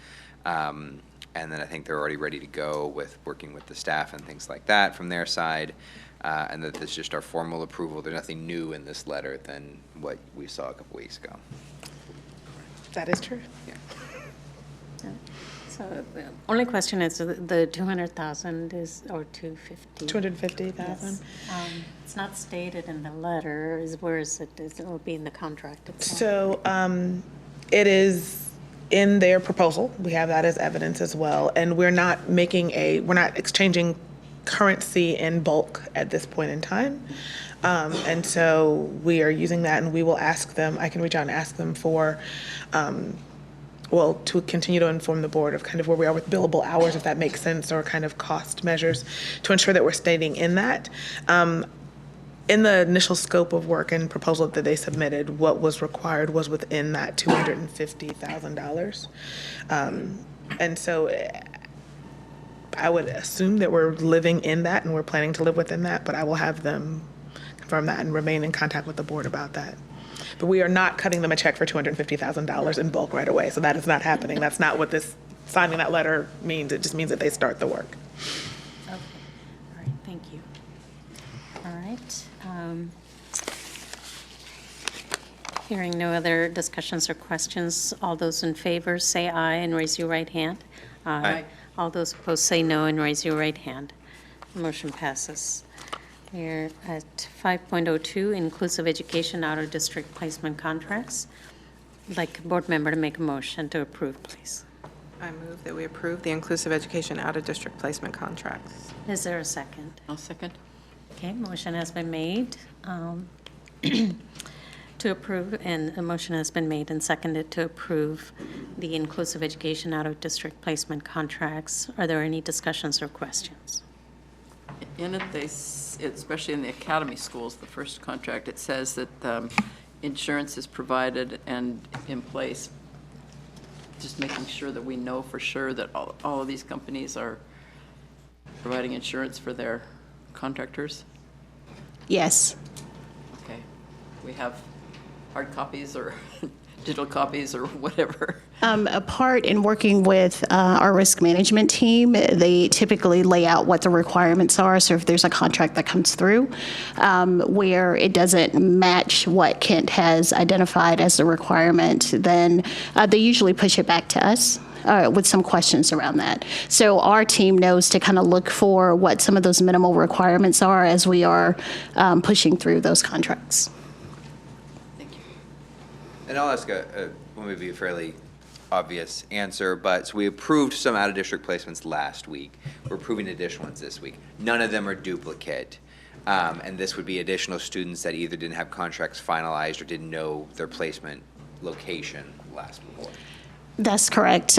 And then I think they're already ready to go with working with the staff and things like that from their side, and that this is just our formal approval. There's nothing new in this letter than what we saw a couple weeks ago. That is true. Yeah. So the only question is the 200,000 is, or 250? 250,000. Yes. It's not stated in the letter. Where is it? It will be in the contract itself. So it is in their proposal. We have that as evidence as well. And we're not exchanging currency in bulk at this point in time. And so we are using that, and we will ask them, I can reach out and ask them for, to continue to inform the board of kind of where we are with billable hours, if that makes sense, or kind of cost measures to ensure that we're stating in that. In the initial scope of work and proposal that they submitted, what was required was within that $250,000. And so I would assume that we're living in that and we're planning to live within that, but I will have them confirm that and remain in contact with the board about that. But we are not cutting them a check for $250,000 in bulk right away. So that is not happening. That's not what this signing that letter means. It just means that they start the work. Okay. All right. Thank you. All right. Hearing no other discussions or questions, all those in favor say aye and raise your right hand. Aye. All those opposed say no and raise your right hand. The motion passes. We're at 5.02, inclusive education out-of-district placement contracts. I'd like a board member to make a motion to approve, please. I move that we approve the inclusive education out-of-district placement contracts. Is there a second? I'll second. Okay, motion has been made to approve, and a motion has been made and seconded to approve the inclusive education out-of-district placement contracts. Are there any discussions or questions? In it, especially in the academy schools, the first contract, it says that insurance is provided and in place, just making sure that we know for sure that all of these companies are providing insurance for their contractors. Yes. Okay. We have hard copies or digital copies or whatever. A part in working with our risk management team, they typically lay out what the requirements are. So if there's a contract that comes through where it doesn't match what Kent has identified as the requirement, then they usually push it back to us with some questions around that. So our team knows to kind of look for what some of those minimal requirements are as we are pushing through those contracts. Thank you. And I'll ask what may be a fairly obvious answer, but so we approved some out-of-district placements last week. We're approving additional ones this week. None of them are duplicate. And this would be additional students that either didn't have contracts finalized or didn't know their placement location last before. That's correct.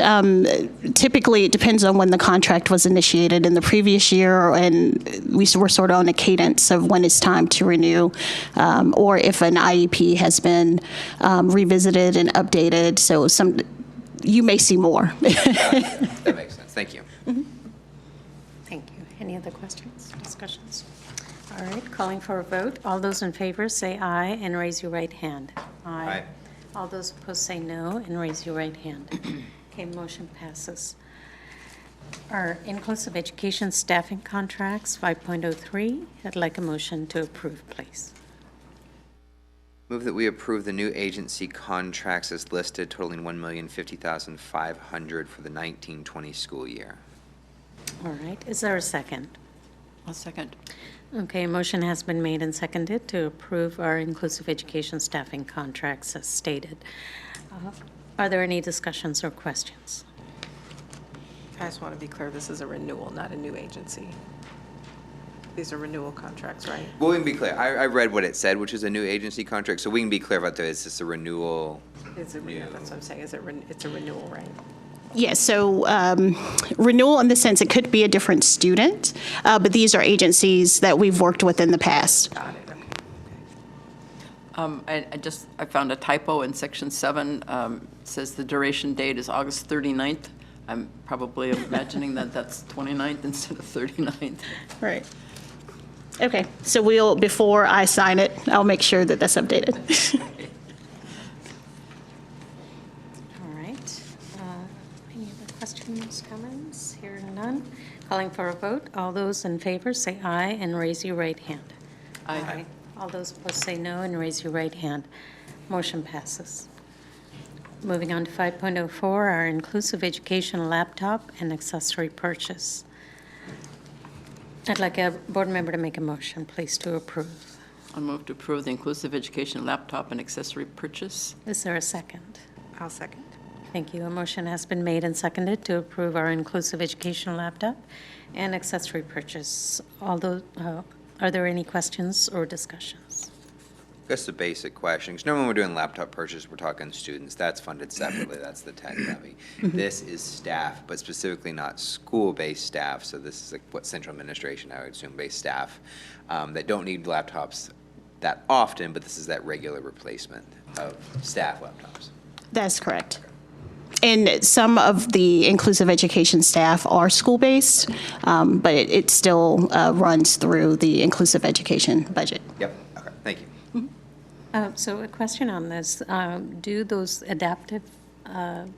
Typically, it depends on when the contract was initiated in the previous year, and we're sort of on a cadence of when it's time to renew, or if an IEP has been revisited and updated. So you may see more. That makes sense. Thank you. Mm-hmm. Thank you. Any other questions, discussions? All right, calling for a vote. All those in favor say aye and raise your right hand. Aye. All those opposed say no and raise your right hand. Okay, motion passes. Our inclusive education staffing contracts, 5.03. I'd like a motion to approve, please. Move that we approve the new agency contracts as listed, totaling $1,050,500 for the 19-20 school year. All right, is there a second? A second. Okay, a motion has been made and seconded to approve our inclusive education staffing contracts as stated. Are there any discussions or questions? I just want to be clear, this is a renewal, not a new agency. These are renewal contracts, right? Well, we can be clear. I read what it said, which is a new agency contract, so we can be clear about that. Is this a renewal? It's a renewal, that's what I'm saying, it's a renewal, right? Yes, so renewal in the sense it could be a different student, but these are agencies that we've worked with in the past. Got it, okay. I found a typo in section 7. It says the duration date is August 39th. I'm probably imagining that that's 29th instead of 39th. Right. Okay, so before I sign it, I'll make sure that that's updated. All right. Any other questions, comments? Hearing none. Calling for a vote. All those in favor say aye and raise your right hand. Aye. All those opposed say no and raise your right hand. Motion passes. Moving on to 5.04, our inclusive education laptop and accessory purchase. I'd like a board member to make a motion, please, to approve. I move to approve the inclusive education laptop and accessory purchase. Is there a second? I'll second. Thank you. A motion has been made and seconded to approve our inclusive education laptop and accessory purchase. Although, are there any questions or discussions? Just a basic question, because normally when we're doing laptop purchase, we're talking students. That's funded separately. That's the tech levy. This is staff, but specifically not school-based staff. So this is like what central administration, I would assume, based staff that don't need laptops that often, but this is that regular replacement of staff laptops. That's correct. And some of the inclusive education staff are school-based, but it still runs through the inclusive education budget. Yep. Okay. Thank you. So a question on this, do those adaptive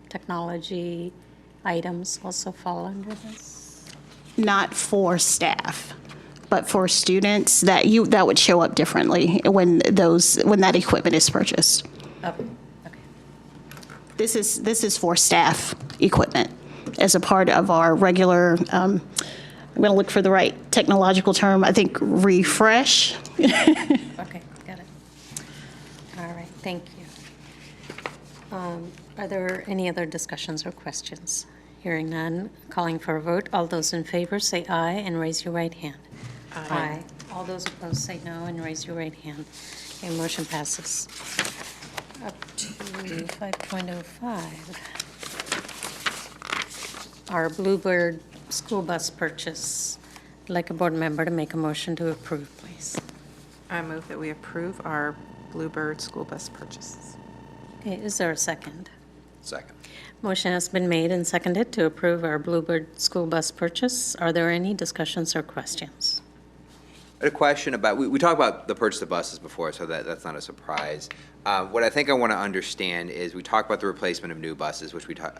technology items also fall under this? Not for staff, but for students, that would show up differently when that equipment is purchased. Oh, okay. This is for staff equipment as a part of our regular, I'm going to look for the right technological term, I think refresh. Okay, got it. All right, thank you. Are there any other discussions or questions? Hearing none, calling for a vote. All those in favor say aye and raise your right hand. Aye. All those opposed say no and raise your right hand. Okay, motion passes. Up to 5.05. Our Bluebird school bus purchase. I'd like a board member to make a motion to approve, please. I move that we approve our Bluebird school bus purchases. Okay, is there a second? Second. Motion has been made and seconded to approve our Bluebird school bus purchase. Are there any discussions or questions? I had a question about, we talked about the purchase of buses before, so that's not a surprise. What I think I want to understand is we talk about the replacement of new buses, which we talk,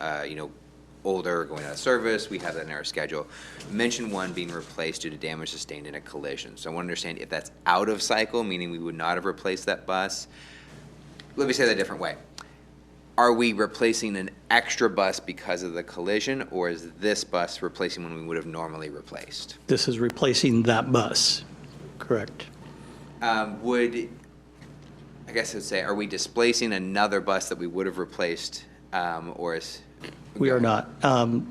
older, going out of service. We have that in our schedule. Mention one being replaced due to damage sustained in a collision. So I want to understand if that's out of cycle, meaning we would not have replaced that bus. Let me say that a different way. Are we replacing an extra bus because of the collision, or is this bus replacing one we would have normally replaced? This is replacing that bus, correct? I guess I'd say, are we displacing another bus that we would have replaced, or is? We are not.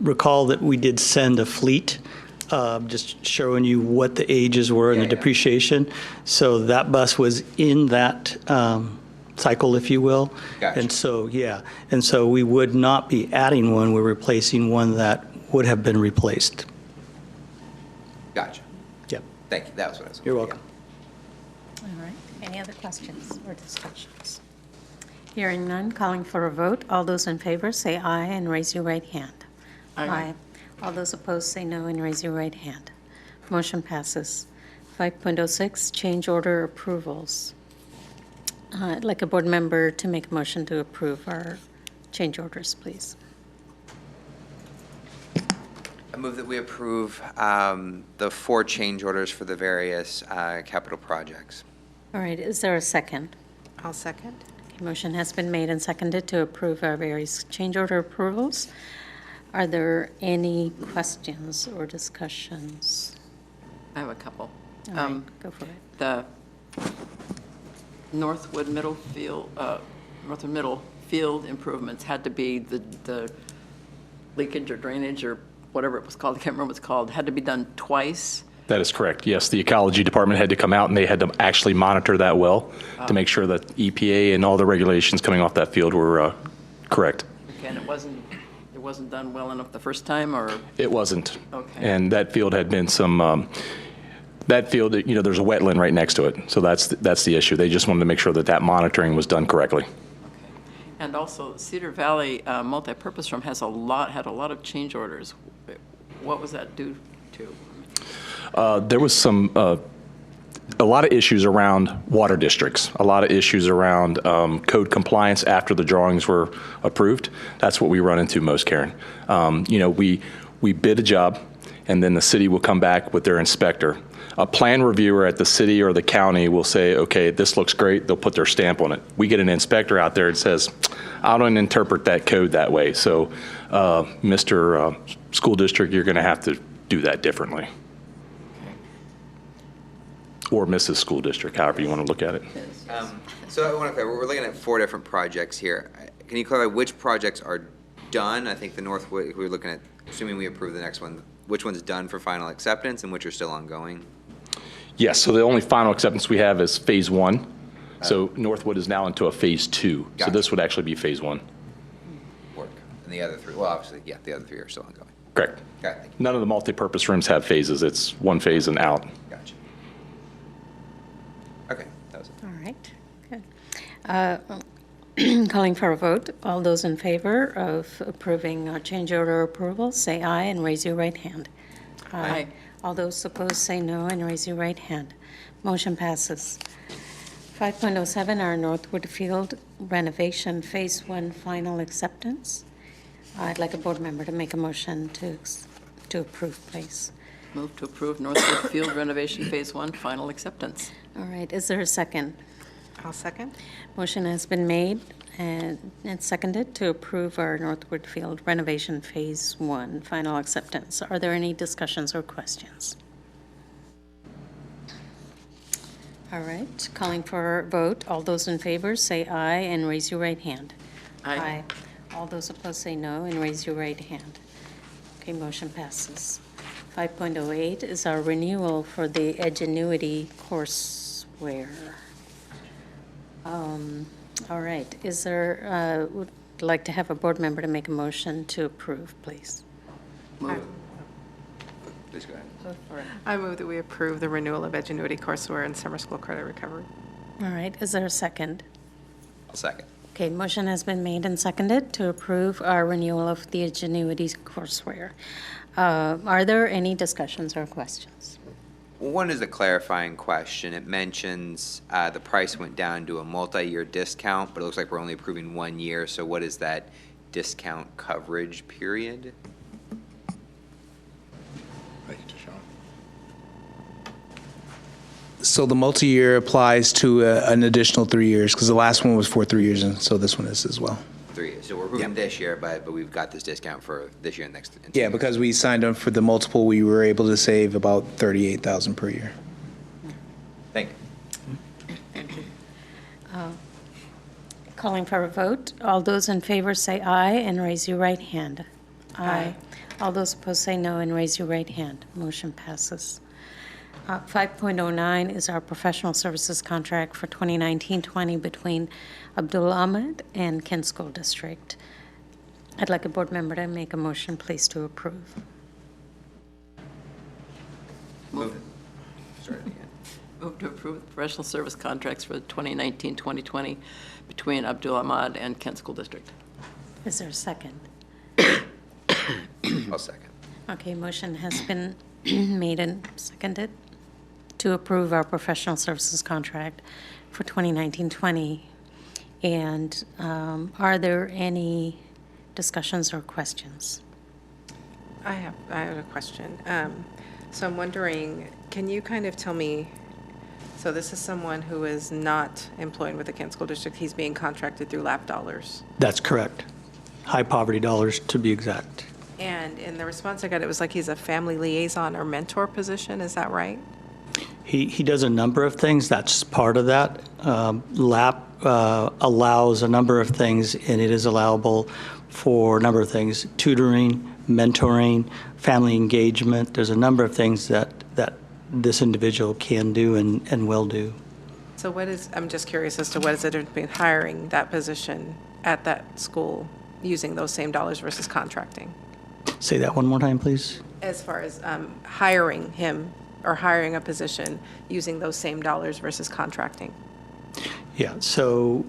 Recall that we did send a fleet, just showing you what the ages were and the depreciation. So that bus was in that cycle, if you will. Gotcha. And so, and so we would not be adding one, we're replacing one that would have been replaced. Gotcha. Yep. Thank you. That was what I was. You're welcome. All right. Any other questions or discussions? Hearing none, calling for a vote. All those in favor say aye and raise your right hand. Aye. All those opposed say no and raise your right hand. Motion passes. 5.06, change order approvals. I'd like a board member to make a motion to approve our change orders, please. I move that we approve the 4 change orders for the various capital projects. All right, is there a second? I'll second. Okay, motion has been made and seconded to approve our various change order approvals. Are there any questions or discussions? I have a couple. All right, go for it. The Northwood Middle Field improvements had to be the leakage or drainage or whatever it was called, I can't remember what it's called, had to be done twice. That is correct. Yes, the ecology department had to come out and they had to actually monitor that well to make sure that EPA and all the regulations coming off that field were correct. Okay, and it wasn't done well enough the first time, or? It wasn't. Okay. And that field had been some, that field, there's a wetland right next to it. So that's the issue. They just wanted to make sure that that monitoring was done correctly. Okay. And also Cedar Valley multipurpose room had a lot of change orders. What was that due to? There was a lot of issues around water districts, a lot of issues around code compliance after the drawings were approved. That's what we run into most, Karen. We bid a job, and then the city will come back with their inspector. A plan reviewer at the city or the county will say, okay, this looks great. They'll put their stamp on it. We get an inspector out there and says, I don't interpret that code that way. So, Mr. School District, you're going to have to do that differently. Or Mrs. School District, however you want to look at it. So I want to clarify, we're looking at 4 different projects here. Can you clarify which projects are done? I think the Northwood, we're looking at, assuming we approve the next one, which one's done for final acceptance and which are still ongoing? Yes, so the only final acceptance we have is phase 1. So Northwood is now into a phase 2. Gotcha. So this would actually be phase 1. Work. And the other 3, well, obviously, yeah, the other 3 are still ongoing. Correct. Okay, thank you. None of the multi-purpose rooms have phases. It's one phase and out. Gotcha. Okay, that was it. All right, good. Calling for a vote. All those in favor of approving our change order approval, say aye and raise your right hand. Aye. All those opposed, say no and raise your right hand. Motion passes. 5.07, our Northwood Field renovation Phase 1 final acceptance. I'd like a board member to make a motion to approve, please. Move to approve Northwood Field renovation Phase 1 final acceptance. All right, is there a second? I'll second. Motion has been made and seconded to approve our Northwood Field renovation Phase 1 final acceptance. Are there any discussions or questions? All right, calling for a vote. All those in favor say aye and raise your right hand. Aye. All those opposed say no and raise your right hand. Okay, motion passes. 5.08 is our renewal for the Edgenuity courseware. All right, is there, would like to have a board member to make a motion to approve, please. Move. Please go ahead. I move that we approve the renewal of Edgenuity courseware and summer school credit recovery. All right, is there a second? I'll second. Okay, motion has been made and seconded to approve our renewal of the Edgenuity courseware. Are there any discussions or questions? Well, one is a clarifying question. It mentions the price went down to a multi-year discount, but it looks like we're only approving 1 year. So what is that discount coverage period? Thank you, Deshaun. So the multi-year applies to an additional 3 years, because the last one was for 3 years, and so this one is as well. 3 years. So we're approving this year, but we've got this discount for this year and next. and 2 Yeah, years. because we signed up for the multiple, we were able to save about $38,000 per year. Thank you. Calling for a vote. All those in favor say aye and raise your right hand. Aye. All those opposed say no and raise your right hand. Motion passes. 5.09 is our professional services contract for 2019-20 between Abdul Ahmed and Kent School District. I'd like a board member to make a motion, please, to approve. Move it. Start it again. Move to approve the professional service contracts for 2019-2020 between Abdul Ahmad and Kent School District. Is there a second? I'll second. Okay, motion has been made and seconded to approve our professional services contract for 2019-20. And are there any discussions or questions? I have a question. So I'm wondering, can you kind of tell me, so this is someone who is not employed with the Kent School District, he's being contracted through LAP dollars? That's correct. High poverty dollars, to be exact. And in the response I got, it was like he's a family liaison or mentor position. Is that right? He does a number of things. That's part of that. LAP allows a number of things, and it is allowable for a number of things: tutoring, mentoring, family engagement. There's a number of things that this individual can do and will do. So I'm just curious as to what is the difference between hiring that position at that school using those same dollars versus contracting? Say that one more time, please. As far as hiring him or hiring a position using those same dollars versus contracting? Yeah, so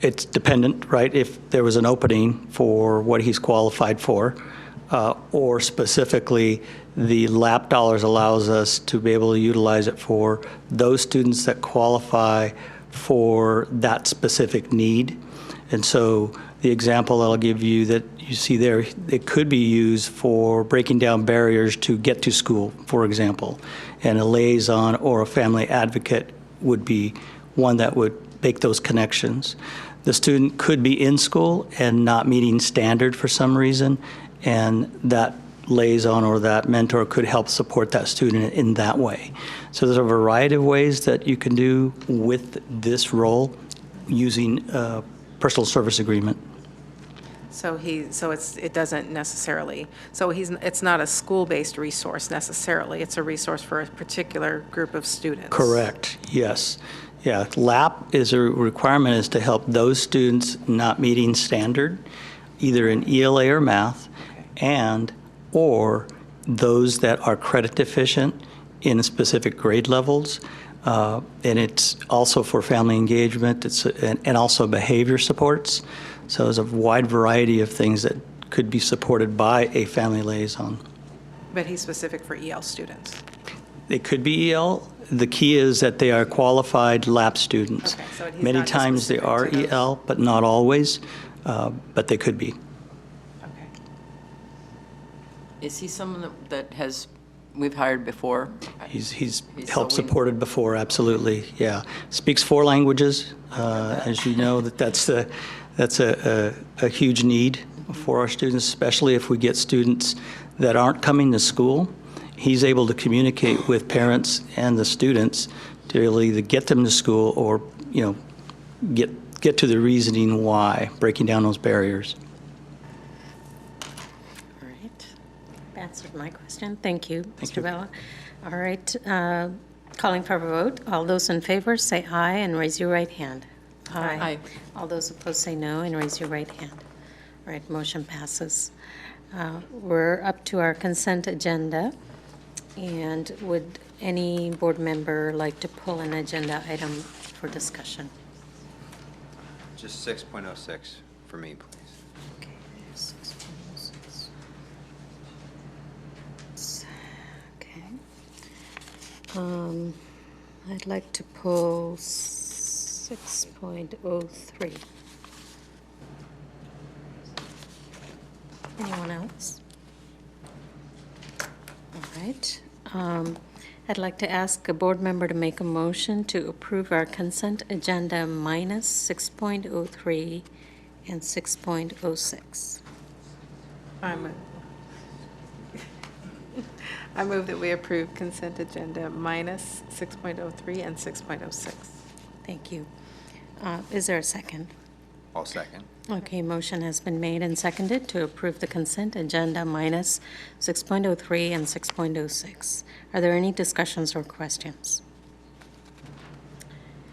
it's dependent, right? If there was an opening for what he's qualified for, or specifically the LAP dollars allows us to be able to utilize it for those students that qualify for that specific need. And so the example I'll give you that you see there, it could be used for breaking down barriers to get to school, for example. And a liaison or a family advocate would be one that would make those connections. The student could be in school and not meeting standard for some reason, and that liaison or that mentor could help support that student in that way. So there's a variety of ways that you can do with this role using a personal service agreement. It's not a school-based resource necessarily. It's a resource for a particular group of students. Correct. Yes. Yeah. LAP is a requirement is to help those students not meeting standard, either in ELA or math, or those that are credit deficient in specific grade levels. And it's also for family engagement. And also behavior supports. So there's a wide variety of things that could be supported by a family liaison. But he's specific for EL students? They could be EL. The key is that they are qualified LAP students. Okay, so he's Many not just times they specific are to those? EL, but not always, but they could be. Okay. Is he someone that we've hired before? He's helped supported before, absolutely, yeah. Speaks 4 languages, as you know, that's a huge need for our students, especially if we get students that aren't coming to school. He's able to communicate with parents and the students to either get them to school or, get to the reasoning why, breaking down those barriers. All right. Answered my question. Thank you, Thank Mr. you. Vela. All right. Calling for a vote. All those in favor say aye and raise your right hand. Aye. All those opposed say no and raise your right hand. All right, motion passes. We're up to our consent agenda. And would any board member like to pull an agenda item for discussion? Just 6.06 for me, please. Okay, 6.06. Okay. I'd like to pull 6.03. Anyone else? All right. I'd like to ask a board member to make a motion to approve our consent agenda minus 6.03 and 6.06. I move that we approve consent agenda minus 6.03 and 6.06. Thank you. Is there a second? I'll second. Okay, motion has been made and seconded to approve the consent agenda minus 6.03 and 6.06. Are there any discussions or questions?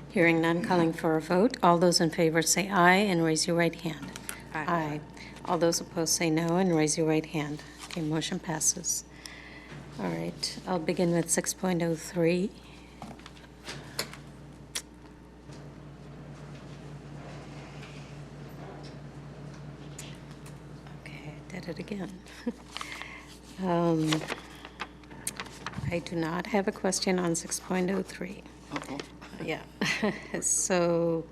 Hearing none, calling for a vote. All those in favor say aye and raise your right hand. Aye. All those opposed say no and raise your right hand. Okay, motion passes. All right, I'll begin with 6.03. Okay, I did it again. I do not have a question on 6.03. Yeah, so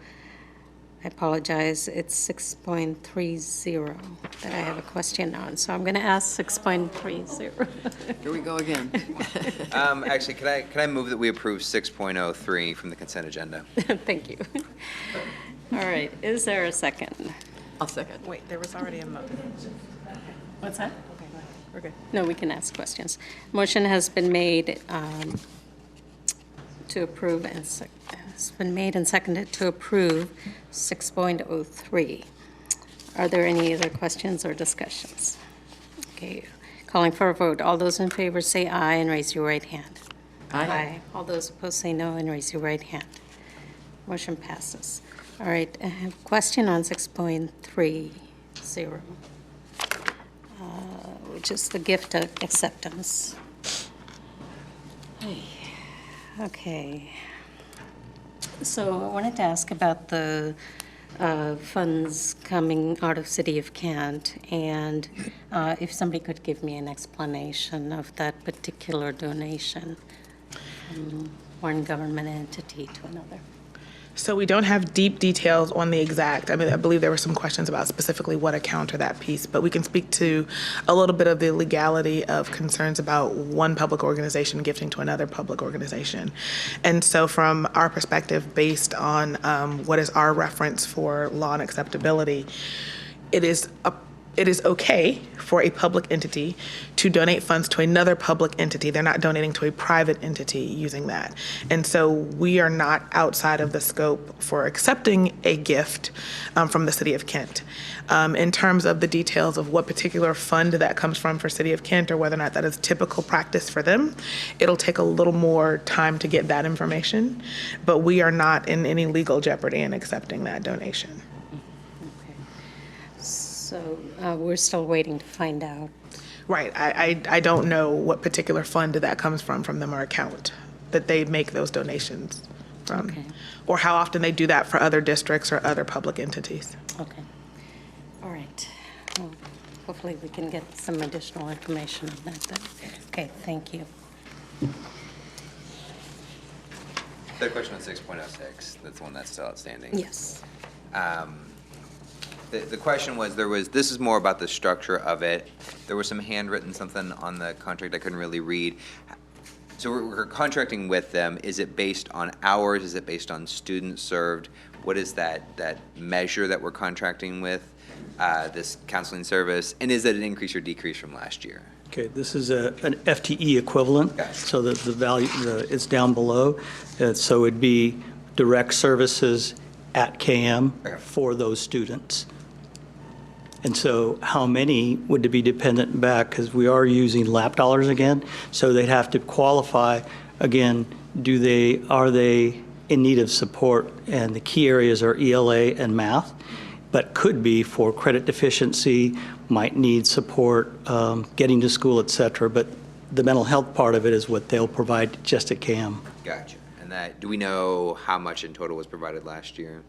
I apologize, it's 6.30 that I have a question on, so I'm going to ask 6.30. Here we go again. Actually, could I move that we approve 6.03 from the consent agenda? Thank you. All right, is there a second? I'll second. Wait, there was already a motion. What's that? Okay, go ahead. We're good. No, we can ask questions. Motion has been made to approve, and it's been made and seconded to approve 6.03. Are there any other questions or discussions? Okay, calling for a vote. All those in favor say aye and raise your right hand. Aye. All those opposed say no and raise your right hand. Motion passes. All right, I have a question on 6.30, which is the gift of acceptance. Okay. So I wanted to ask about the funds coming out of City of Kent, and if somebody could give me an explanation of that particular donation from one government entity to another. So we don't have deep details on the exact, I believe there were some questions about specifically what account or that piece, but we can speak to a little bit of the legality of concerns about one public organization gifting to another public organization. And so from our perspective, based on what is our reference for law and acceptability, it is okay for a public entity to donate funds to another public entity. They're not donating to a private entity using that. And so we are not outside of the scope for accepting a gift from the City of Kent. In terms of the details of what particular fund that comes from for City of Kent or whether or not that is typical practice for them, it'll take a little more time to get that information, but we are not in any legal jeopardy in accepting that donation. So we're still waiting to find out. Right. I don't know what particular fund that comes from them or account that they make those donations from. Okay. Or how often they do that for other districts or other public entities. Okay. All right. Well, hopefully we can get some additional information on that then. Okay, thank you. The question on 6.06, that's the one that's still outstanding. Yes. The question was, this is more about the structure of it. There was some handwritten something on the contract I couldn't really read. So we're contracting with them. Is it based on hours? Is it based on students served? What is that measure that we're contracting with, this counseling service? And is it an increase or decrease from last year? Okay, this is an FTE equivalent, so that the value is down below. So it'd be direct services at KM for those students. And so how many would be dependent back, because we are using LAP dollars again, so they'd have to qualify, again, are they in need of support? And the key areas are ELA and math, but could be for credit deficiency, might need support, getting to school, et cetera. But the mental health part of it is what they'll provide just at KM. Gotcha. And do we know how much in total was provided last year?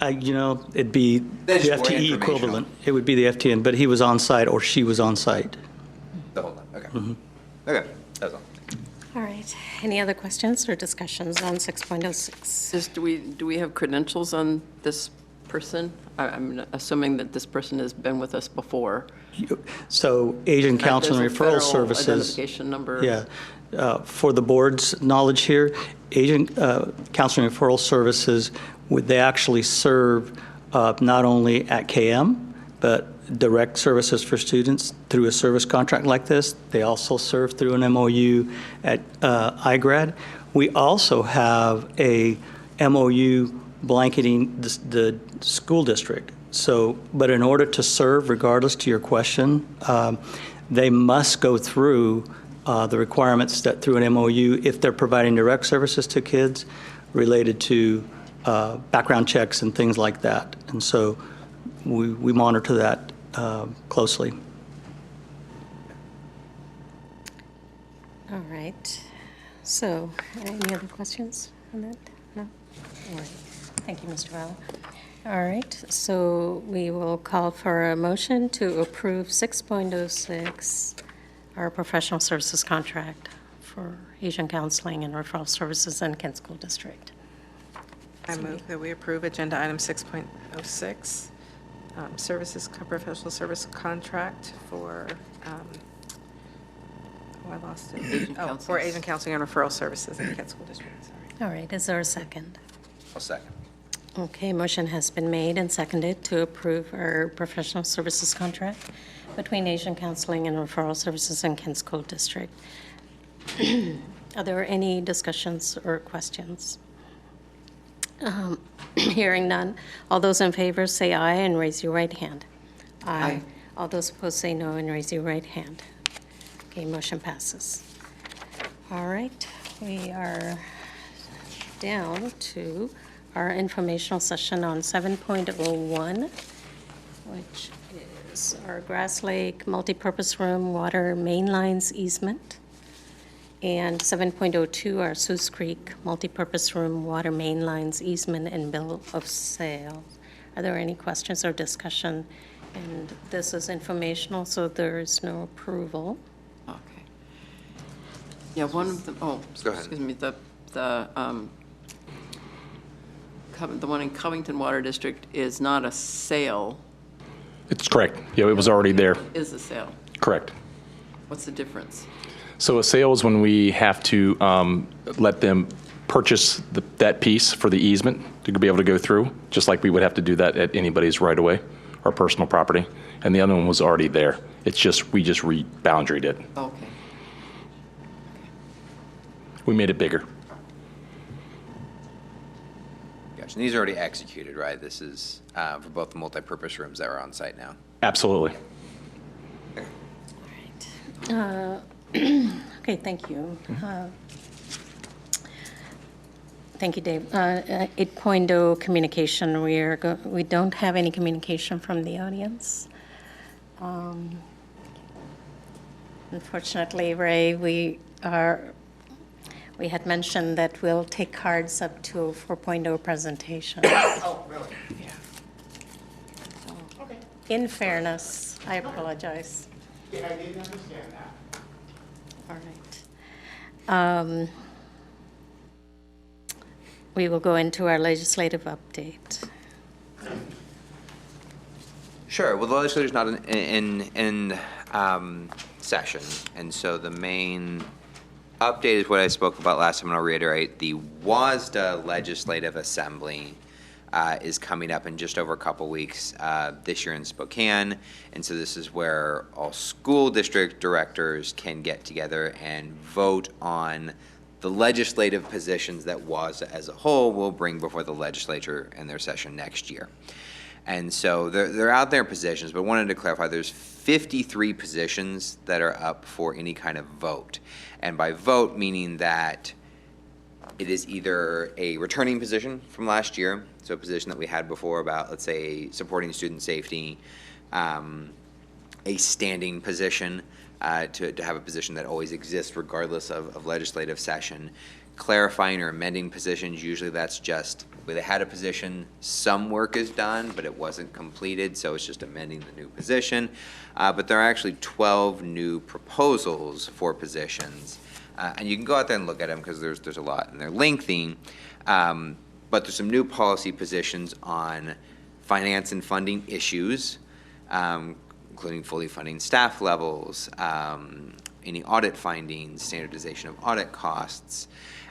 It'd be the FTE equivalent. It would be the FTN, but he was on site or she was on site. The whole time, okay. Mm-hmm. Okay, that's all. All right. Any other questions or discussions on 6.06? Do we have credentials on this person? I'm assuming that this person has been with us before. So Asian Counseling There's a Referral federal Services. identification number. Yeah. For the board's knowledge here, Asian Counseling Referral Services, they actually serve not only at KM, but direct services for students through a service contract like this. They also serve through an MOU at iGrad. We also have a MOU blanketing the school district. So, but in order to serve, regardless to your question, they must go through the requirements that through an MOU if they're providing direct services to kids related to background checks and things like that. And so we monitor that closely. All right. So, any other questions on that? No? All right. Thank you, Mr. Valla. All right. So we will call for a motion to approve 6.06, our professional services contract for Asian Counseling and Referral Services in Kent School District. I move that we approve agenda item 6.06, professional service contract for, I lost it. For Asian Counseling and Referral Services in Kent School District, sorry. All right, is there a second? I'll second. Okay, motion has been made and seconded to approve our professional services contract between Asian Counseling and Referral Services in Kent School District. Are there any discussions or questions? Hearing none. All those in favor say aye and raise your right hand. Aye. All those opposed say no and raise your right hand. Okay, motion passes. All right, we are down to our informational session on 7.01, which is our Grass Lake Multipurpose Room Water Main Lines Easement, and 7.02, our Sioux Creek Multipurpose Room Water Main Lines Easement and Bill of Sale. Are there any questions or discussion? And this is informational, so there is no approval. Okay. Yeah, one of the, Go ahead. excuse me, the one in Covington Water District is not a sale, It's correct. Yeah, it was already there. is a sale. Correct. What's the difference? So a sale is when we have to let them purchase that piece for the easement to be able to go through, just like we would have to do that at anybody's right of way or personal property. And the other one was already there. It's just, we just re-boundaried it. Okay. We made it bigger. Gotcha. And these are already executed, right? This is for both the multipurpose rooms that are on site now. Absolutely. Okay, thank you. Thank you, Dave. 8.0 communication. We don't have any communication from the audience. Unfortunately, Ray, we had mentioned that we'll take cards up to a 4.0 presentation. Oh, really? Yeah. Okay. In fairness, I apologize. Yeah, I didn't understand that. All right. We will go into our legislative update. Sure. Well, the legislature's not in session, and so the main update is what I spoke about last time, and I'll reiterate. The WASDA Legislative Assembly is coming up in just over a couple weeks this year in Spokane, and so this is where all school district directors can get together and vote on the legislative positions that WASDA as a whole will bring before the legislature in their session next year. And so they're out there positions, but wanted to clarify there's 53 positions that are up for any kind of vote. And by vote, meaning that it is either a returning position from last year, so a position that we had before about, let's say, supporting student safety, a standing position, to have a position that always exists regardless of legislative session. Clarifying or amending positions, usually that's just where they had a position, some work is done, but it wasn't completed, so it's just amending the new position. But there are actually 12 new proposals for positions. And you can go out there and look at them because there's a lot, and they're lengthy. But there's some new policy positions on finance and funding issues, including fully funding staff levels, any audit findings, standardization of audit costs.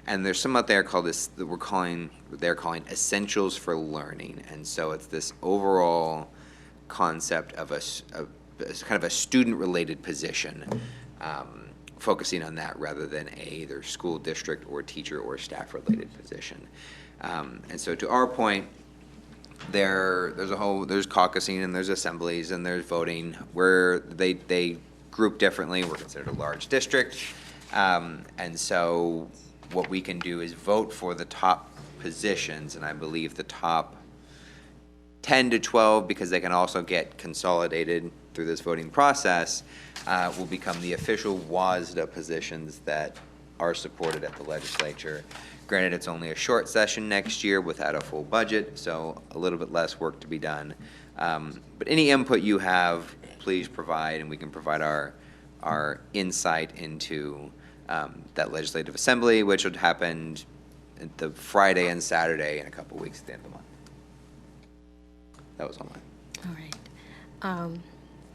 And there's some out there called this that they're calling essentials for learning. And so it's this overall concept of a kind of a student-related position, focusing on that rather than either school district or teacher or staff-related position. And so to our point, there's caucusing and there's assemblies and there's voting where they group differently. We're considered a large district, and so what we can do is vote for the top positions, and I believe the top 10 to 12, because they can also get consolidated through this voting process, will become the official WASDA positions that are supported at the legislature. Granted, it's only a short session next year without a full budget, so a little bit less work to be done. But any input you have, please provide, and we can provide our insight into that legislative assembly, which would happen the Friday and Saturday in a couple weeks at the end of the month. That was online. All right.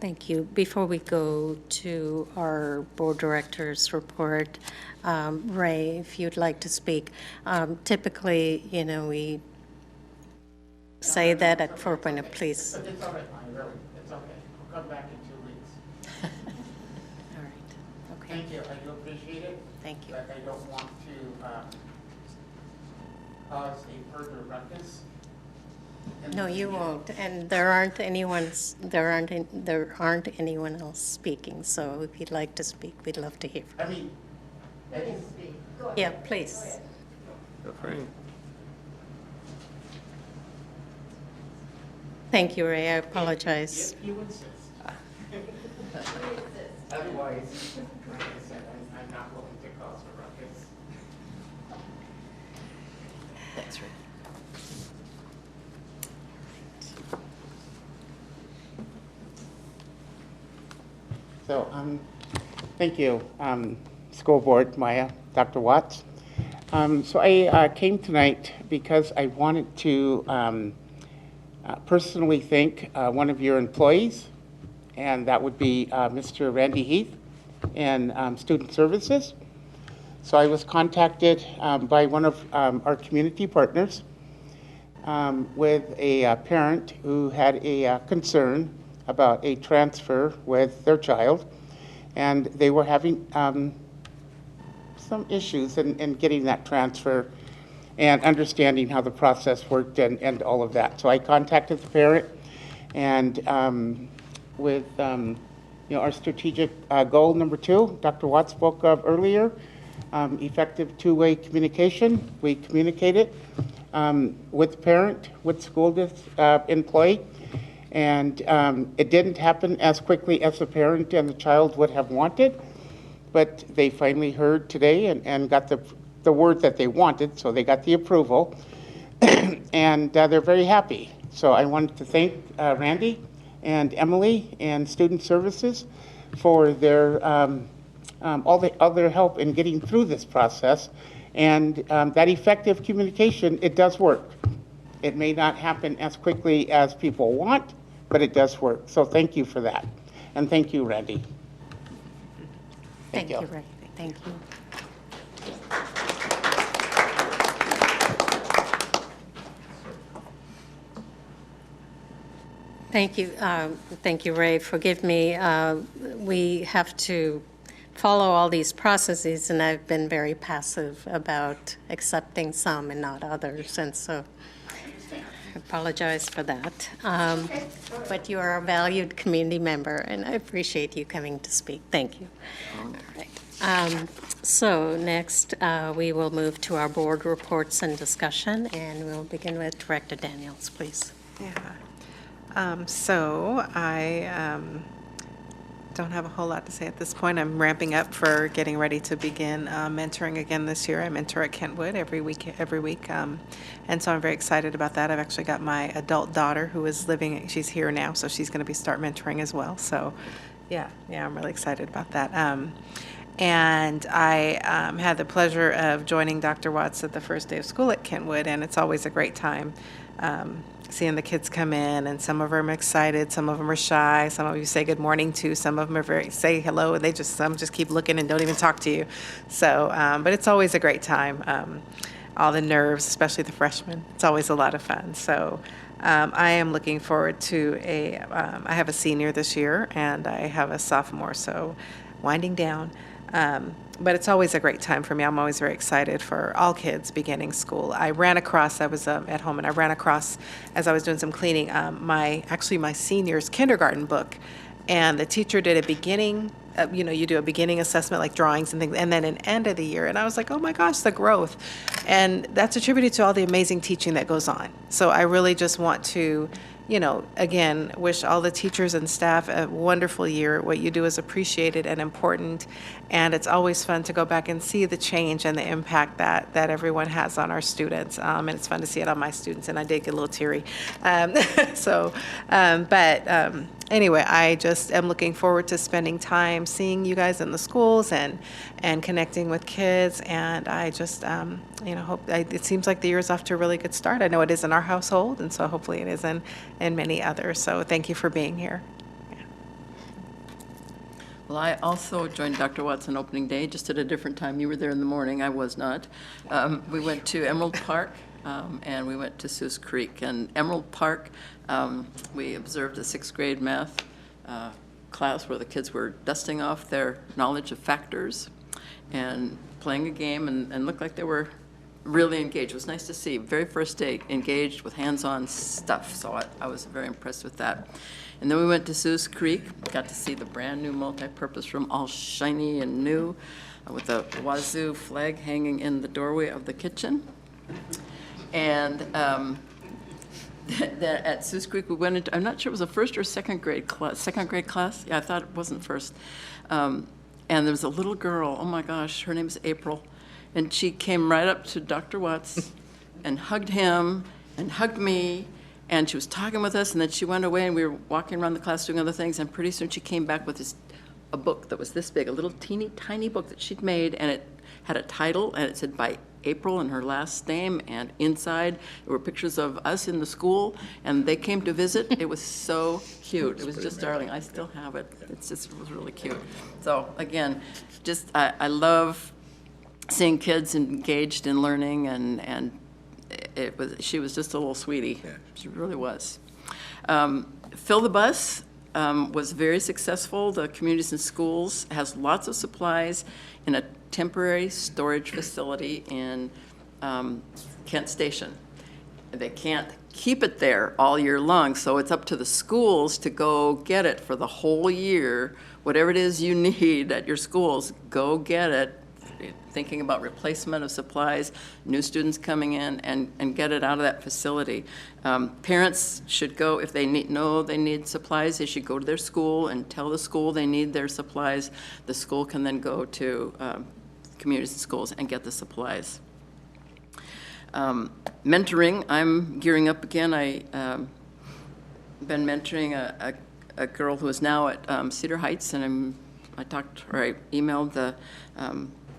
Thank you. Before we go to our board director's report, Ray, if you'd like to speak. Typically, we say that at 4.0, please. But it's all right, Lonnie, really. It's okay. I'll come back in 2 weeks. Okay. Thank you, I do appreciate it. Thank you. But I don't want to cause a further ruckus. No, you won't, and there aren't anyone else speaking, so if you'd like to speak, we'd love to hear from you. I mean, Yeah, please. Go for it. Thank you, Ray, I apologize. If you insist. Otherwise, like I said, I'm not willing to cause a ruckus. That's right. So, thank you, School Board, Maya, Dr. Watts. So I came tonight because I wanted to personally thank one of your employees, and that would be Mr. Randy Heath in Student Services. So I was contacted by one of our community partners with a parent who had a concern about a transfer with their child, and they were having some issues in getting that transfer and understanding how the process worked and all of that. So I contacted the parent, and with our strategic goal number 2, Dr. Watts spoke of earlier, effective two-way communication. We communicated with the parent, with school employee, and it didn't happen as quickly as the parent and the child would have wanted, but they finally heard today and got the word that they wanted, so they got the approval, and they're very happy. So I wanted to thank Randy and Emily and Student Services for their all their help in getting through this process, and that effective communication, it does work. It may not happen as quickly as people want, but it does work. So thank you for that. And thank you, Randy. Thank you, Ray. Thank you. Thank you, Ray. Forgive me. We have to follow all these processes, and I've been very passive about accepting some and not others, and so I apologize for that. But you are a valued community member, and I appreciate you coming to speak. Thank you. All right. So next, we will move to our board reports and discussion, and we'll begin with Director Daniels, please. Yeah. So I don't have a whole lot to say at this point. I'm ramping up for getting ready to begin mentoring again this year. I mentor at Kentwood every week, and so I'm very excited about that. I've actually got my adult daughter who is living, she's here now, so she's going to be start mentoring as well. So yeah, I'm really excited about that. And I had the pleasure of joining Dr. Watts at the first day of school at Kentwood, and it's always a great time seeing the kids come in, and some of them are excited, some of them are shy, some of you say good morning to, some of them are say hello, and some just keep looking and don't even talk to you. So, but it's always a great time. All the nerves, especially the freshmen, it's always a lot of fun. So I am looking forward to I have a senior this year, and I have a sophomore, so winding down. But it's always a great time for me. I'm always very excited for all kids beginning school. I was at home, and I ran across, as I was doing some cleaning, my senior's kindergarten book. And the teacher did a beginning, you do a beginning assessment like drawings and things, and then an end of the year. And I was like, oh my gosh, the growth. And that's attributed to all the amazing teaching that goes on. So I really just want to, again, wish all the teachers and staff a wonderful year. What you do is appreciated and important, and it's always fun to go back and see the change and the impact that everyone has on our students. And it's fun to see it on my students, and I did get a little teary. Anyway, I just am looking forward to spending time seeing you guys in the schools and connecting with kids, and I just hope it seems like the year is off to a really good start. I know it is in our household, and so hopefully it is in many others. So thank you for being here. Yeah. Well, I also joined Dr. Watts on opening day, just at a different time. You were there in the morning. I was not. We went to Emerald Park, and we went to Seuss Creek. And Emerald Park, we observed a 6th grade math class where the kids were dusting off their knowledge of factors and playing a game and looked like they were really engaged. It was nice to see. Very first day, engaged with hands-on stuff. So I was very impressed with that. And then we went to Sue's Creek, got to see the brand-new multi-purpose room, all shiny and new, with the Wazoo flag hanging in the doorway of the kitchen. And at Sue's Creek, we went into, I'm not sure it was a first or second grade class. Yeah, I thought it wasn't first. And there was a little girl, oh my gosh, her name is April. And she came right up to Dr. Watts and hugged him and hugged me. And she was talking with us, and then she went away, and we were walking around the class doing other things. And pretty soon she came back with a book that was this big, a little teeny tiny book that she'd made, and it had a title, and it said by April and her last name, and inside there were pictures of us in the school, and they came to visit. It was so cute. It was just darling. I still have it. It was really cute. So again, just I love seeing kids engaged in learning, and she was just a little sweetie. Yeah. She really was. Fill the Bus was very successful. The Communities and Schools has lots of supplies in a temporary storage facility in Kent Station. They can't keep it there all year long, so it's up to the schools to go get it for the whole year. Whatever it is you need at your schools, go get it. Thinking about replacement of supplies, new students coming in, and get it out of that facility. Parents should go, if they know they need supplies, they should go to their school and tell the school they need their supplies. The school can then go to communities and schools and get the supplies. Mentoring, I'm gearing up again. I've been mentoring a girl who is now at Cedar Heights, and I emailed the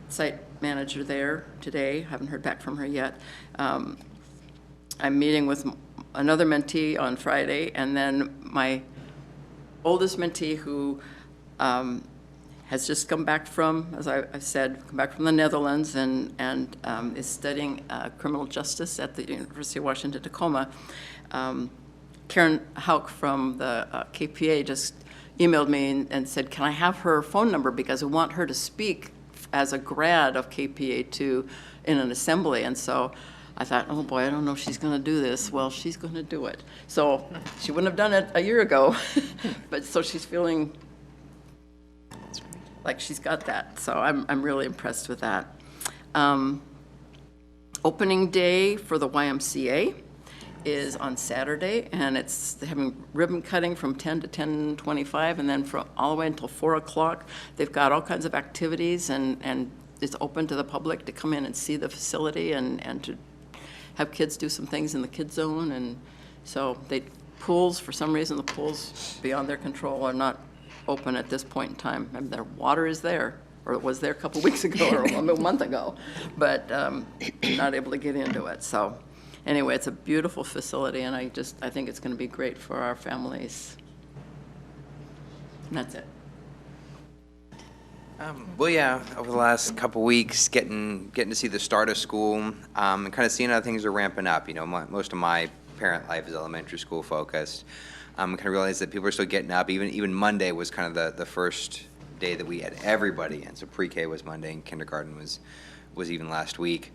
site manager there today. Haven't heard back from her yet. I'm meeting with another mentee on Friday, and then my oldest mentee who has just come back from, as I've said, come back from the Netherlands and is studying criminal justice at the University of Washington, Tacoma. Karen Hauk from the KPA just emailed me and said, can I have her phone number, because I want her to speak as a grad of KPA2 in an assembly. And so I thought, oh boy, I don't know if she's going to do this. Well, she's going to do it. So she wouldn't have done it a year ago, but so she's feeling like she's got that. So I'm really impressed with that. Opening day for the YMCA is on Saturday, and it's having ribbon cutting from 10 to 10:25, and then from all the way until 4 o'clock. They've got all kinds of activities, and it's open to the public to come in and see the facility and to have kids do some things in the kid zone. And so pools, for some reason, the pools beyond their control are not open at this point in time. I mean, their water is there, or it was there a couple weeks ago or a month ago, but not able to get into it. So anyway, it's a beautiful facility, and I think it's going to be great for our families. And that's it. Well, yeah, over the last couple weeks, getting to see the start of school, and kind of seeing how things are ramping up. You know, most of my parent life is elementary school focused. Kind of realized that people are still getting up. Even Monday was kind of the first day that we had everybody in. So pre-K was Monday, and kindergarten was even last week.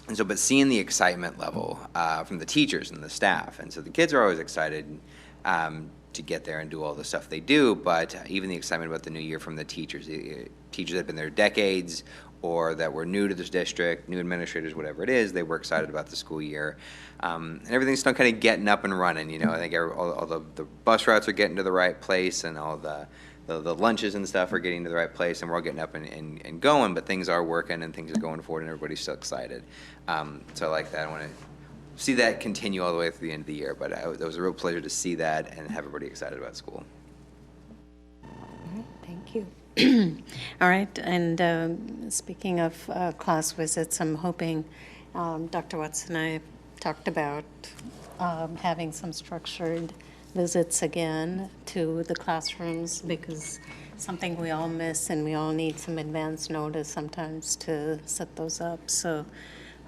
And so, but seeing the excitement level from the teachers and the staff, and so the kids are always excited to get there and do all the stuff they do, but even the excitement about the new year from the teachers that have been there decades or that were new to this district, new administrators, whatever it is, they were excited about the school year. And everything's still kind of getting up and running, you know. I think all the bus routes are getting to the right place, and all the lunches and stuff are getting to the right place, and we're all getting up and going, but things are working and things are going forward, and everybody's still excited. So I like that. I want to see that continue all the way through the end of the year, but it was a real pleasure to see that and have everybody excited about school. All right, thank you. All right, and speaking of class visits, I'm hoping Dr. Watts and I talked about having some structured visits again to the classrooms, because something we all miss, and we all need some advance notice sometimes to set those up. So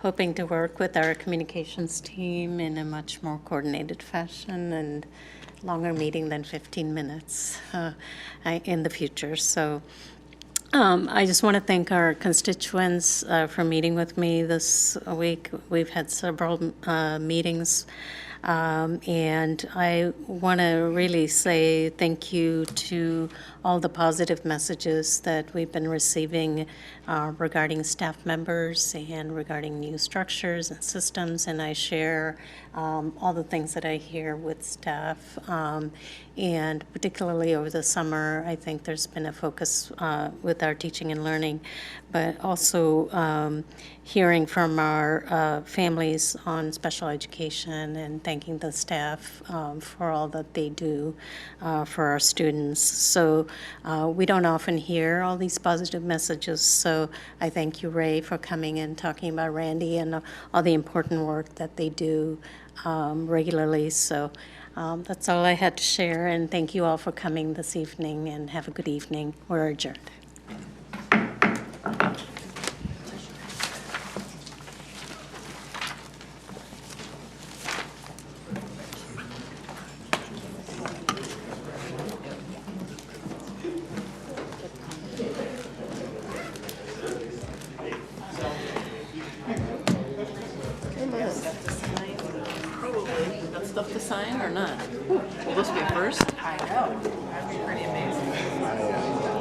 hoping to work with our communications team in a much more coordinated fashion and longer meeting than 15 minutes in the future. So I just want to thank our constituents for meeting with me this week. We've had several meetings, and I want to really say thank you to all the positive messages that we've been receiving regarding staff members and regarding new structures and systems, and I share all the things that I hear with staff. And particularly over the summer, I think there's been a focus with our teaching and learning, but also hearing from our families on special education and thanking the staff for all that they do for our students. So we don't often hear all these positive messages, so I thank you, Ray, for coming and talking about Randy and all the important work that they do regularly. So that's all I had to share, and thank you all for coming this evening, and have a good evening. We're adjourned. Stuff to sign or not? Will this be a first? I know, that'd be pretty amazing.